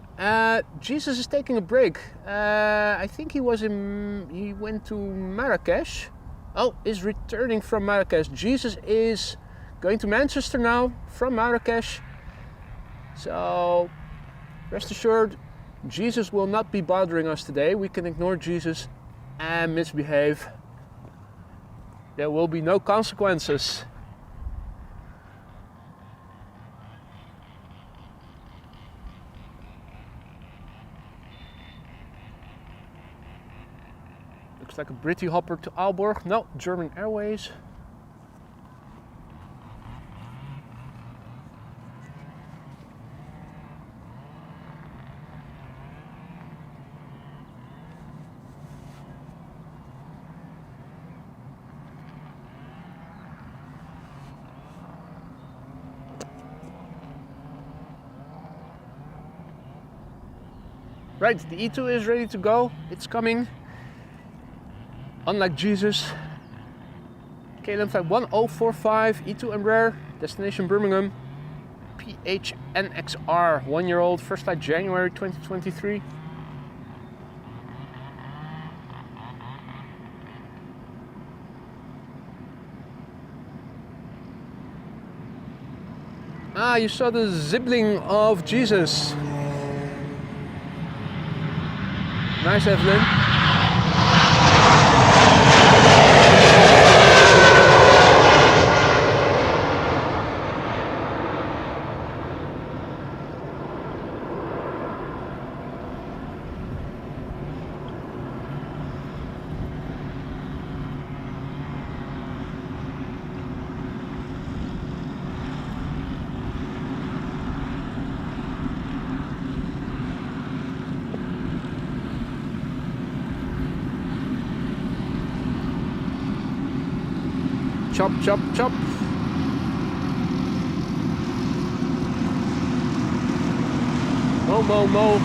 Jesus is taking a break. I think he went to Marrakesh. Oh, is returning from Marrakesh. Jesus is going to Manchester now from Marrakesh. So, rest assured, Jesus will not be bothering us today. We can ignore Jesus and misbehave. There will be no consequences. Looks like a Britty hopper to Aalborg. No, German Airways. Right, the E2 is ready to go. It's coming. Unlike Jesus. KLM flight 1045, E2 Embraer, destination Birmingham. PHNXR, 1-year-old, first flight January 2023. Ah, you saw the zibbling of Jesus. Nice, Evelyn. Chop, chop, chop. Mo, mo, mo.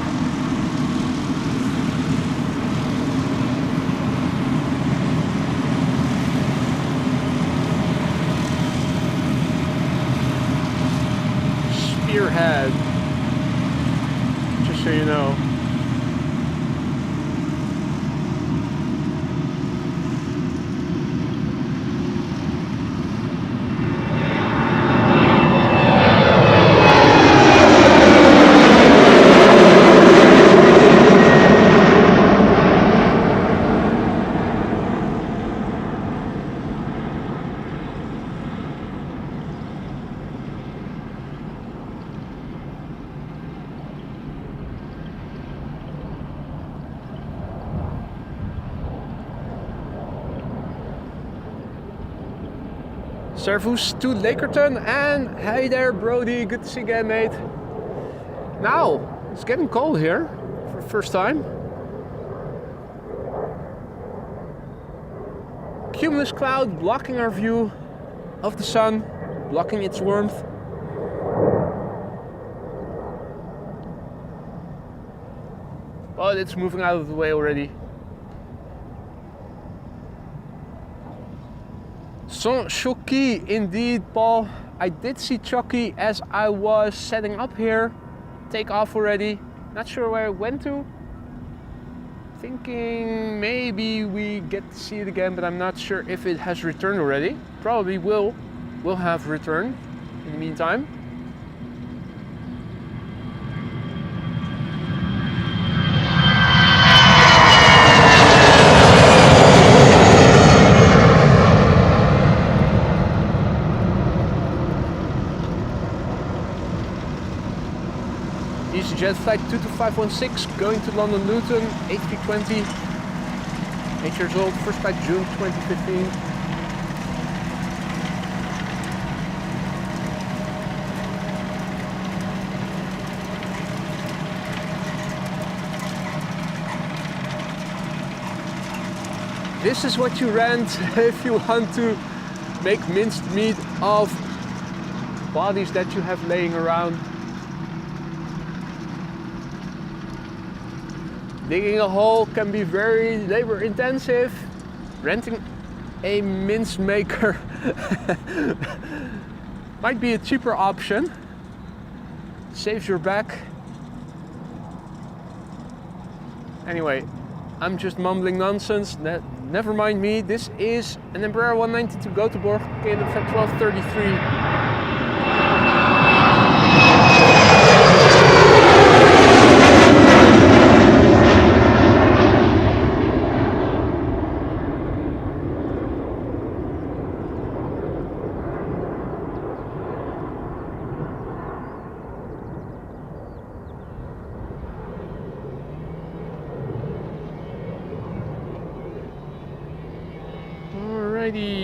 Spearhead. Just so you know. Servus to Lakerton, and hey there Brody, good to see you again, mate. Now, it's getting cold here for the first time. Cumulus cloud blocking our view of the sun, blocking its warmth. But it's moving out of the way already. Sans Choc-y indeed, Paul. I did see Choc-y as I was setting up here. Take off already. Not sure where it went to. Thinking maybe we get to see it again, but I'm not sure if it has returned already. Probably will have returned in the meantime. EasyJet flight 22516 going to London Luton, A320, 8 years old, first flight June 2015. This is what you rent if you want to make minced meat of bodies that you have laying around. Digging a hole can be very labor intensive. Renting a mince maker might be a cheaper option. Saves your back. Anyway, I'm just mumbling nonsense. Never mind me. This is an Embraer 192 Göteborg, KLM B77L Alrighty.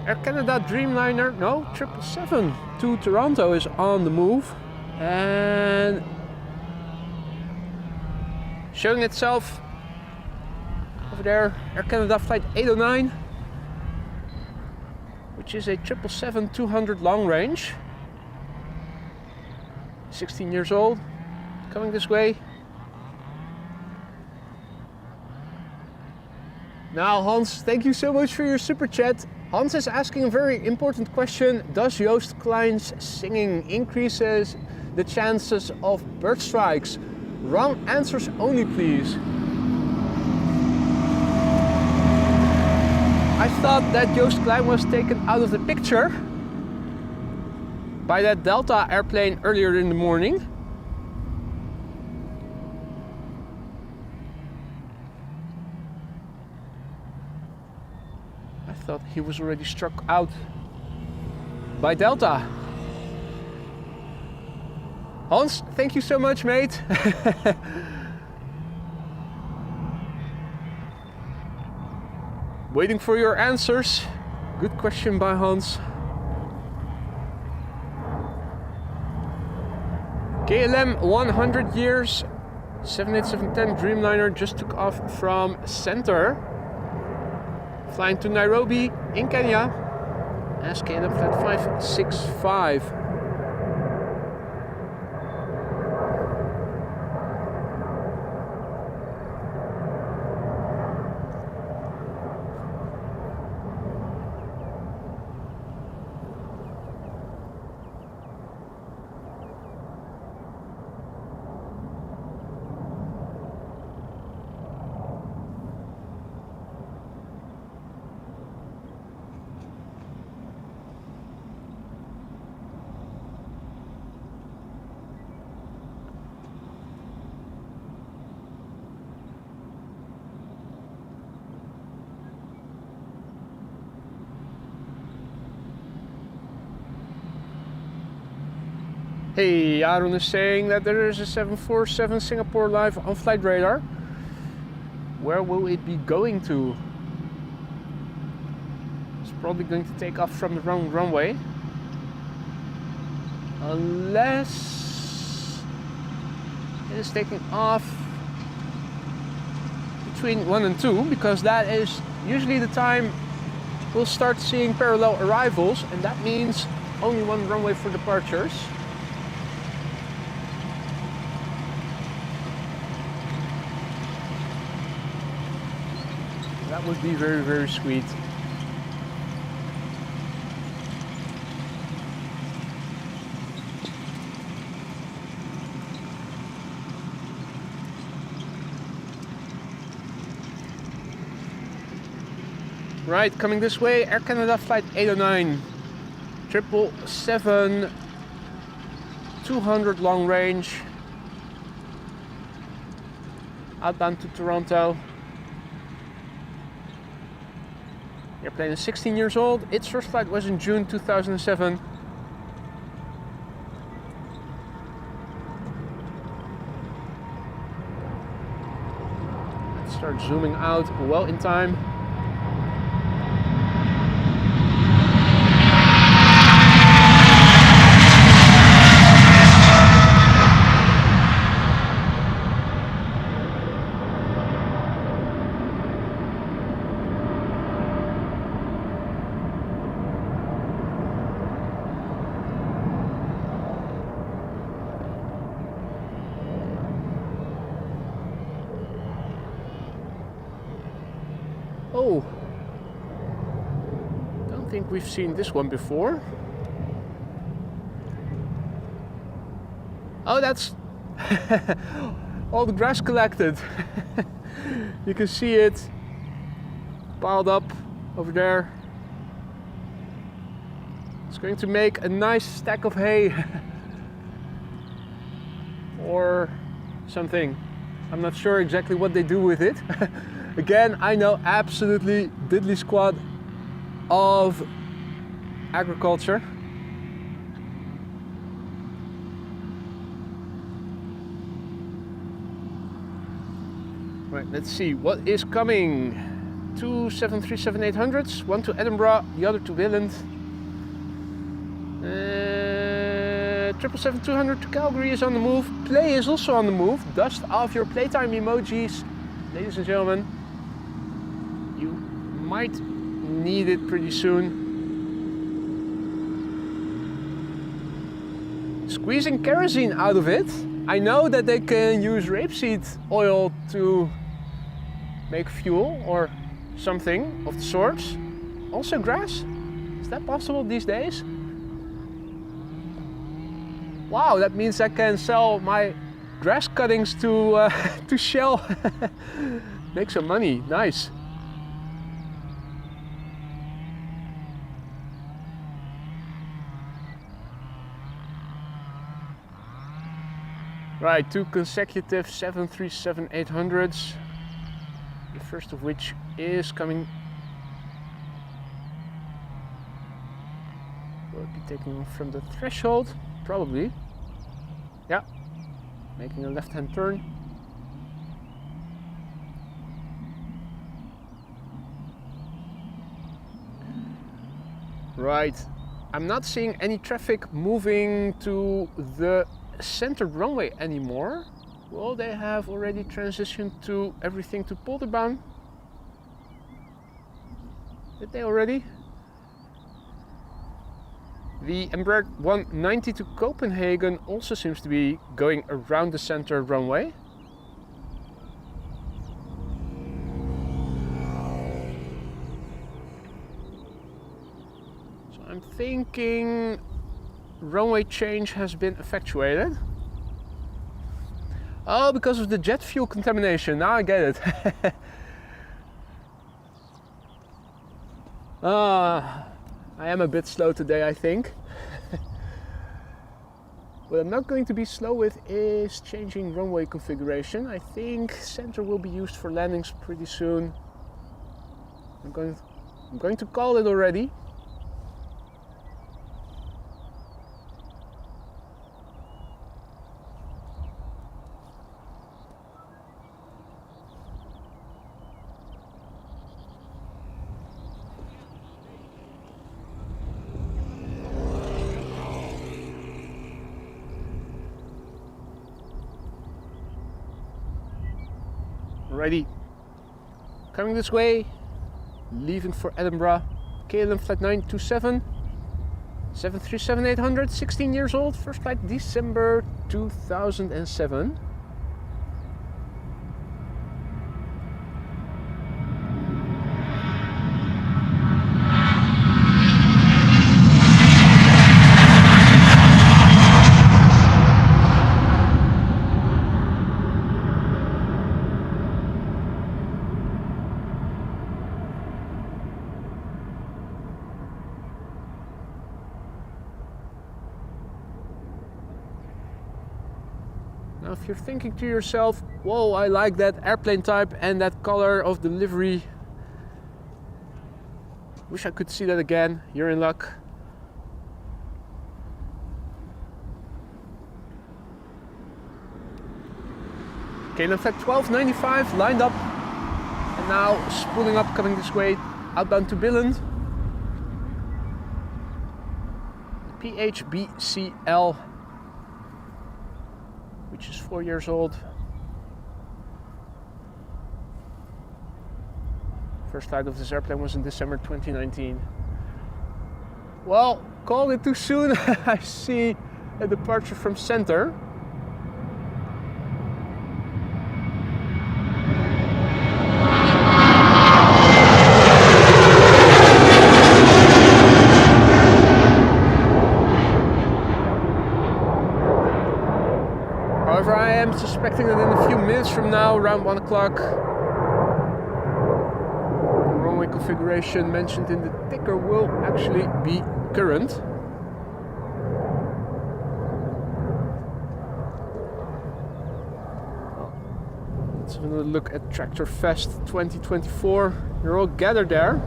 Air Canada Dreamliner, no, 777 to Toronto is on the move and showing itself over there. Air Canada flight 809, which is a 777-200 long range. 16 years old, coming this way. Now Hans, thank you so much for your super chat. Hans is asking a very important question. Does Joost Klein's singing increases the chances of bird strikes? Wrong answers only, please. I thought that Joost Klein was taken out of the picture by that Delta airplane earlier in the morning. I thought he was already struck out by Delta. Hans, thank you so much, mate. Waiting for your answers. Good question by Hans. KLM 100 years 787-10 Dreamliner just took off from center, flying to Nairobi in Kenya as KLM Flight 565. Hey, Aaron is saying that there is a 747 Singapore live on flight radar. Where will it be going to? It's probably going to take off from the wrong runway. Unless it is taking off between 1 and 2, because that is usually the time we'll start seeing parallel arrivals, and that means only one runway for departures. That would be very, very sweet. Right, coming this way, Air Canada Flight 809, 777, 200 long range, outbound to Toronto. Airplane is 16 years old. Its first flight was in June 2007. Let's start zooming out well in time. Oh, don't think we've seen this one before. Oh, that's all the grass collected. You can see it piled up over there. It's going to make a nice stack of hay or something. I'm not sure exactly what they do with it. Again, I know absolutely diddly squat of agriculture. Right, let's see what is coming. Two 737-800s, one to Edinburgh, the other to Willand. 777-200 to Calgary is on the move. Play is also on the move. Dust off your playtime emojis, ladies and gentlemen. You might need it pretty soon. Squeezing kerosene out of it. I know that they can use rapeseed oil to make fuel or something of the sorts. Also grass? Is that possible these days? Wow, that means I can sell my grass cuttings to Shell. Make some money, nice. Right, two consecutive 737-800s. The first of which is coming. Will it be taking from the threshold? Probably. Yeah, making a left-hand turn. Right, I'm not seeing any traffic moving to the center runway anymore, Well, they have already transitioned to everything to Polderbaan. Did they already? The Embraer 190 to Copenhagen also seems to be going around the center runway. So I'm thinking runway change has been effectuated. Oh, because of the jet fuel contamination. Now I get it. I am a bit slow today, I think. What I'm not going to be slow with is changing runway configuration. I think center will be used for landings pretty soon. I'm going to call it already. Alrighty, coming this way, leaving for Edinburgh, KLM flight 927, 737-800, 16 years old, first flight December 2007. Now if you're thinking to yourself, whoa, I like that airplane type and that color of the livery, wish I could see that again, you're in luck. KLM flight 1295 lined up and now spooling up, coming this way, outbound to Billund. PHBCL, which is 4 years old. First flight of this airplane was in December 2019. Well, called it too soon. I see a departure from center. However, I am suspecting that in a few minutes from now, around 1 o'clock, the runway configuration mentioned in the ticker will actually be current. Let's have another look at Tractor Fest 2024. You're all gathered there.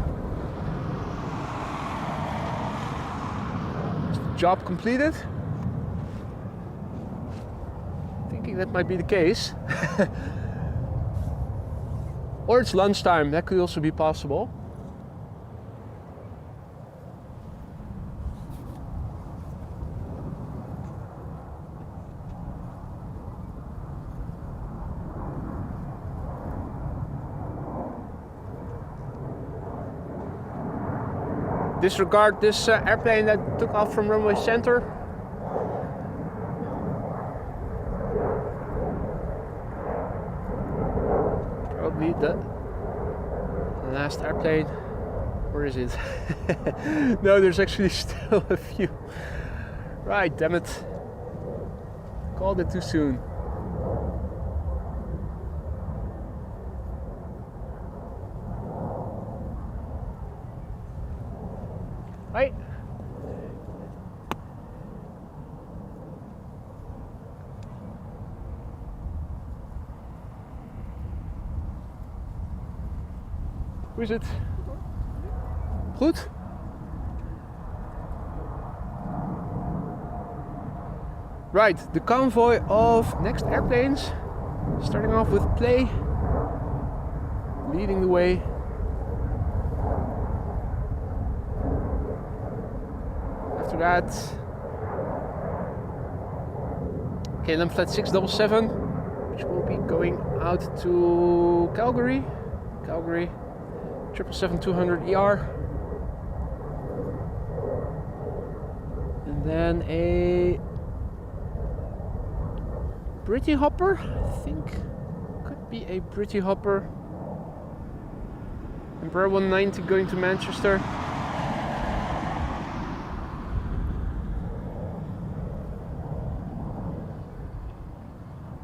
Is the job completed? Thinking that might be the case. Or it's lunchtime, that could also be possible. Disregard this airplane that took off from runway center. Probably the last airplane. Where is it? No, there's actually still a few. Right, damn it. Called it too soon. Hi. Hoe is het? Goed? Right, the convoy of next airplanes, starting off with Play, leading the way. After that, KLM flight 677, which will be going out to Calgary. 777-200ER. And then a Britty Hopper, I think. Could be a Britty Hopper. Embraer 190 going to Manchester.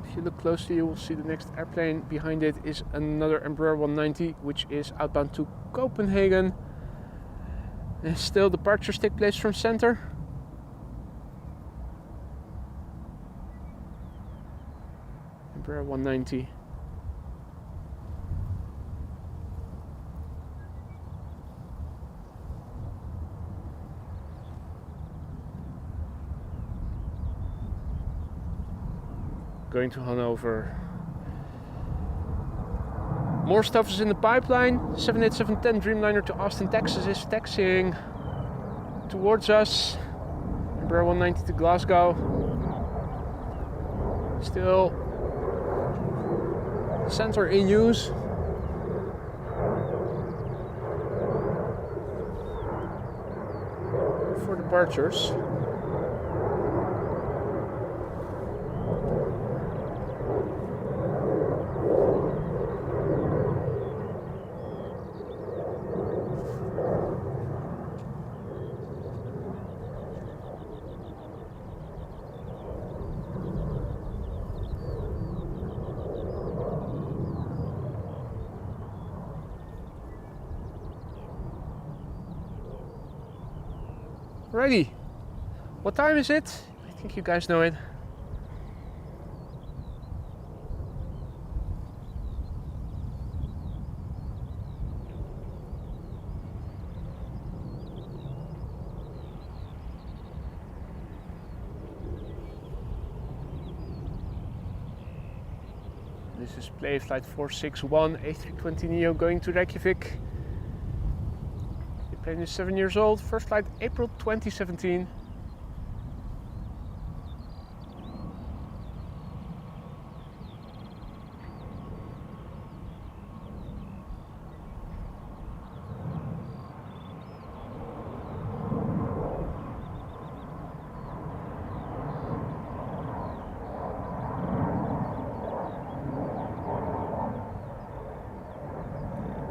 If you look closely, you will see the next airplane behind it is another Embraer 190, which is outbound to Copenhagen. And still departures take place from center. Embraer 190. Going to Hanover. More stuff is in the pipeline. 787-10 Dreamliner to Austin, Texas is taxiing towards us. Embraer 190 to Glasgow. Still sensor in use. For departures. Alrighty, what time is it? I think you guys know it. This is play flight 461 A320neo going to Reykjavik. The plane is 7 years old. First flight April 2017.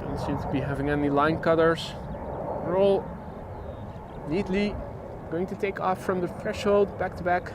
Don't seem to be having any line cutters. We're all neatly going to take off from the threshold back to back.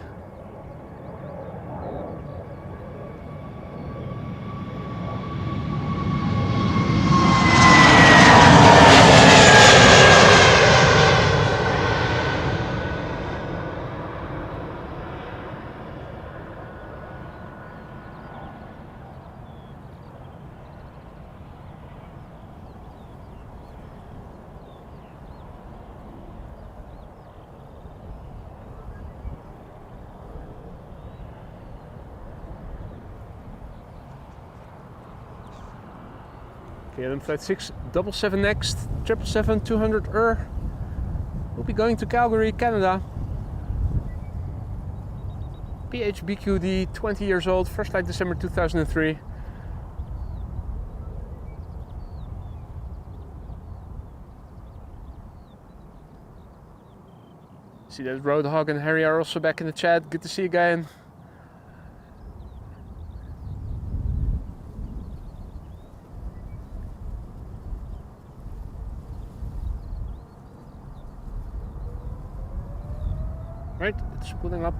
KLM flight 677X 777-200 will be going to Calgary, Canada. PHBQD, 20 years old, first flight December 2003. See that Roadhog and Harry are also back in the chat. Good to see you again. Right, it's pulling up.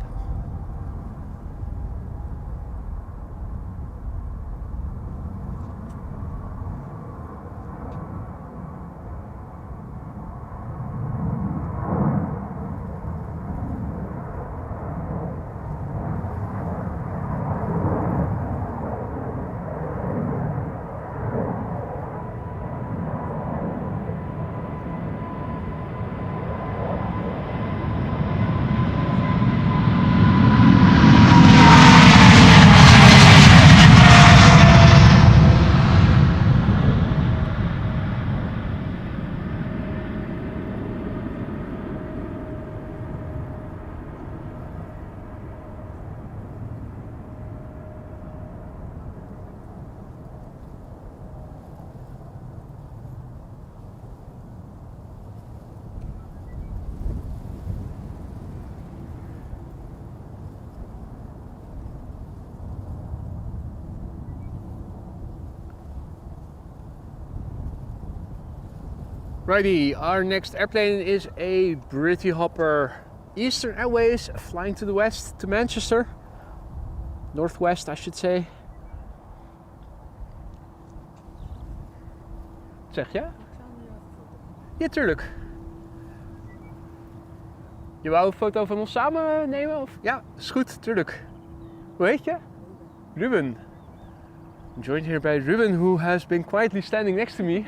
Righty, our next airplane is a Britty Hopper. Eastern Airways flying to the west to Manchester. Northwest, I should say. Zeg je? Ja, tuurlijk. Je wou een foto van ons samen nemen? Of? Ja, is goed, tuurlijk. Hoe heet je? Ruben. I'm joined here by Ruben, who has been quietly standing next to me,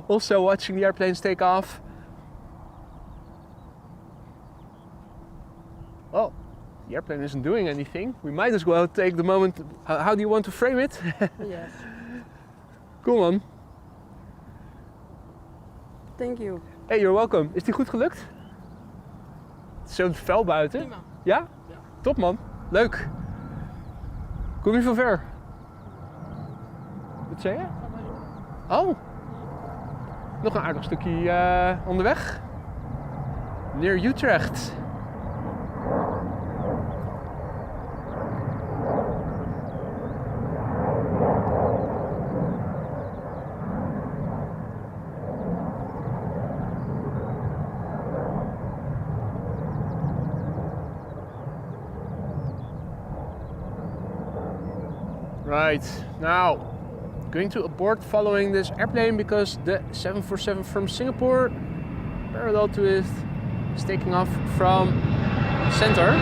also watching the airplanes take off. Well, the airplane isn't doing anything. We might as well take the moment. How do you want to frame it? Yes. Come on. Thank you. Hey, you're welcome. Is die goed gelukt? Het is zo'n fel buiten. Prima. Ja? Ja. Top man. Leuk. Kom je van ver? Wat zei je? Oh. Nog een aardig stukje onderweg. Near Utrecht. Right, now going to abort following this airplane because the 747 from Singapore, parallel to it, is taking off from center.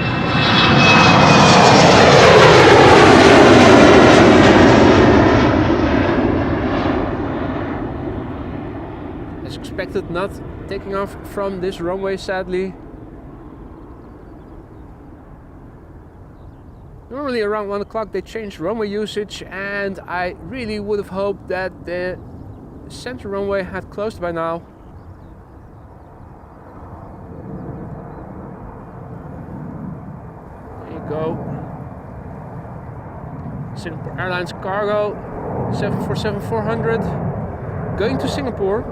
As expected, not taking off from this runway, sadly. Normally around 1 o'clock they change runway usage, and I really would have hoped that the center runway had closed by now. There you go. Singapore Airlines cargo 747-400 going to Singapore.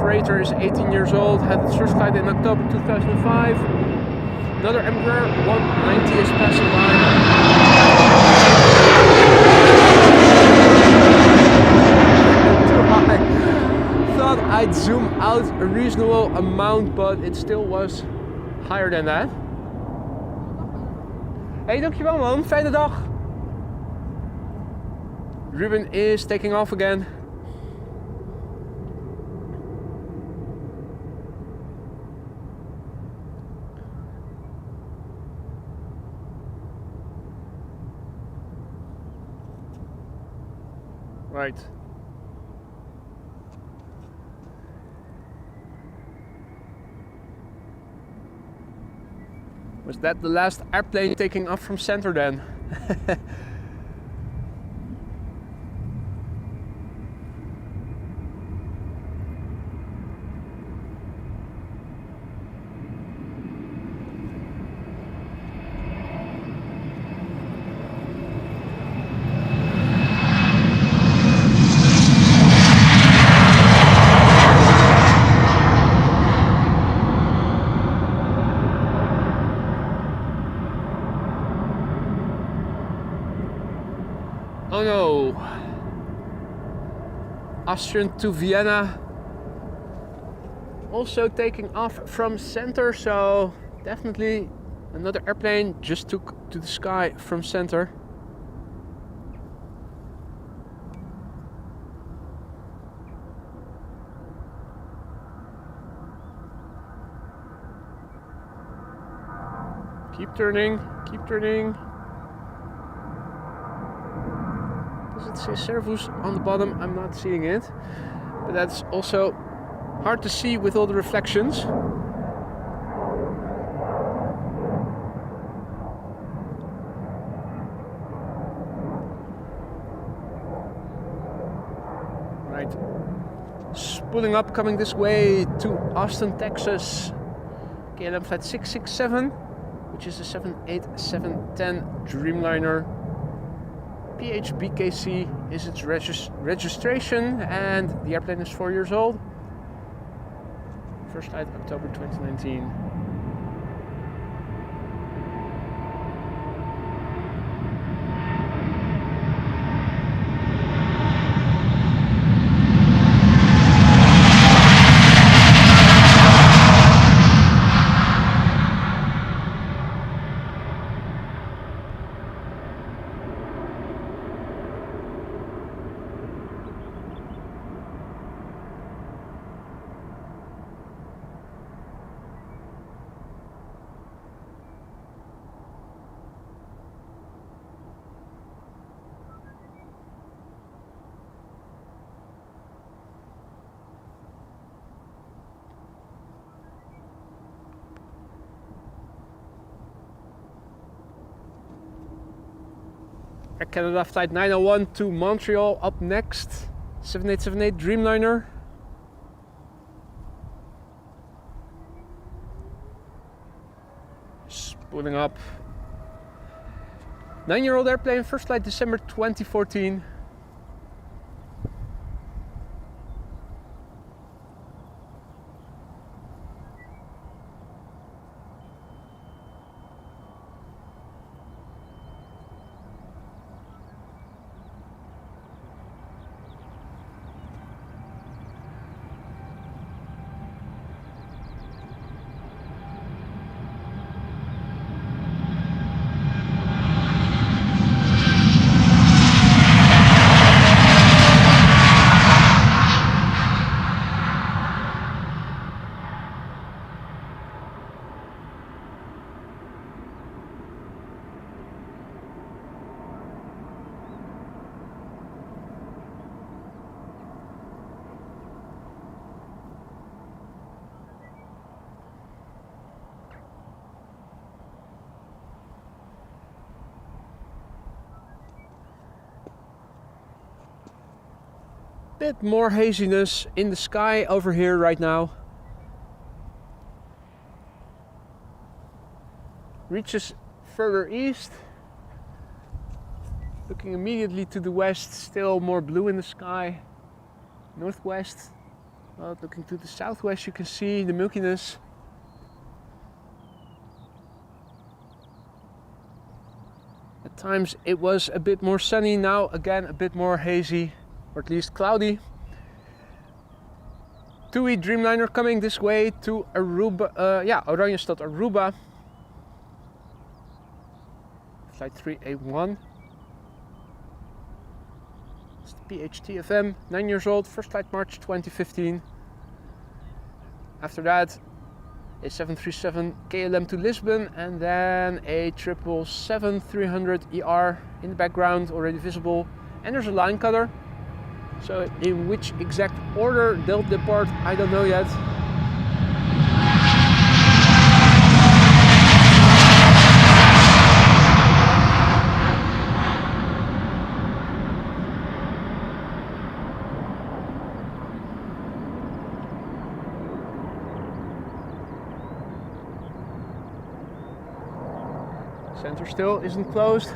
Freighter is 18 years old, had its first flight in October 2005. Another Embraer 190 is passing by. Too high. Thought I'd zoom out a reasonable amount, but it still was higher than that. Hey, dankjewel man, fijne dag. Ruben is taking off again. Right. Was that the last airplane taking off from center then? Oh no! Austrian to Vienna. Also taking off from center, so definitely another airplane just took to the sky from center. Keep turning, keep turning. Does it say Servus on the bottom? I'm not seeing it. But that's also hard to see with all the reflections. Right. Spooling up, coming this way to Austin, Texas. KLM flight 667, which is a 787-10 Dreamliner. PHBKC is its registration, and the airplane is 4 years old. First flight October 2019. Air Canada flight 901 to Montreal up next. 7878 Dreamliner. Spooling up. 9-year-old airplane, first flight December 2014. Bit more haziness in the sky over here right now. Reaches further east. Looking immediately to the west, still more blue in the sky. Northwest. Well, looking to the southwest, you can see the milkiness. At times it was a bit more sunny, now again a bit more hazy. Or at least cloudy. TUI Dreamliner coming this way to Aruba, Oranjestad, Aruba. Flight 381. It's the PHTFM, 9 years old, first flight March 2015. After that, a 737 KLM to Lisbon, and then a 777-300ER in the background, already visible. And there's a line cutter. So in which exact order they'll depart, I don't know yet. Center still isn't closed.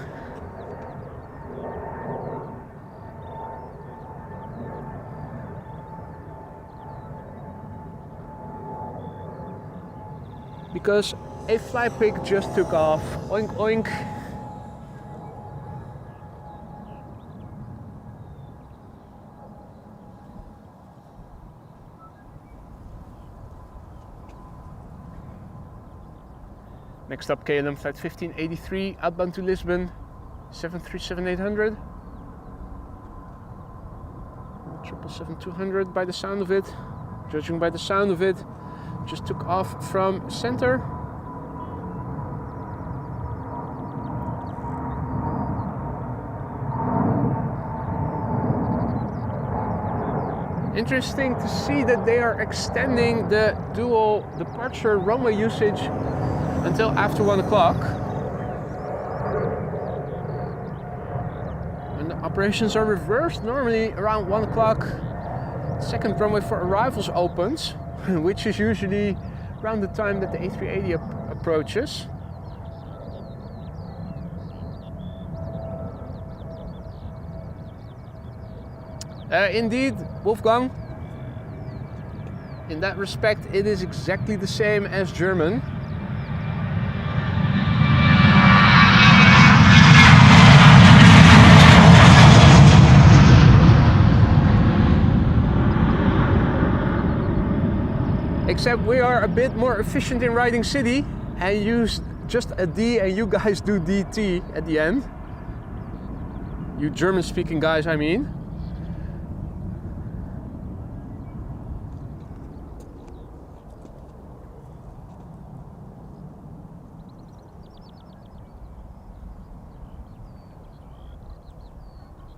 Because a fly pig just took off. Oink oink. Next up, KLM flight 1583 outbound to Lisbon, 737-800. 777-200 by the sound of it. Judging by the sound of it, just took off from center. Interesting to see that they are extending the dual departure runway usage until after 1 o'clock. When the operations are reversed, normally around 1 o'clock, second runway for arrivals opens, which is usually around the time that the A380 approaches. Indeed, Wolfgang, in that respect it is exactly the same as German. Except we are a bit more efficient in riding city and use just a D, and you guys do DT at the end. You German speaking guys, I mean.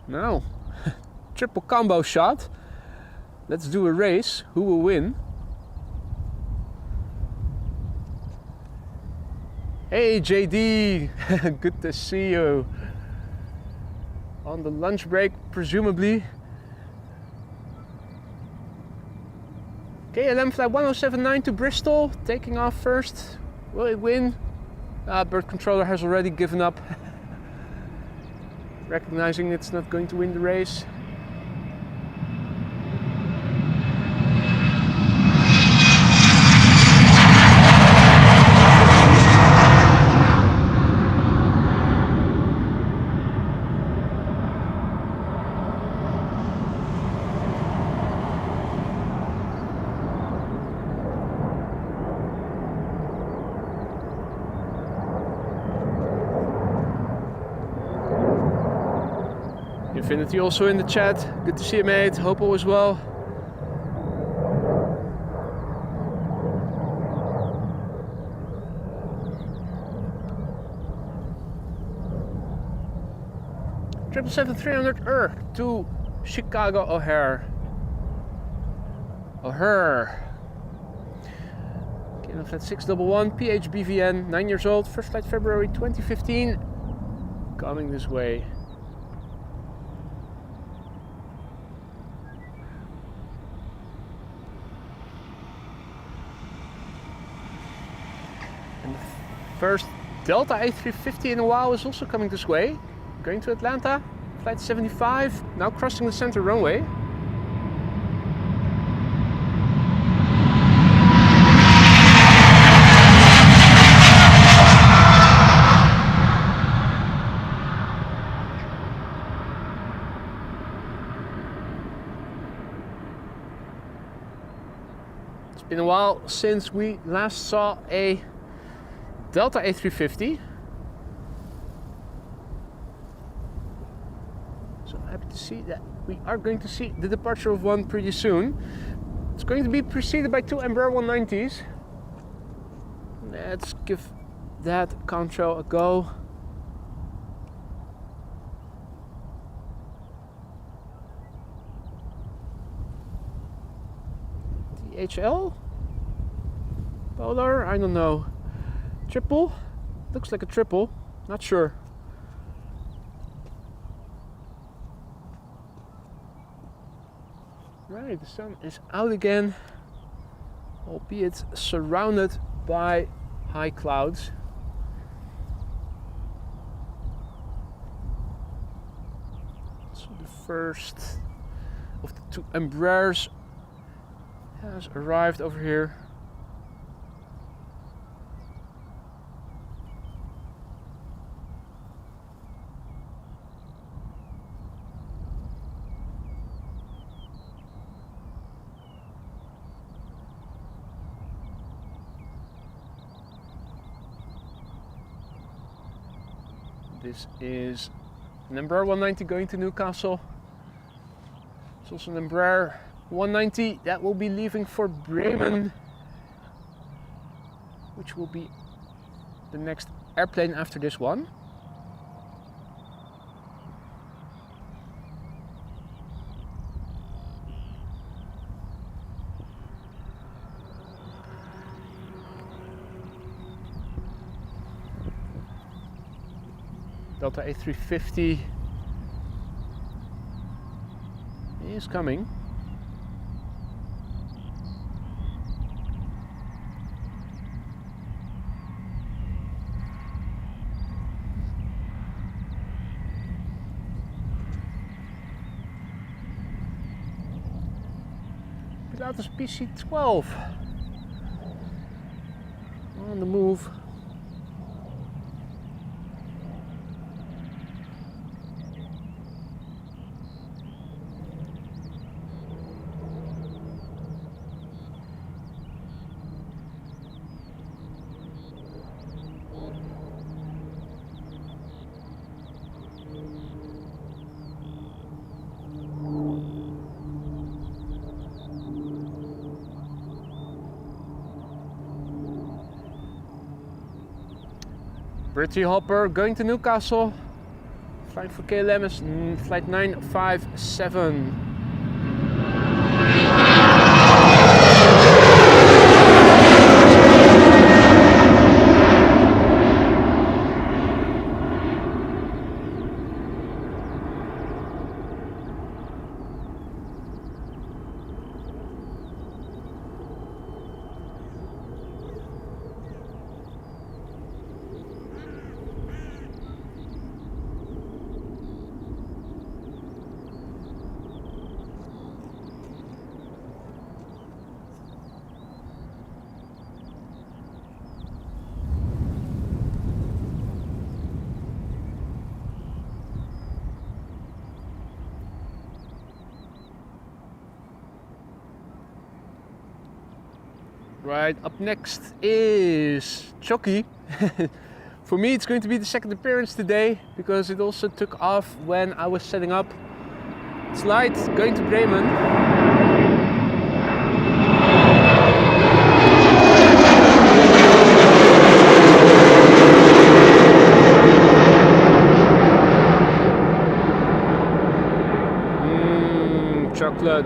Now, triple combo shot. Let's do a race. Who will win? Hey JD, good to see you. on the lunch break, presumably. KLM flight 1079 to Bristol, taking off first. Will it win? Bird controller has already given up, recognizing it's not going to win the race. Infinity also in the chat. Good to see you, mate. Hope all is well. Triple 300 to Chicago O'Hare. KLM flight 611 PHBVN, 9 years old. First flight February 2015. Coming this way. First Delta A350 in a while is also coming this way. Going to Atlanta, flight 75, now crossing the center runway. It's been a while since we last saw a Delta A350. So happy to see that we are going to see the departure of one pretty soon. It's going to be preceded by two Embraer 190s. Let's give that contrail a go. DHL? Polar? I don't know. Triple? Looks like a triple. Not sure. Right, the sun is out again, albeit surrounded by high clouds. So the first of the two Embraers has arrived over here. This is an Embraer 190 going to Newcastle. It's also an Embraer 190 that will be leaving for Bremen, which will be the next airplane after this one. Delta A350 is coming. Pilatus PC-12 on the move. Pretty Hopper going to Newcastle, flying for KLM is flight 957. Right, up next is Choc-y. For me it's going to be the second appearance today because it also took off when I was setting up. It's light, going to Bremen. Chocolate.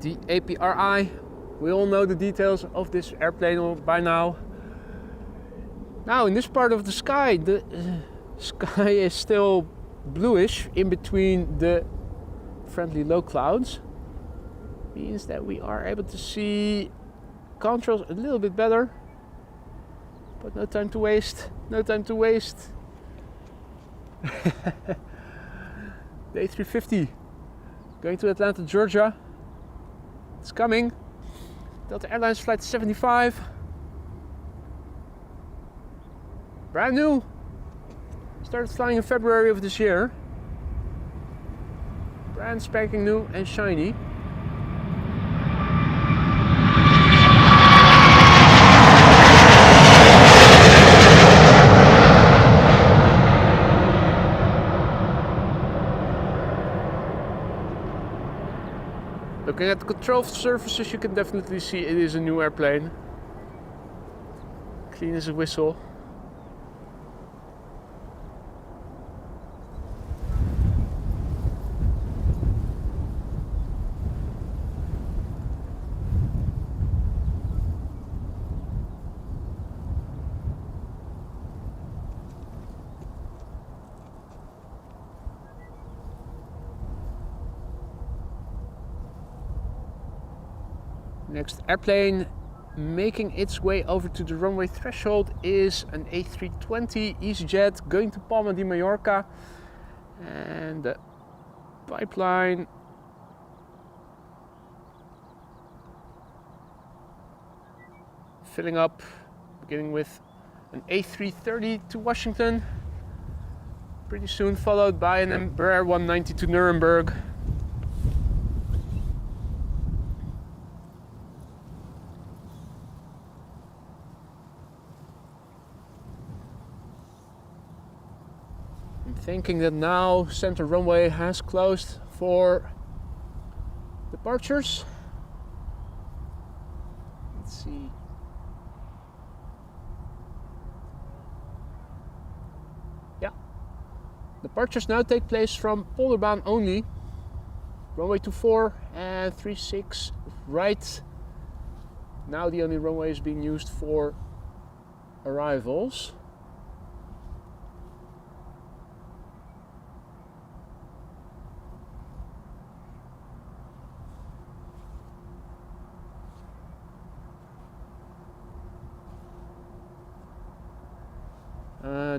The APRI. We all know the details of this airplane by now. Now in this part of the sky, the sky is still bluish in between the friendly low clouds. Means that we are able to see contrails a little bit better. But no time to waste, no time to waste. The A350 going to Atlanta, Georgia. It's coming. Delta Airlines Flight 75. Brand new. Started flying in February of this year. Brand spanking new and shiny. Looking at the control surfaces, you can definitely see it is a new airplane. Clean as a whistle. Next airplane making its way over to the runway threshold is an A320 EasyJet going to Palma de Mallorca, and the pipeline filling up, beginning with an A330 to Washington, pretty soon followed by an Embraer 190 to Nuremberg. Thinking that now center runway has closed for departures. Let's see. Yeah. Departures now take place from Polderbaan only. Runway 24 and 36 right. Now the only runway is being used for arrivals.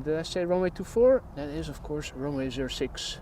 Did I say runway 24? That is of course runway 06.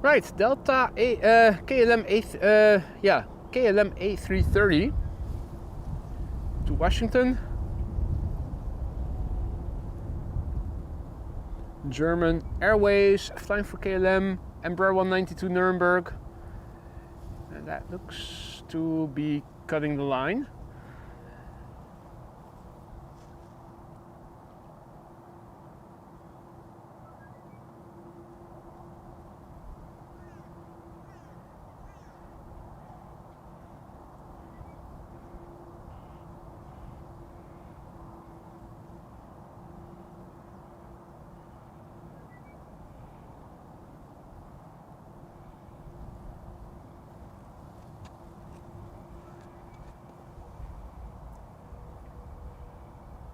Right, KLM A330 to Washington. German Airways flying for KLM, Embraer 190 to Nuremberg. And that looks to be cutting the line.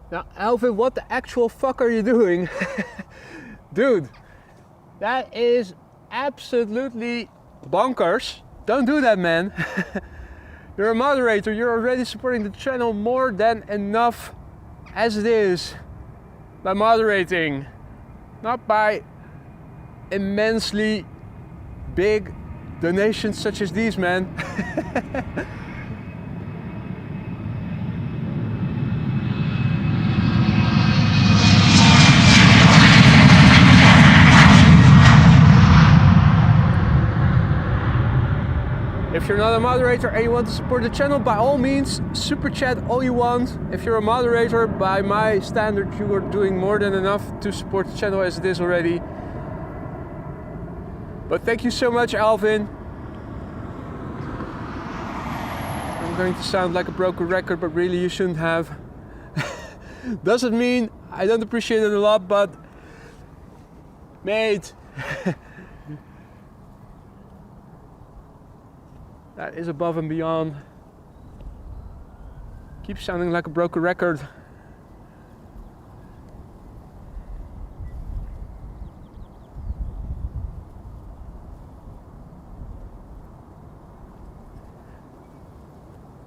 Now, Alvin, what the actual fuck are you doing? Dude, that is absolutely bonkers. Don't do that, man. You're a moderator, you're already supporting the channel more than enough as it is by moderating, not by immensely big donations such as these, man. If you're not a moderator and you want to support the channel, by all means, super chat all you want. If you're a moderator, by my standard, you are doing more than enough to support the channel as it is already. But thank you so much, Alvin. I'm going to sound like a broken record, but really you shouldn't have. Doesn't mean I don't appreciate it a lot, but mate. That is above and beyond. Keep sounding like a broken record.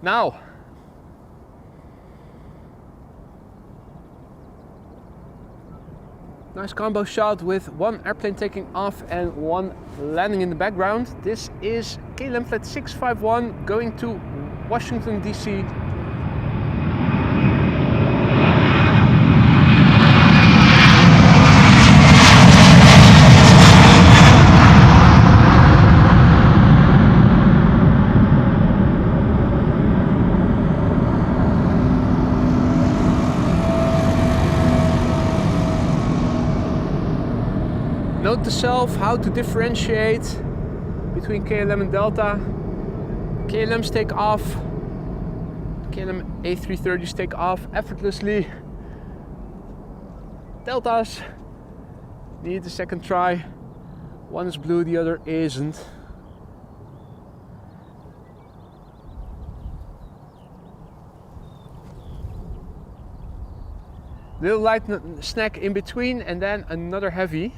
Now, nice combo shot with one airplane taking off and one landing in the background. This is KLM Flight 651 going to Washington, D.C. Note to self how to differentiate between KLM and Delta. KLM's take off, KLM A330s take off effortlessly. Deltas need a second try. One is blue, the other isn't. Little light snack in between and then another heavy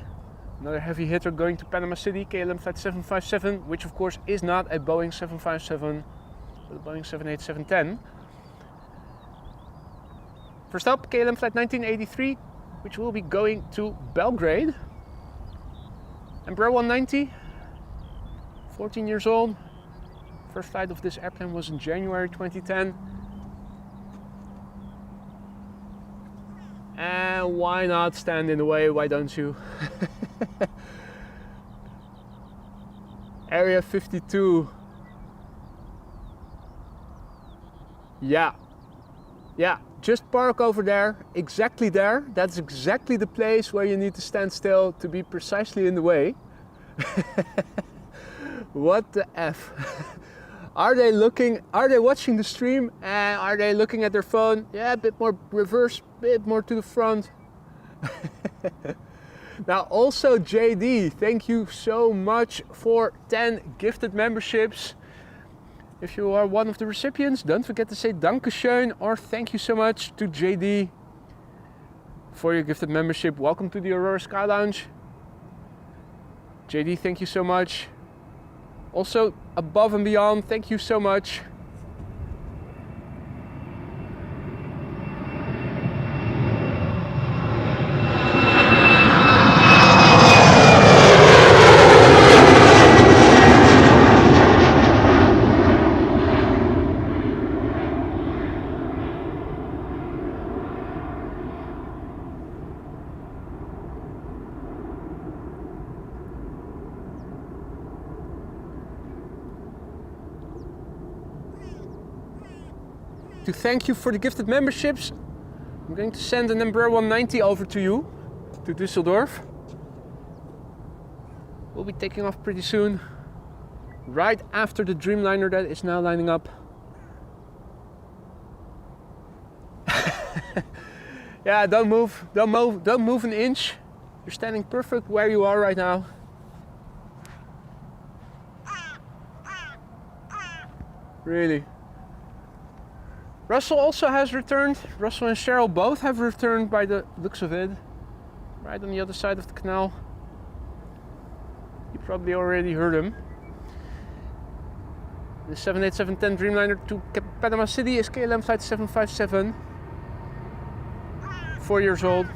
hitter going to Panama City, KLM Flight 757, which of course is not a Boeing 757, but a Boeing 787-10. First up, KLM Flight 1983, which will be going to Belgrade. Embraer 190, 14 years old. First flight of this airplane was in January 2010. And why not stand in the way, why don't you? Area 52. Yeah, just park over there, exactly there. That's exactly the place where you need to stand still to be precisely in the way. What the F? Are they watching the stream and are they looking at their phone? Yeah, a bit more reverse, a bit more to the front. Now also JD, thank you so much for 10 gifted memberships. If you are one of the recipients, don't forget to say Dankeschön or thank you so much to JD for your gifted membership. Welcome to the Aurora Sky Lounge. JD, thank you so much. Also, above and beyond, thank you so much. to thank you for the gifted memberships, I'm going to send an Embraer 190 over to you, to Düsseldorf. We'll be taking off pretty soon, right after the Dreamliner that is now lining up. Yeah, don't move an inch. You're standing perfect where you are right now. Really. Russell also has returned. Russell and Cheryl both have returned by the looks of it. Right on the other side of the canal. You probably already heard him. The 787-10 Dreamliner to Panama City is KLM flight 757. 4 years old.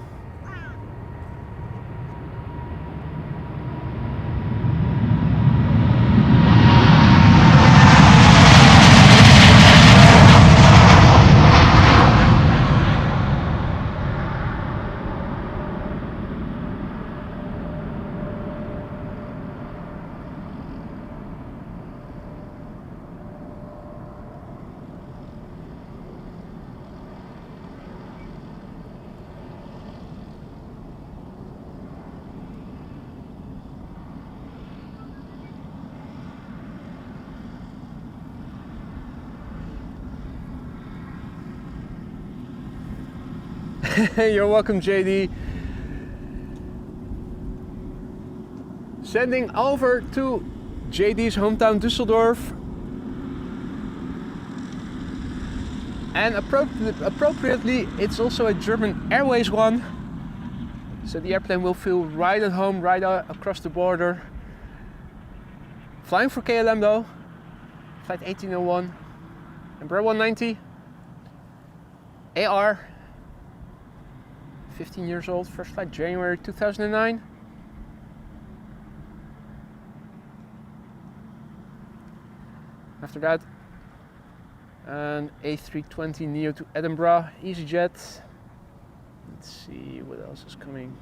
You're welcome, JD. Sending over to JD's hometown Düsseldorf. And appropriately, it's also a German Airways one. So the airplane will feel right at home, right across the border. Flying for KLM though. Flight 1801. Embraer 190. AR. 15 years old, first flight January 2009. After that, an A320neo to Edinburgh, EasyJet. Let's see what else is coming.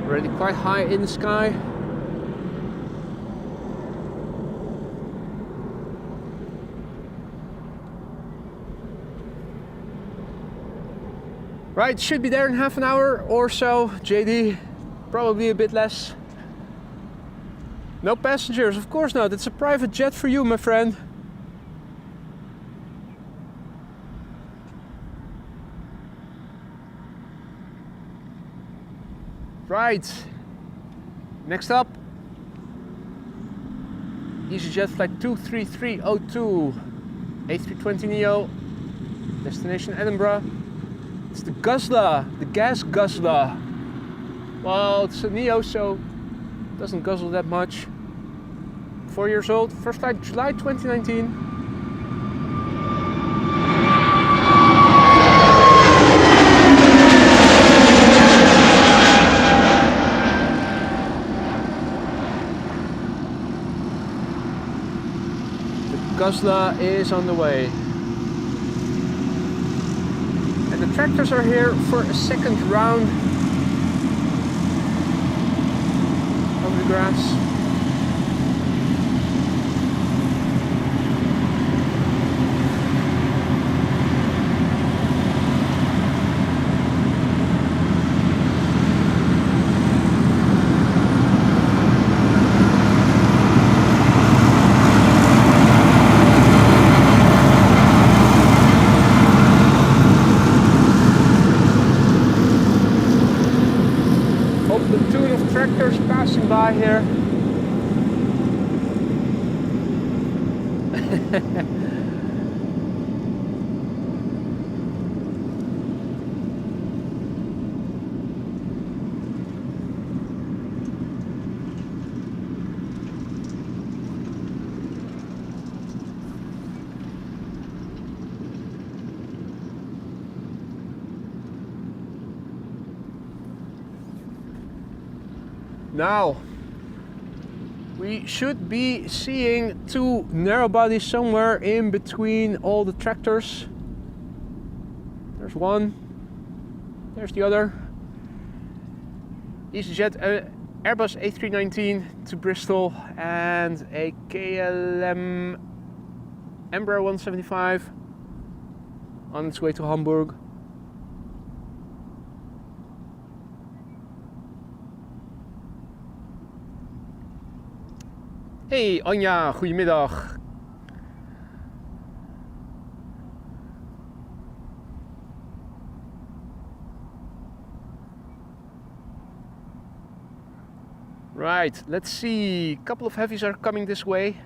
Already quite high in the sky. Right, should be there in half an hour or so, JD. Probably a bit less. No passengers, of course not. It's a private jet for you, my friend. Right, next up, EasyJet flight 23302, A320neo, destination Edinburgh. It's the guzzler, the gas guzzler. Well, it's a neo, so it doesn't guzzle that much. 4 years old, first flight July 2019. Guzzler is on the way. And the tractors are here for a second round of the grass. Passing by here. Now, we should be seeing two narrow bodies somewhere in between all the tractors. There's one, there's the other. EasyJet Airbus A319 to Bristol and a KLM Embraer 175 on its way to Hamburg. Hey Anja, goedemiddag. Right, let's see. A couple of heavies are coming this way.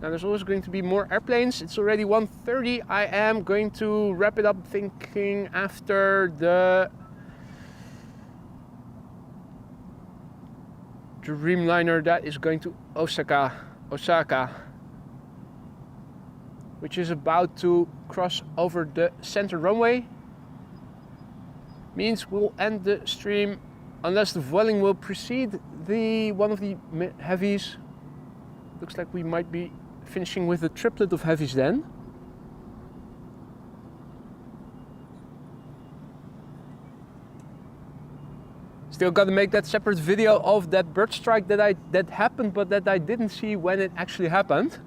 Now there's always going to be more airplanes. It's already 1:30. I am going to wrap it up thinking after the Dreamliner that is going to Osaka, which is about to cross over the center runway. Means we'll end the stream unless the Vueling will precede one of the heavies. Looks like we might be finishing with a triplet of heavies then. Still got to make that separate video of that bird strike that happened, but that I didn't see when it actually happened.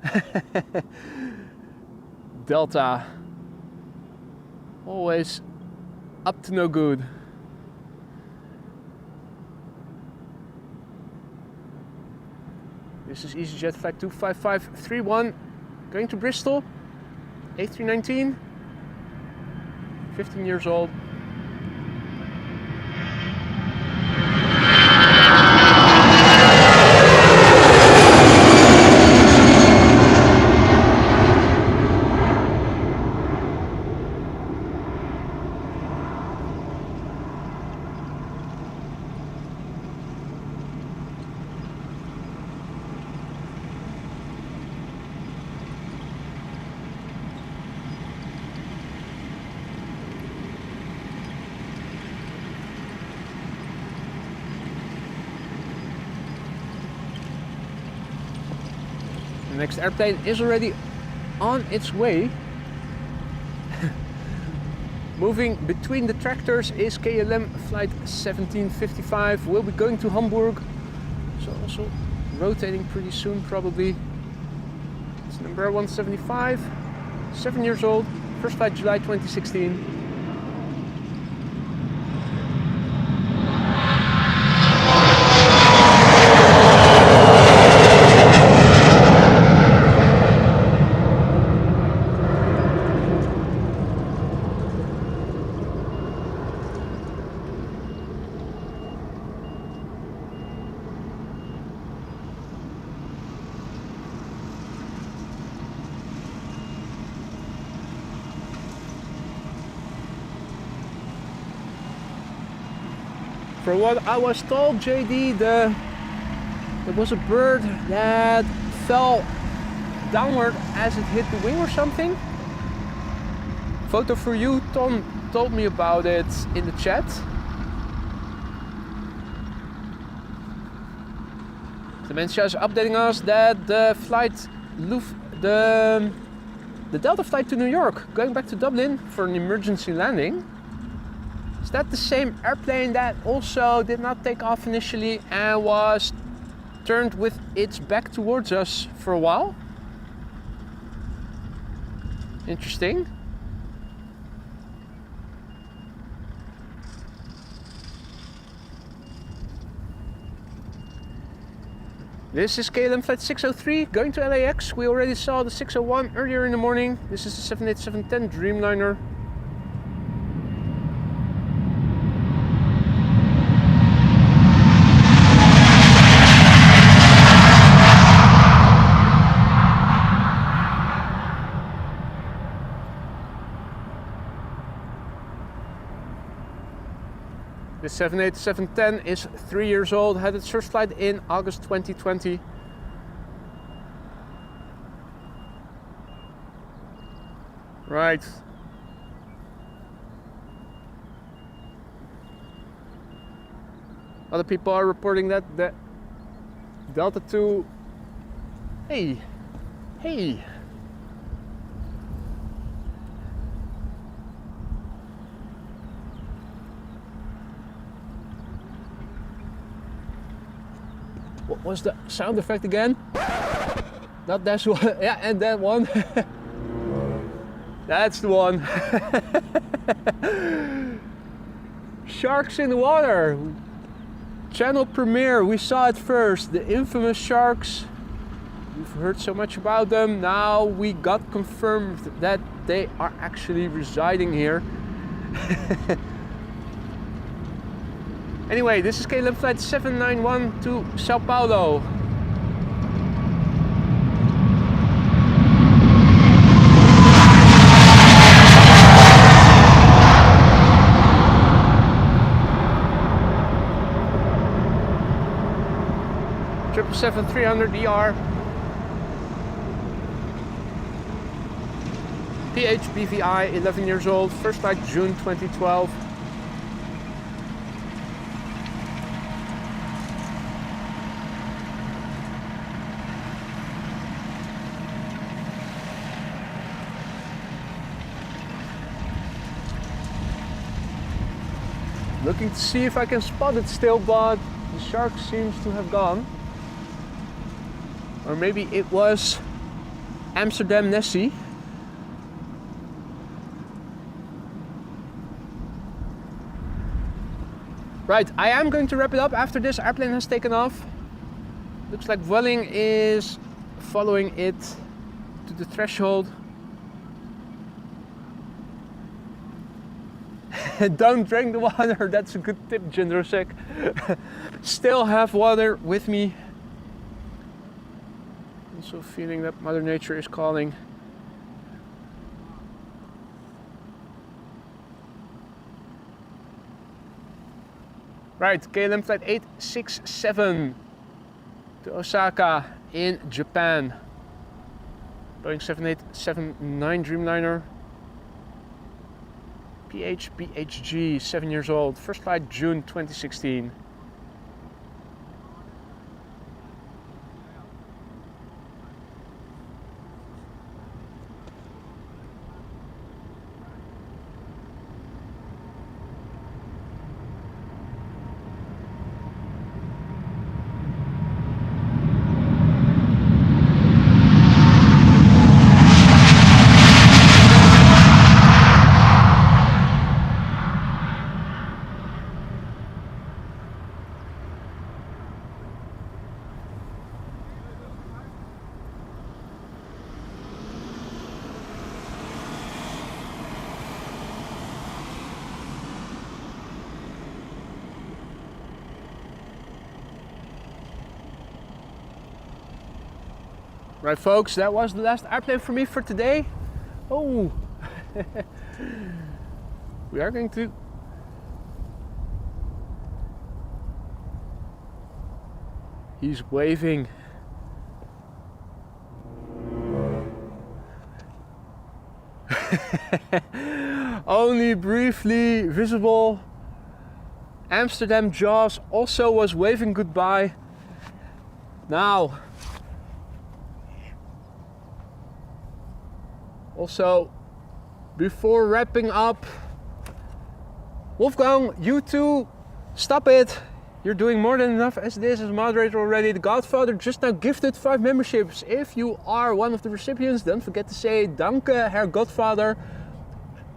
Delta, always up to no good. This is EasyJet flight 25531 going to Bristol, A319, 15 years old. The next airplane is already on its way. Moving between the tractors is KLM flight 1755. We'll be going to Hamburg, so also rotating pretty soon probably. It's number 175, 7 years old, first flight July 2016. For what I was told, JD, there was a bird that fell downward as it hit the wing or something. Photo for you, Tom told me about it in the chat. Dementia is updating us that the Delta flight to New York, going back to Dublin for an emergency landing. Is that the same airplane that also did not take off initially and was turned with its back towards us for a while? Interesting. This is KLM flight 603 going to LAX. We already saw the 601 earlier in the morning. This is the 787-10 Dreamliner. The 787-10 is 3 years old, had its first flight in August 2020. Right. Other people are reporting that the Delta 2... Hey! Hey! What was the sound effect again? Not that one. Yeah, and that one. That's the one. Sharks in the water. Channel premiere. We saw it first. The infamous sharks. We've heard so much about them. Now we got confirmed that they are actually residing here. Anyway, this is KLM flight 791 to Sao Paulo. Triple 300ER. PHBVI, 11 years old, first flight June 2012. Looking to see if I can spot it still, but the shark seems to have gone. Or maybe it was Amsterdam NESSIE. Right, I am going to wrap it up after this airplane has taken off. Looks like Vueling is following it to the threshold. Don't drink the water, that's a good tip, Jindrosek. Still have water with me. Also feeling that Mother Nature is calling. Right, KLM flight 867 to Osaka in Japan. Boeing 7879 Dreamliner. PHBHG, 7 years old, first flight June 2016. Right folks, that was the last airplane for me for today. Oh, we are going to he's waving. Only briefly visible. Amsterdam Jaws also was waving goodbye. Now, also, before wrapping up, Wolfgang, you two, stop it. You're doing more than enough as it is as a moderator already. The Godfather just now gifted 5 memberships. If you are one of the recipients, don't forget to say Danke, Herr Godfather.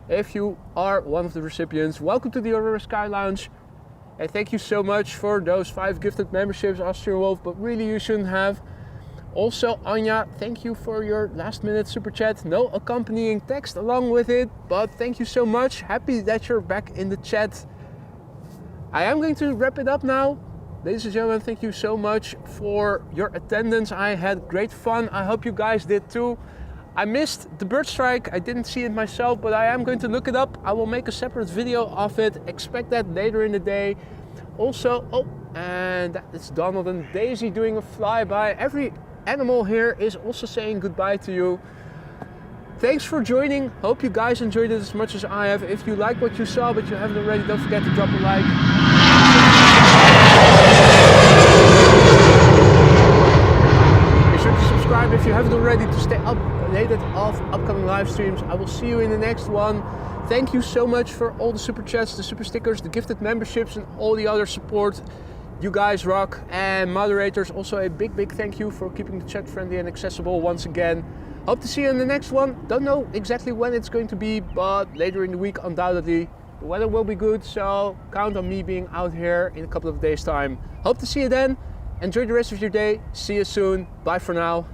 If you are one of the recipients, welcome to the Aurora Sky Lounge. And thank you so much for those 5 gifted memberships, Austrian Wolf, but really you shouldn't have. Also, Anya, thank you for your last minute super chat. No accompanying text along with it, but thank you so much. Happy that you're back in the chat. I am going to wrap it up now. Ladies and gentlemen, thank you so much for your attendance. I had great fun. I hope you guys did too. I missed the bird strike. I didn't see it myself, but I am going to look it up. I will make a separate video of it. Expect that later in the day. Also, oh, and that is Donald and Daisy doing a flyby. Every animal here is also saying goodbye to you. Thanks for joining. Hope you guys enjoyed it as much as I have. If you like what you saw but you haven't already, don't forget to drop a like. subscribe if you haven't already to stay updated of upcoming live streams. I will see you in the next one. Thank you so much for all the super chats, the super stickers, the gifted memberships, and all the other support. You guys rock. And moderators, also a big thank you for keeping the chat friendly and accessible once again. Hope to see you in the next one. Don't know exactly when it's going to be, but later in the week undoubtedly. The weather will be good, so count on me being out here in a couple of days time. Hope to see you then. Enjoy the rest of your day. See you soon. Bye for now.